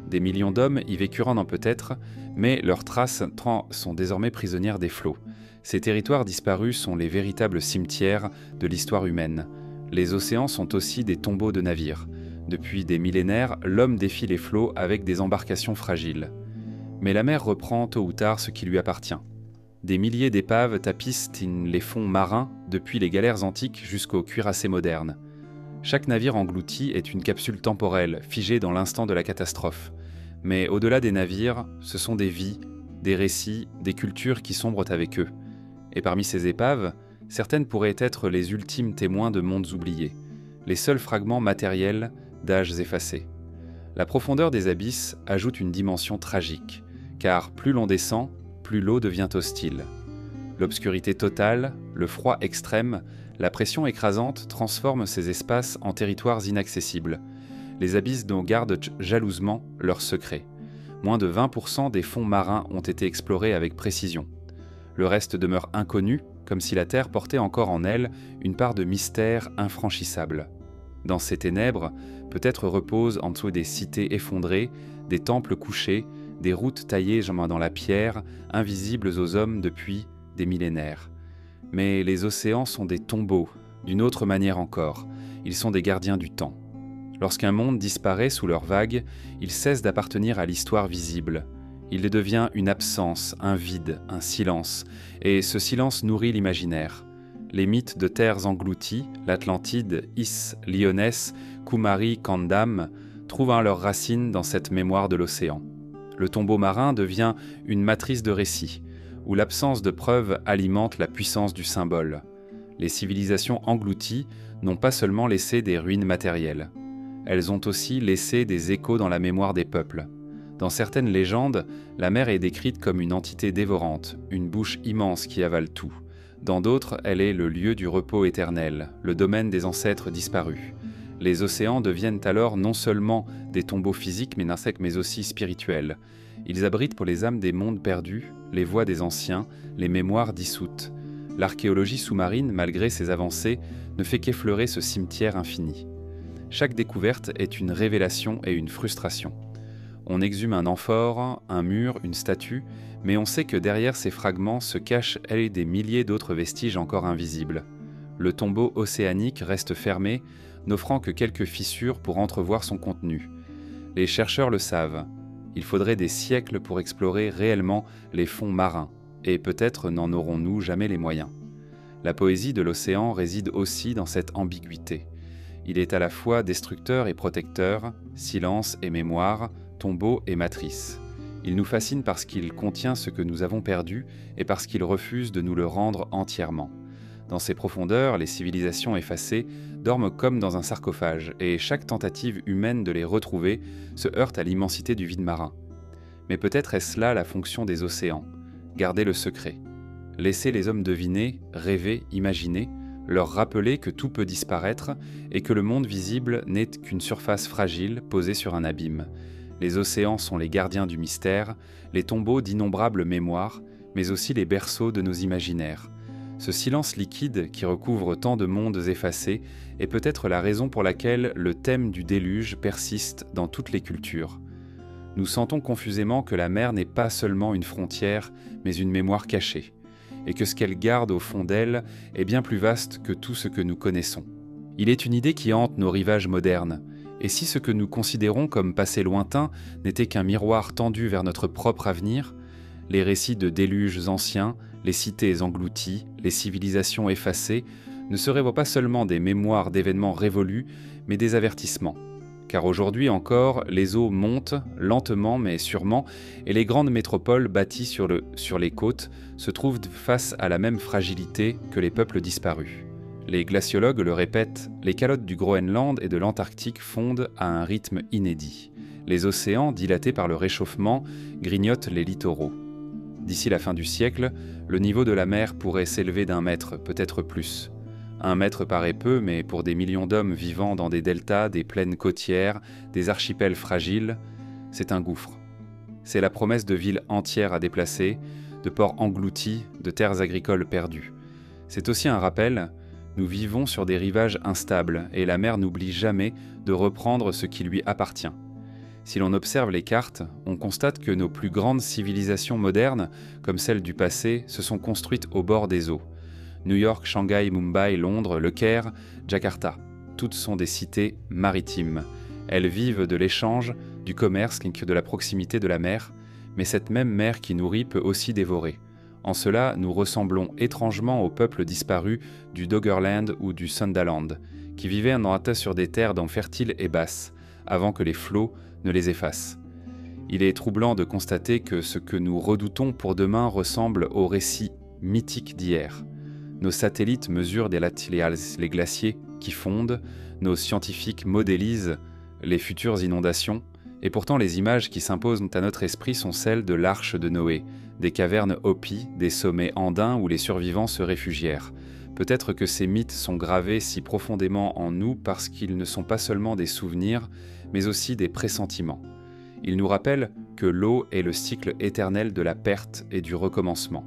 Des millions d'hommes y vécurent peut-être, mais leurs traces sont désormais prisonnières des flots. Ces territoires disparus sont les véritables cimetières de l'histoire humaine. Les océans sont aussi des tombeaux de navires. Depuis des millénaires, l'homme défie les flots avec des embarcations fragiles. Mais la mer reprend tôt ou tard ce qui lui appartient. Des milliers d'épaves tapissent les fonds marins depuis les galères antiques jusqu'aux cuirassés modernes. Chaque navire englouti est une capsule temporelle, figée dans l'instant de la catastrophe. Mais au-delà des navires, ce sont des vies, des récits, des cultures qui sombrent avec eux. Et parmi ces épaves, certaines pourraient être les ultimes témoins de mondes oubliés, les seuls fragments matériels d'âges effacés. La profondeur des abysses ajoute une dimension tragique, car plus l'on descend, plus l'eau devient hostile. L'obscurité totale, le froid extrême, la pression écrasante transforment ces espaces en territoires inaccessibles. Les abysses dont gardent jalousement leurs secrets. Moins de 20% des fonds marins ont été explorés avec précision. Le reste demeure inconnu, comme si la Terre portait encore en elle une part de mystère infranchissable. Dans ces ténèbres, peut-être reposent en dessous des cités effondrées, des temples couchés, des routes taillées dans la pierre, invisibles aux hommes depuis des millénaires. Mais les océans sont des tombeaux, d'une autre manière encore. Ils sont des gardiens du temps. Lorsqu'un monde disparaît sous leurs vagues, il cesse d'appartenir à l'histoire visible. Il devient une absence, un vide, un silence, et ce silence nourrit l'imaginaire. Les mythes de terres englouties, l'Atlantide, Is, Lyonès, Kumari, Kandam, trouvent leurs racines dans cette mémoire de l'océan. Le tombeau marin devient une matrice de récits, où l'absence de preuves alimente la puissance du symbole. Les civilisations englouties n'ont pas seulement laissé des ruines matérielles. Elles ont aussi laissé des échos dans la mémoire des peuples. Dans certaines légendes, la mer est décrite comme une entité dévorante, une bouche immense qui avale tout. Dans d'autres, elle est le lieu du repos éternel, le domaine des ancêtres disparus. Les océans deviennent alors non seulement des tombeaux physiques mais aussi spirituels. Ils abritent pour les âmes des mondes perdus, les voix des anciens, les mémoires dissoutes. L'archéologie sous-marine, malgré ses avancées, ne fait qu'effleurer ce cimetière infini. Chaque découverte est une révélation et une frustration. On exhume un amphore, un mur, une statue, mais on sait que derrière ces fragments se cachent des milliers d'autres vestiges encore invisibles. Le tombeau océanique reste fermé, n'offrant que quelques fissures pour entrevoir son contenu. Les chercheurs le savent. Il faudrait des siècles pour explorer réellement les fonds marins, et peut-être n'en aurons-nous jamais les moyens. La poésie de l'océan réside aussi dans cette ambiguïté. Il est à la fois destructeur et protecteur, silence et mémoire, tombeau et matrice. Il nous fascine parce qu'il contient ce que nous avons perdu et parce qu'il refuse de nous le rendre entièrement. Dans ses profondeurs, les civilisations effacées dorment comme dans un sarcophage et chaque tentative humaine de les retrouver se heurte à l'immensité du vide marin. Mais peut-être est-ce là la fonction des océans, garder le secret, laisser les hommes deviner, rêver, imaginer, leur rappeler que tout peut disparaître et que le monde visible n'est qu'une surface fragile posée sur un abîme. Les océans sont les gardiens du mystère, les tombeaux d'innombrables mémoires, mais aussi les berceaux de nos imaginaires. Ce silence liquide qui recouvre tant de mondes effacés est peut-être la raison pour laquelle le thème du déluge persiste dans toutes les cultures. Nous sentons confusément que la mer n'est pas seulement une frontière, mais une mémoire cachée, et que ce qu'elle garde au fond d'elle est bien plus vaste que tout ce que nous connaissons. Il est une idée qui hante nos rivages modernes, et si ce que nous considérons comme passé lointain n'était qu'un miroir tendu vers notre propre avenir, les récits de déluges anciens, les cités englouties, les civilisations effacées, ne seraient pas seulement des mémoires d'événements révolus, mais des avertissements. Car aujourd'hui encore, les eaux montent, lentement mais sûrement, et les grandes métropoles bâties sur les côtes se trouvent face à la même fragilité que les peuples disparus. Les glaciologues le répètent, les calottes du Groenland et de l'Antarctique fondent à un rythme inédit. Les océans, dilatés par le réchauffement, grignotent les littoraux. D'ici la fin du siècle, le niveau de la mer pourrait s'élever d'1 mètre, peut-être plus. 1 mètre paraît peu, mais pour des millions d'hommes vivant dans des deltas, des plaines côtières, des archipels fragiles, c'est un gouffre. C'est la promesse de villes entières à déplacer, de ports engloutis, de terres agricoles perdues. C'est aussi un rappel, nous vivons sur des rivages instables et la mer n'oublie jamais de reprendre ce qui lui appartient. Si l'on observe les cartes, on constate que nos plus grandes civilisations modernes, comme celles du passé, se sont construites au bord des eaux. New York, Shanghai, Mumbai, Londres, Le Caire, Jakarta, toutes sont des cités maritimes. Elles vivent de l'échange, du commerce et de la proximité de la mer, mais cette même mer qui nourrit peut aussi dévorer. En cela, nous ressemblons étrangement aux peuples disparus du Doggerland ou du Sundaland, qui vivaient en hâte sur des terres dents fertiles et basses, avant que les flots ne les effacent. Il est troublant de constater que ce que nous redoutons pour demain ressemble aux récits mythiques d'hier. Nos satellites mesurent les glaciers qui fondent, nos scientifiques modélisent les futures inondations, et pourtant les images qui s'imposent à notre esprit sont celles de l'arche de Noé, des cavernes Hopi, des sommets andins où les survivants se réfugièrent. Peut-être que ces mythes sont gravés si profondément en nous parce qu'ils ne sont pas seulement des souvenirs, mais aussi des pressentiments. Ils nous rappellent que l'eau est le cycle éternel de la perte et du recommencement.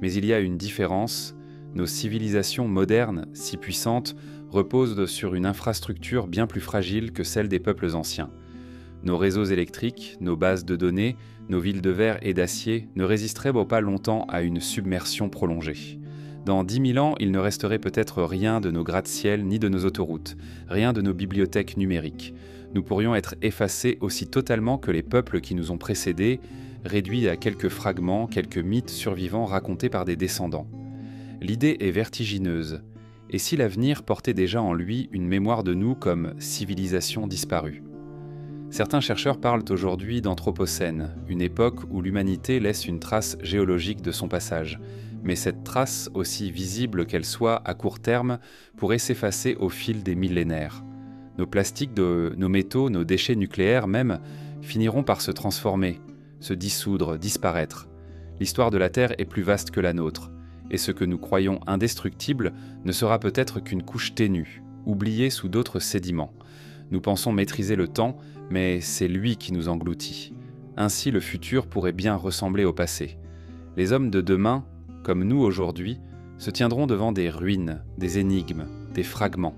Mais il y a une différence, nos civilisations modernes, si puissantes, reposent sur une infrastructure bien plus fragile que celle des peuples anciens. Nos réseaux électriques, nos bases de données, nos villes de verre et d'acier ne résisteraient pas longtemps à une submersion prolongée. Dans 10 000 ans, il ne resterait peut-être rien de nos gratte-ciel ni de nos autoroutes, rien de nos bibliothèques numériques. Nous pourrions être effacés aussi totalement que les peuples qui nous ont précédés, réduits à quelques fragments, quelques mythes survivants racontés par des descendants. L'idée est vertigineuse, et si l'avenir portait déjà en lui une mémoire de nous comme civilisation disparue. Certains chercheurs parlent aujourd'hui d'Anthropocène, une époque où l'humanité laisse une trace géologique de son passage. Mais cette trace, aussi visible qu'elle soit à court terme, pourrait s'effacer au fil des millénaires. Nos plastiques, nos métaux, nos déchets nucléaires même, finiront par se transformer, se dissoudre, disparaître. L'histoire de la Terre est plus vaste que la nôtre, et ce que nous croyons indestructible ne sera peut-être qu'une couche ténue, oubliée sous d'autres sédiments. Nous pensons maîtriser le temps, mais c'est lui qui nous engloutit. Ainsi, le futur pourrait bien ressembler au passé. Les hommes de demain, comme nous aujourd'hui, se tiendront devant des ruines, des énigmes, des fragments.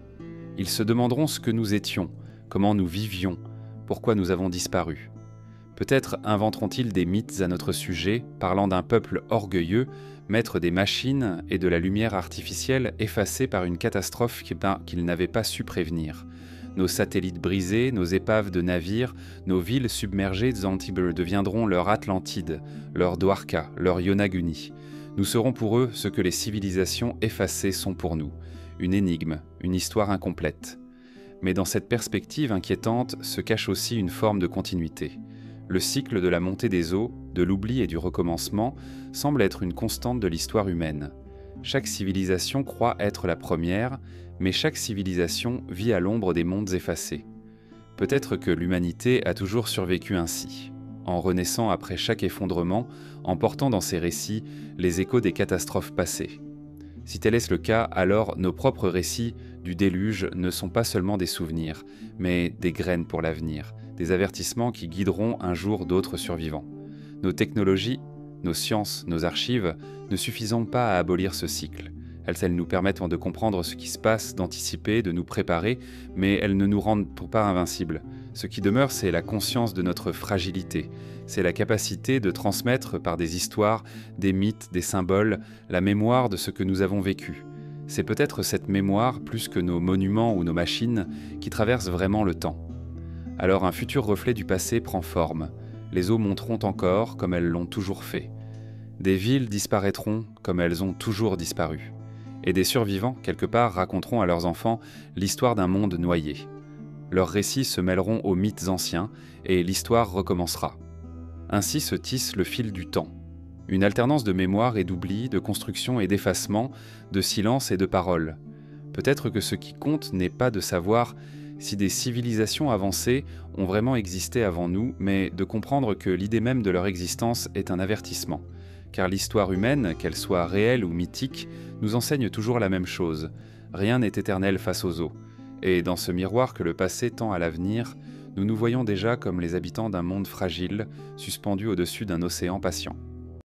Ils se demanderont ce que nous étions, comment nous vivions, pourquoi nous avons disparu. Peut-être inventeront-ils des mythes à notre sujet, parlant d'un peuple orgueilleux, maître des machines et de la lumière artificielle effacée par une catastrophe qu'ils n'avaient pas su prévenir. Nos satellites brisés, nos épaves de navires, nos villes submergées deviendront leur Atlantide, leur Dwarka, leur Yonaguni. Nous serons pour eux ce que les civilisations effacées sont pour nous, une énigme, une histoire incomplète. Mais dans cette perspective inquiétante se cache aussi une forme de continuité. Le cycle de la montée des eaux, de l'oubli et du recommencement semble être une constante de l'histoire humaine. Chaque civilisation croit être la première, mais chaque civilisation vit à l'ombre des mondes effacés. Peut-être que l'humanité a toujours survécu ainsi. en renaissant après chaque effondrement, en portant dans ses récits les échos des catastrophes passées. Si tel est le cas, alors nos propres récits du déluge ne sont pas seulement des souvenirs, mais des graines pour l'avenir, des avertissements qui guideront un jour d'autres survivants. Nos technologies, nos sciences, nos archives ne suffisent pas à abolir ce cycle. Elles nous permettent de comprendre ce qui se passe, d'anticiper, de nous préparer, mais elles ne nous rendent pas invincibles. Ce qui demeure, c'est la conscience de notre fragilité. C'est la capacité de transmettre par des histoires, des mythes, des symboles, la mémoire de ce que nous avons vécu. C'est peut-être cette mémoire, plus que nos monuments ou nos machines, qui traverse vraiment le temps. Alors un futur reflet du passé prend forme. Les eaux monteront encore comme elles l'ont toujours fait. Des villes disparaîtront comme elles ont toujours disparu. Et des survivants, quelque part, raconteront à leurs enfants l'histoire d'un monde noyé. Leurs récits se mêleront aux mythes anciens et l'histoire recommencera. Ainsi se tisse le fil du temps. Une alternance de mémoire et d'oubli, de construction et d'effacement, de silence et de parole. Peut-être que ce qui compte n'est pas de savoir si des civilisations avancées ont vraiment existé avant nous, mais de comprendre que l'idée même de leur existence est un avertissement. Car l'histoire humaine, qu'elle soit réelle ou mythique, nous enseigne toujours la même chose. Rien n'est éternel face aux eaux. Et dans ce miroir que le passé tend à l'avenir, nous nous voyons déjà comme les habitants d'un monde fragile, suspendu au-dessus d'un océan patient.